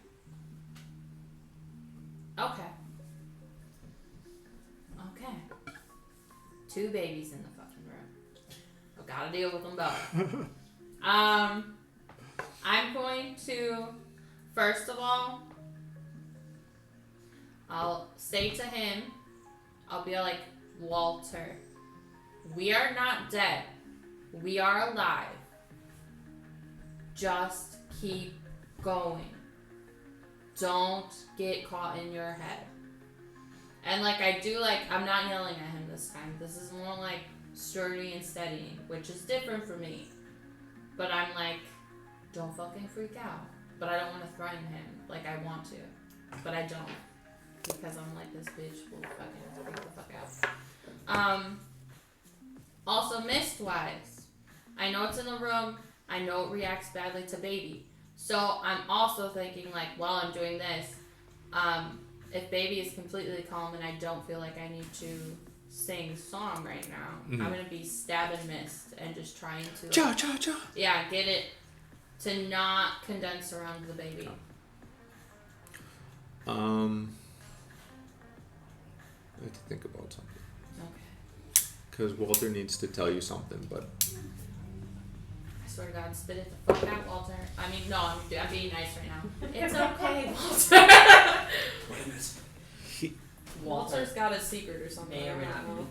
2 babies in the fucking room. I've got to deal with them both. I'm going to, first of all, I'll say to him, I'll be like, Walter, we are not dead. We are alive. Just keep going. Don't get caught in your head. And I'm not yelling at him this time. This is more like sturdy and steadying, which is different for me. But I'm like, don't fucking freak out. But I don't want to threaten him like I want to. But I don't. Because I'm like, this bitch will fucking freak the fuck out. Also, mist-wise, I know it's in the room. I know it reacts badly to baby. So I'm also thinking while I'm doing this, if baby is completely calm and I don't feel like I need to sing song right now, I'm going to be stabbing mist and just trying to get it to not condense around the baby. I have to think about something. Okay. Because Walter needs to tell you something, but... I swear to God, spit it the fuck out, Walter. I mean, no, I'm being nice right now. It's okay, Walter. Wait a minute. Walter's got a secret or something. May or may I not don't know.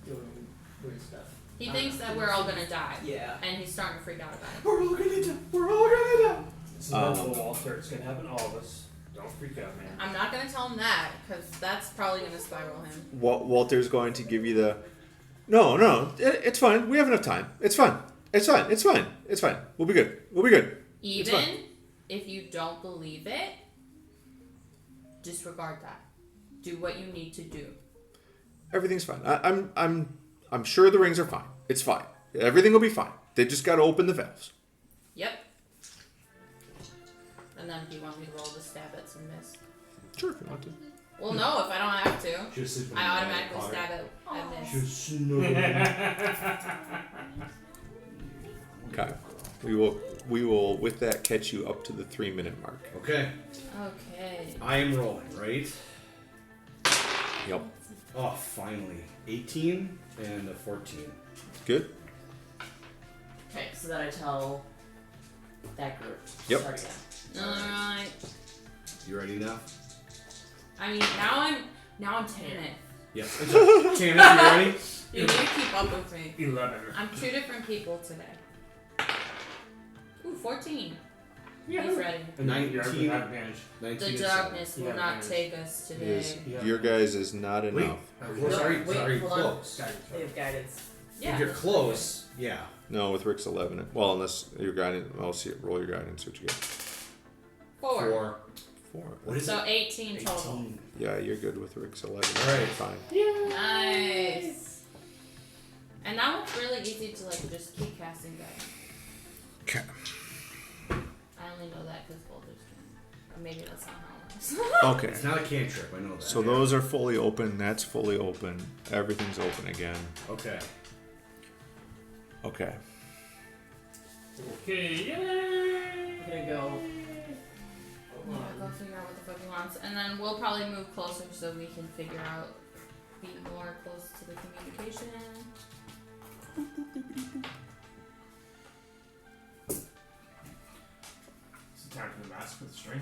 be doing weird stuff. He thinks that we're all gonna die. Yeah. And he's starting to freak out about it. We're all gonna die. We're all gonna die. It's mental, Walter. It's gonna happen to all of us. Don't freak out, man. I'm not gonna tell him that, because that's probably gonna spiral him. Walter's going to give you the... No, it's fine. We have enough time. It's fine. It's fine. We'll be good. Even if you don't believe it, disregard that. do what you need to do. Everything's fine. I'm sure the rings are fine. It's fine. Everything will be fine. They just got to open the valves. Yep. And then do you want me to roll the stab at some mist? Sure, if you want to. Well, no, if I don't have to. Just sleeping I in the automatically water. stab at miss. Just snuggling. Okay. We will with that catch you up to the 3-minute mark. Okay. Okay. I am rolling, right? Yep. Oh, finally. 18 and a 14. Good. Okay, so then I tell that group. Yep. Start again. Alright. You ready now? I mean, now I'm Tanit. Yes. Tanner, you ready? You need to keep up with me. 11. I'm 2 different people today. Ooh, 14. Yeah. He's ready. A 19. You have advantage. 19 The and darkness Yeah, will not advantage. take us today. Is your guys is not seven. Wait. enough. We're sorry, wait, sorry, hold on. close. They have guidance. Yeah. If you're that's close, yeah. No, with Rick's 11. Well, unless your guidance. I'll see it. Roll your guidance. What you get? 4. 4. What is So it? 18 total. 18. Yeah, you're good with Rick's 11. Alright. Fine. Nice. And now it's really easy to like just keep casting guidance. Okay. I only know that because Boulder's doing. Or maybe that's not how it works. Okay. It's not a cantrip, I know that. So those are fully open. That's fully open. Everything's open again. Okay. Okay. Okay, yay! I'm gonna go. Yeah, go figure out what the fuck he wants. And then we'll probably move closer so we can figure out, be more close to the communication. Is it time for the mask with the string?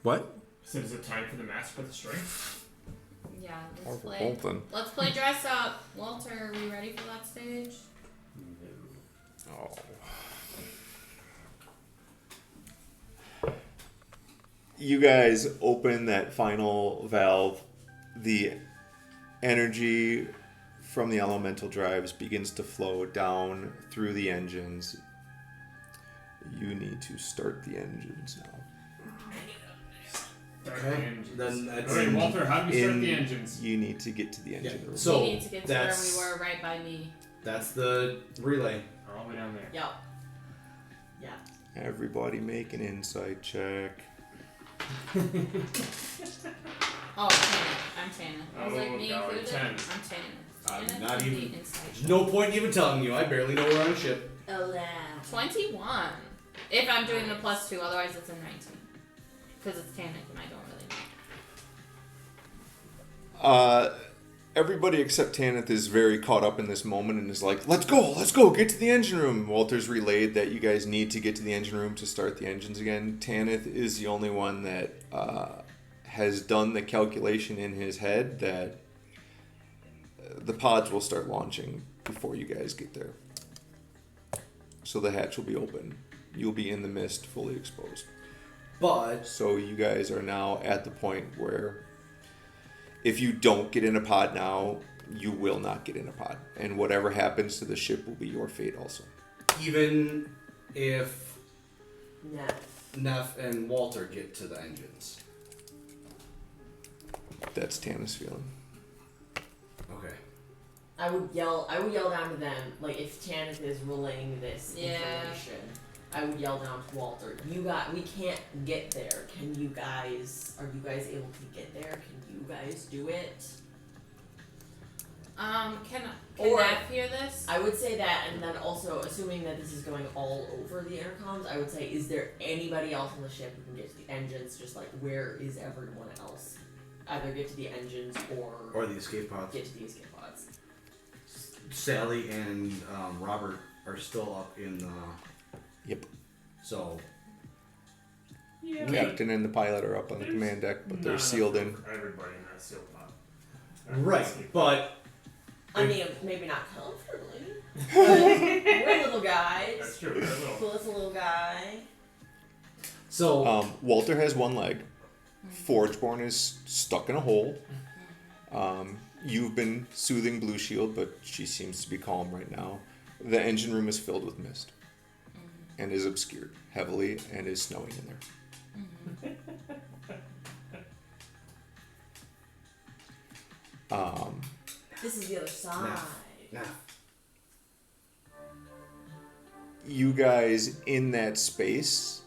What? So is it time for the mask with the string? Yeah, Or let's play. Bolton. Let's play dress up. Walter, are we ready for that stage? Oh. You guys open that final valve. The energy from the elemental drives begins to flow down through the engines. You need to start the engines now. Start Okay, the engines. then that's Alright, in- Walter, how do we start the engines? You need to get to the engine Yeah, room. so we need to get to where that's we were, right by me. that's the relay. All the way down there. Yep. Yeah. Everybody make an insight check. Oh, Tanner. I'm Tanner. I was Oh, like, me golly, included? 10. I'm Tanner. I'm Tanner not can be even- inside. There's no point even telling you. I barely know we're on a ship. 21. If I'm doing the +2, otherwise it's a 19. Because it's Tannic and I don't really know. Everybody except Tanith is very caught up in this moment and is like, let's go, get to the engine room. Walter's relayed that you guys need to get to the engine room to start the engines again. Tanith is the only one that has done the calculation in his head that the pods will start launching before you guys get there. So the hatch will be open. You'll be in the mist, fully exposed. But So you guys are now at the point where if you don't get in a pod now, you will not get in a pod. And whatever happens to the ship will be your fate also. even if Nah. Neff and Walter get to the engines. That's Tana's feeling. Okay. I would yell down to them, like if Tanith is relaying this Yeah. information. I would yell down to Walter, we can't get there. Are you guys able to get there? Can you guys do it? Can Or- Neff hear this? I would say that, and then also, assuming that this is going all over the intercoms, I would say, is there anybody else on the ship who can get to the engines? Just like, where is everyone else? Either get to the engines Or the escape pods. get to the escape pods. Sally and Robert are still up in the. Yep. So Yeah. Captain and the pilot are up on the command deck, but they're sealed in. Everybody in that sealed pod. right, but I mean, maybe not comfortably. But we're little guys. That's true. They're little. Coolest little guy. so Walter has one leg. Forgeborn is stuck in a hole. You've been soothing Blue Shield, but she seems to be calm right now. The engine room is filled with mist and is obscured heavily and is snowing in there. This is the other side. Nah. You guys in that space,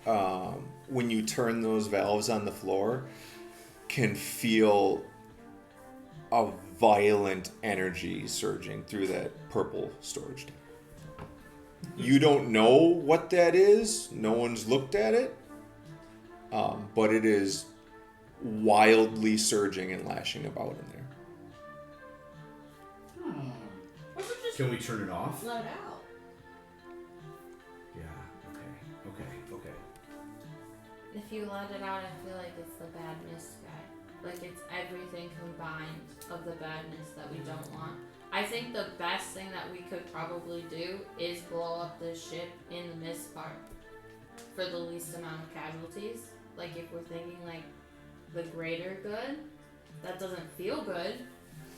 when you turn those valves on the floor, can feel a violent energy surging through that purple storage tank. You don't know what that is. No one's looked at it. But it is wildly surging and lashing about in there. Or we just Can we turn it off? let it out. Yeah. Okay. If you let it out, I feel like it's the bad mist guy. Like it's everything combined of the badness that we don't want. I think the best thing that we could probably do is blow up this ship in the mist part for the least amount of casualties. Like if we're thinking like the greater good, that doesn't feel good.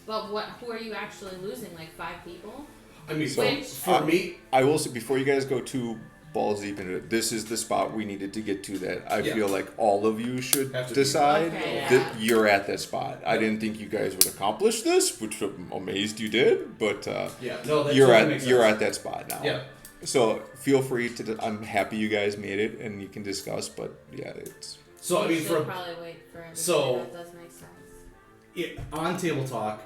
But who are you actually losing? Like 5 people? I mean, Which- for me, I will say, before you guys go too balls deep into it, this is the spot we needed to get to that I Yeah. feel like all of you should Have to be. decide Okay, that yeah. you're at this spot. I didn't think you guys would accomplish this, which I'm amazed you did, but yeah, no, that you're totally makes you're sense. at that spot now. Yeah. So feel free to. I'm happy you guys made it, and you can discuss. But yeah, it's So I We mean, should for probably wait for everybody. So- That does make sense. on table talk,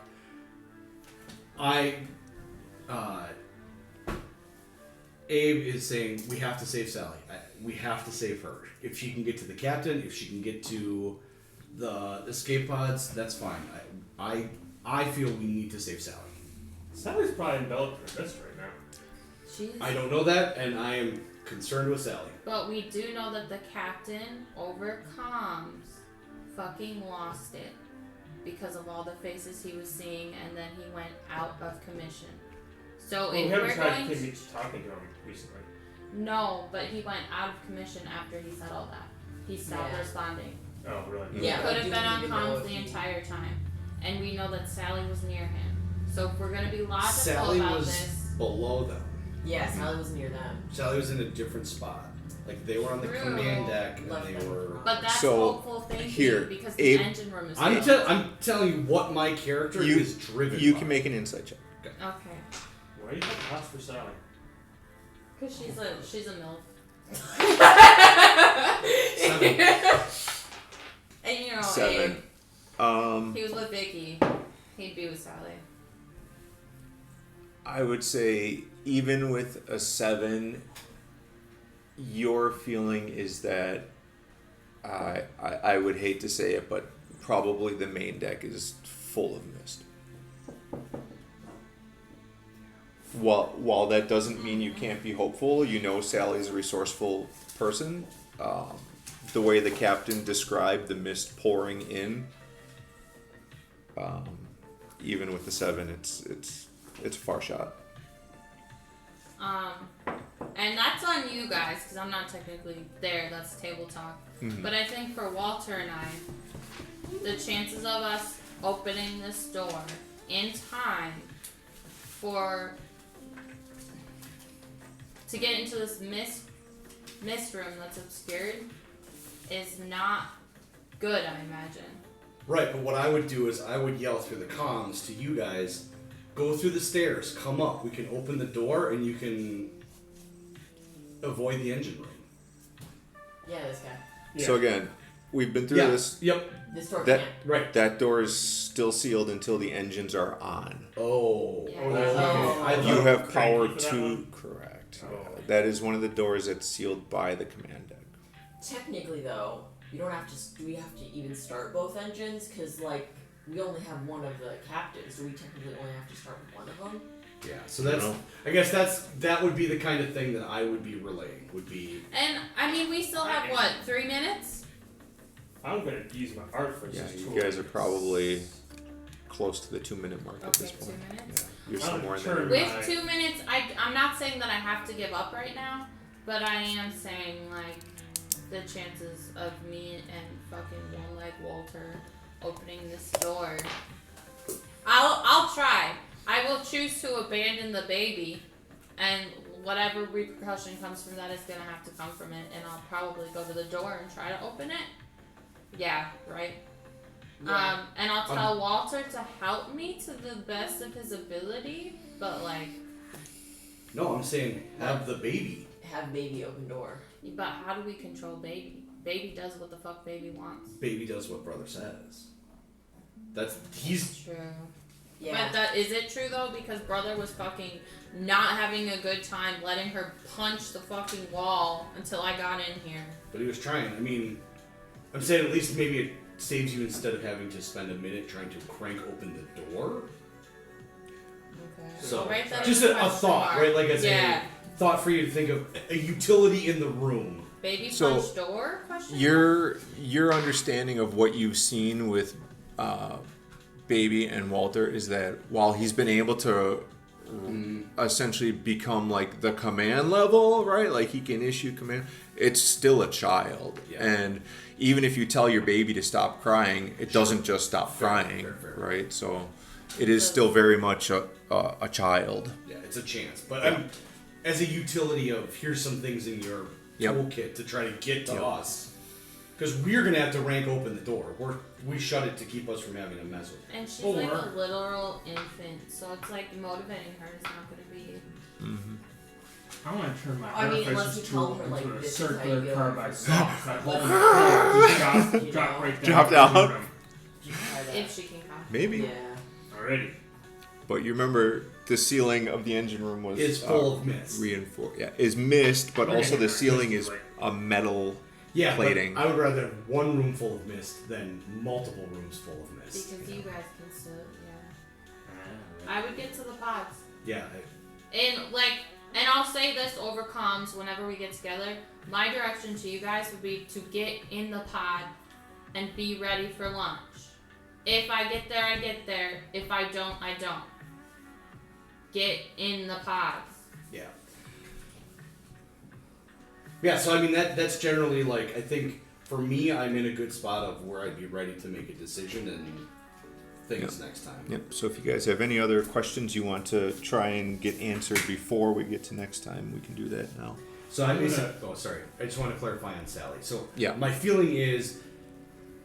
Abe is saying we have to save Sally. We have to save her. If she can get to the captain, if she can get to the escape pods, that's fine. I feel we need to save Sally. Sally's probably enveloped in mist right now. She's. I don't know that, and I am concerned with Sally. But we do know that the captain over comms fucking lost it because of all the faces he was seeing, and then he went out of commission. So We if haven't we're tried going to to, keep talking to him recently. no, but he went out of commission after he said all that. He stopped Yeah. responding. Oh, really? Yeah, Could I have do been on even know comms if the he- entire time, and we know that Sally was near him. So if we're gonna be logical Sally about was this, below them. Yeah, Sally was near them. Sally was in a different spot. Like they were on the True. command deck, and Left they them. were. but that's So, hopeful thinking here, because the Abe- engine room is I'm filled. I'm telling you what my character You- is driven. you by. can make an insight check. Okay. Why are you having thoughts for Sally? Cause she's a milf. And you know, 7. Abe, he was with Vicky. He'd be with Sally. I would say even with a 7, your feeling is that I would hate to say it, but probably the main deck is full of mist. While that doesn't mean you can't be hopeful, you know Sally's a resourceful person. The way the captain described the mist pouring in, even with the 7, it's a far shot. And that's on you guys, because I'm not technically there. That's table talk. Mhm. But I think for Walter and I, the chances of us opening this door in time to get into this mist room that's obscured is not good, I imagine. Right, but what I would do is I would yell through the comms to you guys, go through the stairs, come up. We can open the door and you can avoid the engine room. Yeah, this guy. Yeah. So again, we've been through Yeah. this. Yep. This door That- can't. Right. That door is still sealed until the engines are on. Oh. Yeah. Oh, that's Oh. I You thought- have power cranky for that to one? correct. Oh. That is one of the doors that's sealed by the command deck. Technically, though, you don't have to. Do we have to even start both engines? Because like we only have one of the captains. Do we technically only have to start with one of them? Yeah. So that's. No. I guess that would be the kind of thing that I would be relaying. Would be. And I mean, we still have what, 3 minutes? I'm gonna use my art for Yeah, this you tool. guys are probably close to the 2-minute mark at Okay, this 2 point. minutes. Yeah, you're I'll somewhere in turn there. With Right. 2 minutes, I'm not saying that I have to give up right now, but I am saying like the chances of me and fucking one-leg Walter opening this door. I'll try. I will choose to abandon the baby, and whatever repercussion comes from that is gonna have to come from it, and I'll probably go to the door and try to open it. Yeah, right. And I'll tell Walter to help me to the best of his ability, but like. No, I'm saying have the baby. Have baby open door. But how do we control baby? Baby does what the fuck baby wants. Baby does what brother says. That's true. Yeah. But is it true though? Because brother was fucking not having a good time, letting her punch the fucking wall until I got in here. But he was trying. I mean, I'm saying at least maybe it saves you instead of having to spend a minute trying to crank open the door. Okay. So right just a thought, right? Like a thought for you to think of a utility in the room. Baby punch door? Question? Your understanding of what you've seen with Baby and Walter is that while he's been able to essentially become like the command level, right? Like he can issue command. It's still a child, and even if you tell your baby to stop crying, it doesn't just stop crying, right? So it is still very much a child. Yeah, it's a chance, but as a utility of here's some things in your toolkit to try to get to us, because we're gonna have to rank open the door. We shut it to keep us from having to mess with it. And she's like a literal infant, so it's like motivating her is not gonna be. Mm-hmm. I want to turn my unless you tell her, into like, a this is how you circular feel. carbide saw. That whole drop right down. Drop down. If she can come. Maybe. Yeah. Already. But you remember the ceiling of the engine room is full of mist. Reinforced. Yeah, is mist, but also the ceiling is a metal plating. But I would rather have one room full of mist than multiple rooms full of mist. Because you guys can still, I would get to the pods. Yeah. And I'll say this over comms whenever we get together. My direction to you guys would be to get in the pod and be ready for lunch. If I get there, I get there. If I don't, I don't. Get in the pods. Yeah. Yeah, so I mean that's generally like, I think for me I'm in a good spot of where I'd be ready to make a decision and things next time. Yep. So if you guys have any other questions you want to try and get answered before we get to next time, we can do that now. So I just want to clarify on Sally. So yeah, my feeling is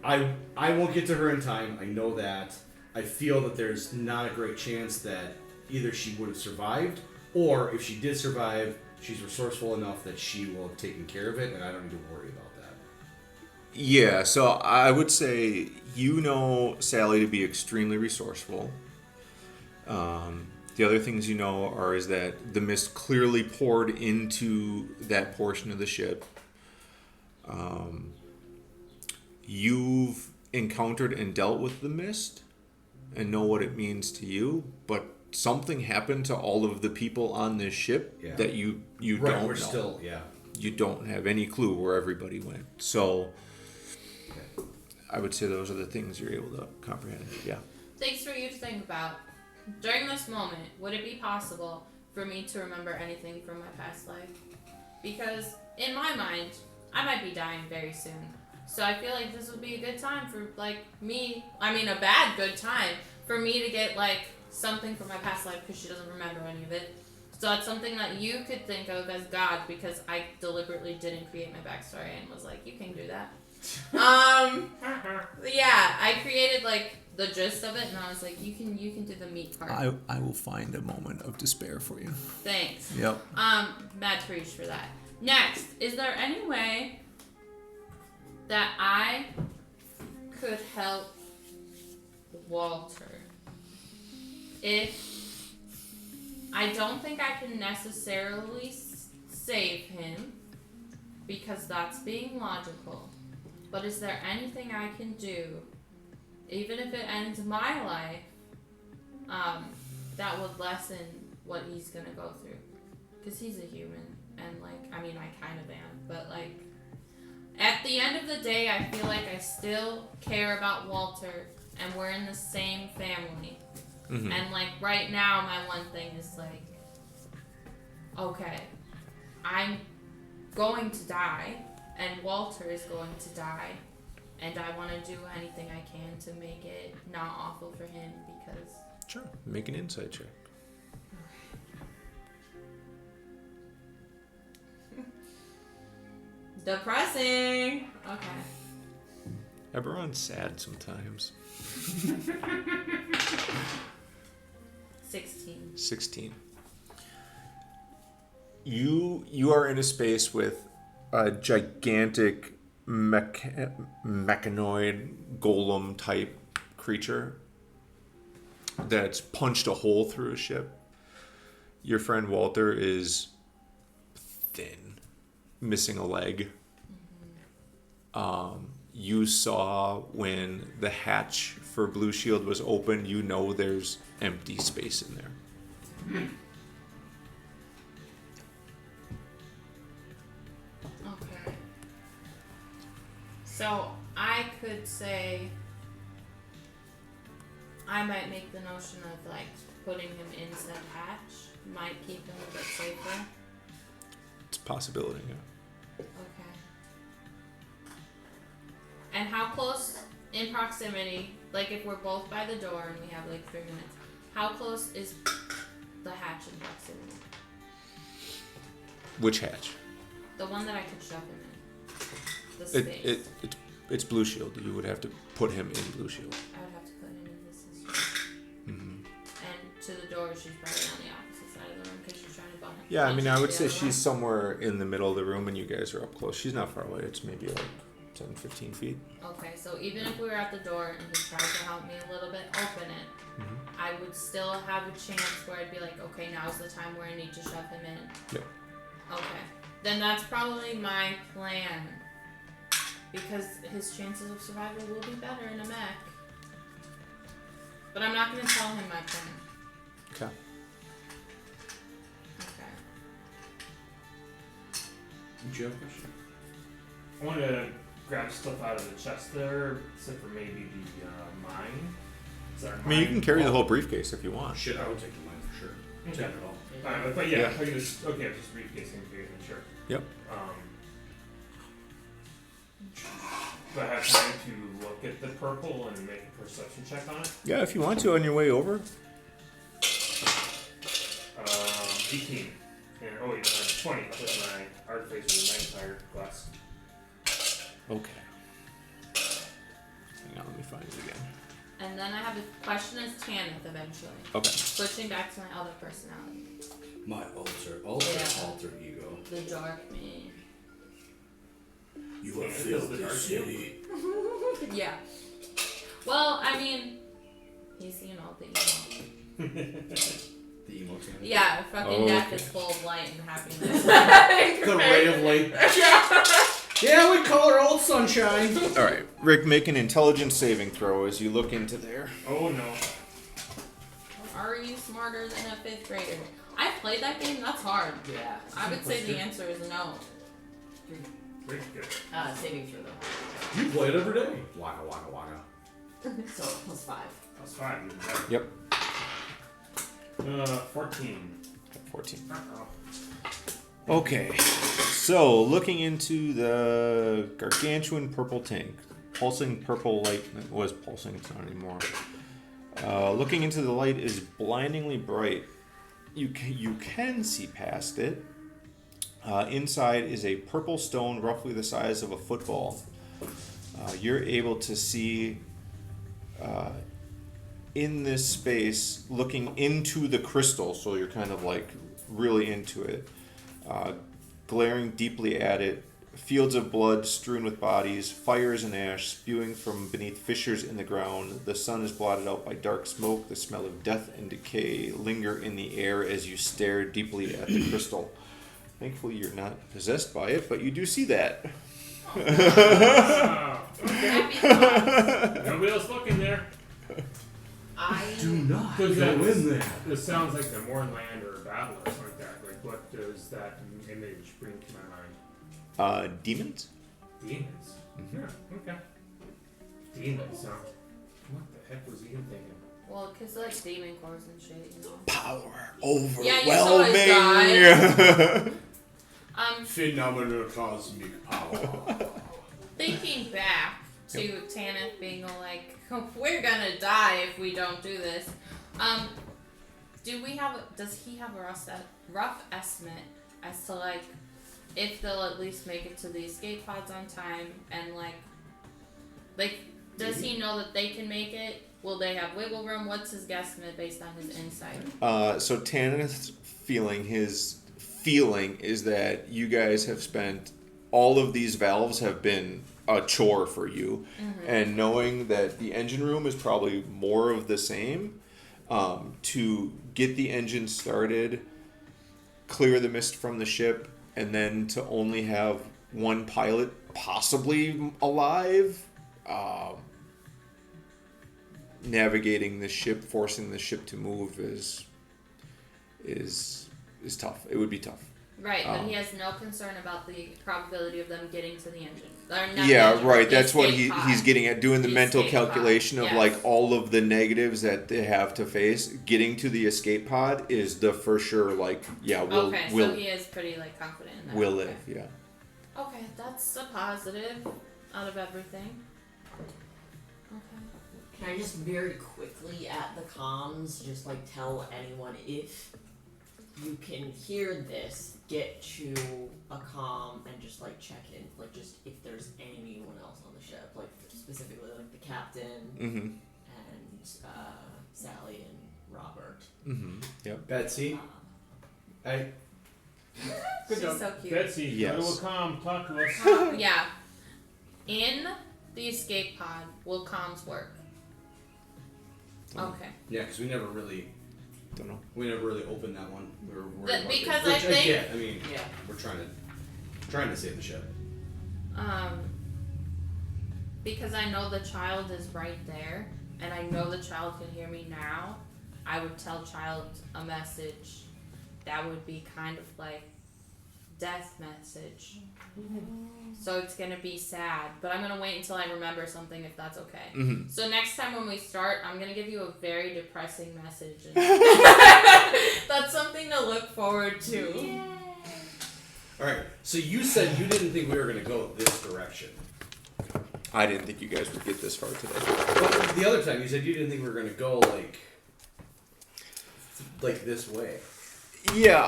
I won't get to her in time. I know that. I feel that there's not a great chance that either she would have survived, or if she did survive, she's resourceful enough that she will have taken care of it, and I don't need to worry about that. Yeah, so I would say you know Sally to be extremely resourceful. The other things you know is that the mist clearly poured into that portion of the ship. You've encountered and dealt with the mist and know what it means to you, but something happened to all of the people on this ship that you don't know. Still, you don't have any clue where everybody went. So I would say those are the things you're able to comprehend. Yeah. Things for you to think about. During this moment, would it be possible for me to remember anything from my past life? Because in my mind, I might be dying very soon. So I feel like this would be a good time for me, a bad good time for me to get something from my past life because she doesn't remember any of it. So it's something that you could think of as God, because I deliberately didn't create my backstory and was like, you can do that. I created the gist of it, and I was like, you can do the meat part. I will find a moment of despair for you. Thanks. Yep. Mad preach for that. Next, is there any way that I could help Walter? If I don't think I can necessarily save him, because that's being logical, but is there anything I can do, even if it ends my life, that would lessen what he's gonna go through? Because he's a human, and I kind of am, but at the end of the day, I feel like I still care about Walter, and we're in the same family. Mm-hmm. And right now, my one thing is okay, I'm going to die, and Walter is going to die, and I want to do anything I can to make it not awful for him, because... Sure. Make an insight check. Depressing! Okay. Eberron's sad sometimes. 16. 16. You are in a space with a gigantic mechanoid golem type creature that's punched a hole through a ship. Your friend Walter is thin, missing a leg. You saw when the hatch for Blue Shield was open, you know there's empty space in there. Okay. So I could say I might make the notion of like putting him in said hatch might keep him a bit safer. It's a possibility, yeah. Okay. And how close in proximity, like if we're both by the door and we have like 3 minutes, how close is the hatch in proximity? Which hatch? The one that I could shove him in. The space. It's Blue Shield. You would have to put him in Blue Shield. I would have to put him in this system. And to the door, she's probably on the opposite side of the room because she's trying to bump him. Yeah, I mean, I would say she's somewhere in the middle of the room and you guys are up close. She's not far away. It's maybe like 10, 15 feet. Okay, so even if we were at the door and he tried to help me a little bit open it, I would still have a chance where I'd be like, okay, now's the time where I need to shove him in. Yep. Okay. Then that's probably my plan. Because his chances of survival will be better in a mech. But I'm not going to tell him my plan. Okay. Okay. Do you have a question? I want to grab stuff out of the chest there, except for maybe the mine. Is that I mean, you can carry the whole briefcase if you want. Shit, I would take the mine for sure. Okay. Take it all. But yeah, Yeah. I can just just briefcase and create it, sure. Yep. Do I have time to look at the purple and make a perception check on it? Yeah, if you want to on your way over. 18. And, 20 with my artifacer with magnifier glass. Okay. Hang on, let me find it again. And then I have a question as Tanith eventually. Okay. Switching back to my other personality. My alter ego. The dark me. You Yeah, have filled the this dark city. Yeah. Well, I mean, he's, the emo. The emo tanner. Yeah, fucking Okay. death is full of light and happiness. The ray of light. Yeah, we call her Old Sunshine. All right, Rick, make an intelligence saving throw as you look into there. Oh no. Are you smarter than a 5th grader? I played that game, that's hard. Yeah. I would say the answer is no. Very good. Saving throw though. You play it every day. Waka waka waka. So +5. That's fine. Even better. Yep. 14. 14. Uh-oh. Okay, so looking into the gargantuan purple tank, pulsing purple light was pulsing, it's not anymore. Looking into the light is blindingly bright. You can see past it. Inside is a purple stone roughly the size of a football. You're able to see in this space, looking into the crystal, so you're kind of like really into it. Glaring deeply at it, fields of blood strewn with bodies, fires and ash spewing from beneath fissures in the ground. The sun is blotted out by dark smoke. The smell of death and decay linger in the air as you stare deeply at the crystal. Thankfully, you're not possessed by it, but you do see that. Happy thoughts. Nobody else looking there. Do not Does go that- in there. This sounds like the Mornland or a battle or something like that. Like, what does that image bring to my mind? Demons? Demons. Yeah, okay. Demons, huh? What the heck was he even thinking? Well, because like demon cores and shit, you know. Power Yeah, you saw his overwhelming. Phenomenal cosmic power. Thinking back to Tanith being all like, we're gonna die if we don't do this. Does he have a rough estimate as to like if they'll at least make it to the escape pods on time and like Like, does he know that they can make it? Will they have wiggle room? What's his guesstimate based on his insight? So Tanith's feeling is that you guys have spent all of these valves have been a chore for you, and knowing that the engine room is probably more of the same, to get the engine started, clear the mist from the ship, and then to only have one pilot possibly alive, navigating the ship, forcing the ship to move is tough. It would be tough. Right, but he has no concern about the probability of them getting to the engine. That's what he's getting at, doing the mental calculation of like all of the negatives that they have to face. Getting to the escape pod is the for sure, like, so he is pretty like confident in that. We'll live, yeah. Okay, that's a positive out of everything. Okay. Can I just very quickly at the comms just like tell anyone, if you can hear this, get to a comm and just like check in, like just if there's anyone else on the ship, like specifically like the captain and Sally and Robert. Yep. Betsy, Um, She's so cute. Betsy, go to a comm, talk to us. Yeah. In the escape pod, will comms work? Okay. yeah, because we never really opened that one. We were worried about because it. I think- I mean, we're trying to save the ship. Because I know the child is right there, and I know the child can hear me now, I would tell child a message that would be kind of like death message. So it's gonna be sad, but I'm gonna wait until I remember something, if that's okay. So next time when we start, I'm gonna give you a very depressing message. That's something to look forward to. Yay. Alright, so you said you didn't think we were going to go this direction. I didn't think you guys would get this far today. But the other time you said you didn't think we were going to go like this way. Yeah,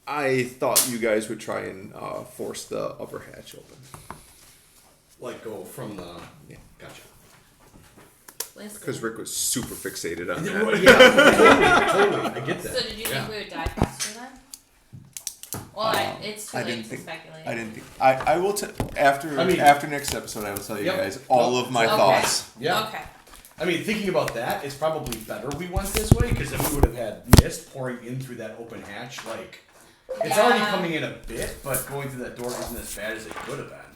I thought you guys would try and force the upper hatch open. Like go from the... Yeah. Gotcha. Listen. Because Rick was super fixated on that. Yeah, totally. I get that. So did you think we would die faster then? Well, it's too I late didn't to think. speculate. I didn't think. I will after next episode. I will tell you Yep. guys all of my Okay. thoughts. Yeah. Okay. I mean, thinking about that, it's probably better we went this way, because if we would have had mist pouring in through that open hatch, like, it's already coming in a bit, but going through that door isn't as bad as it could have been.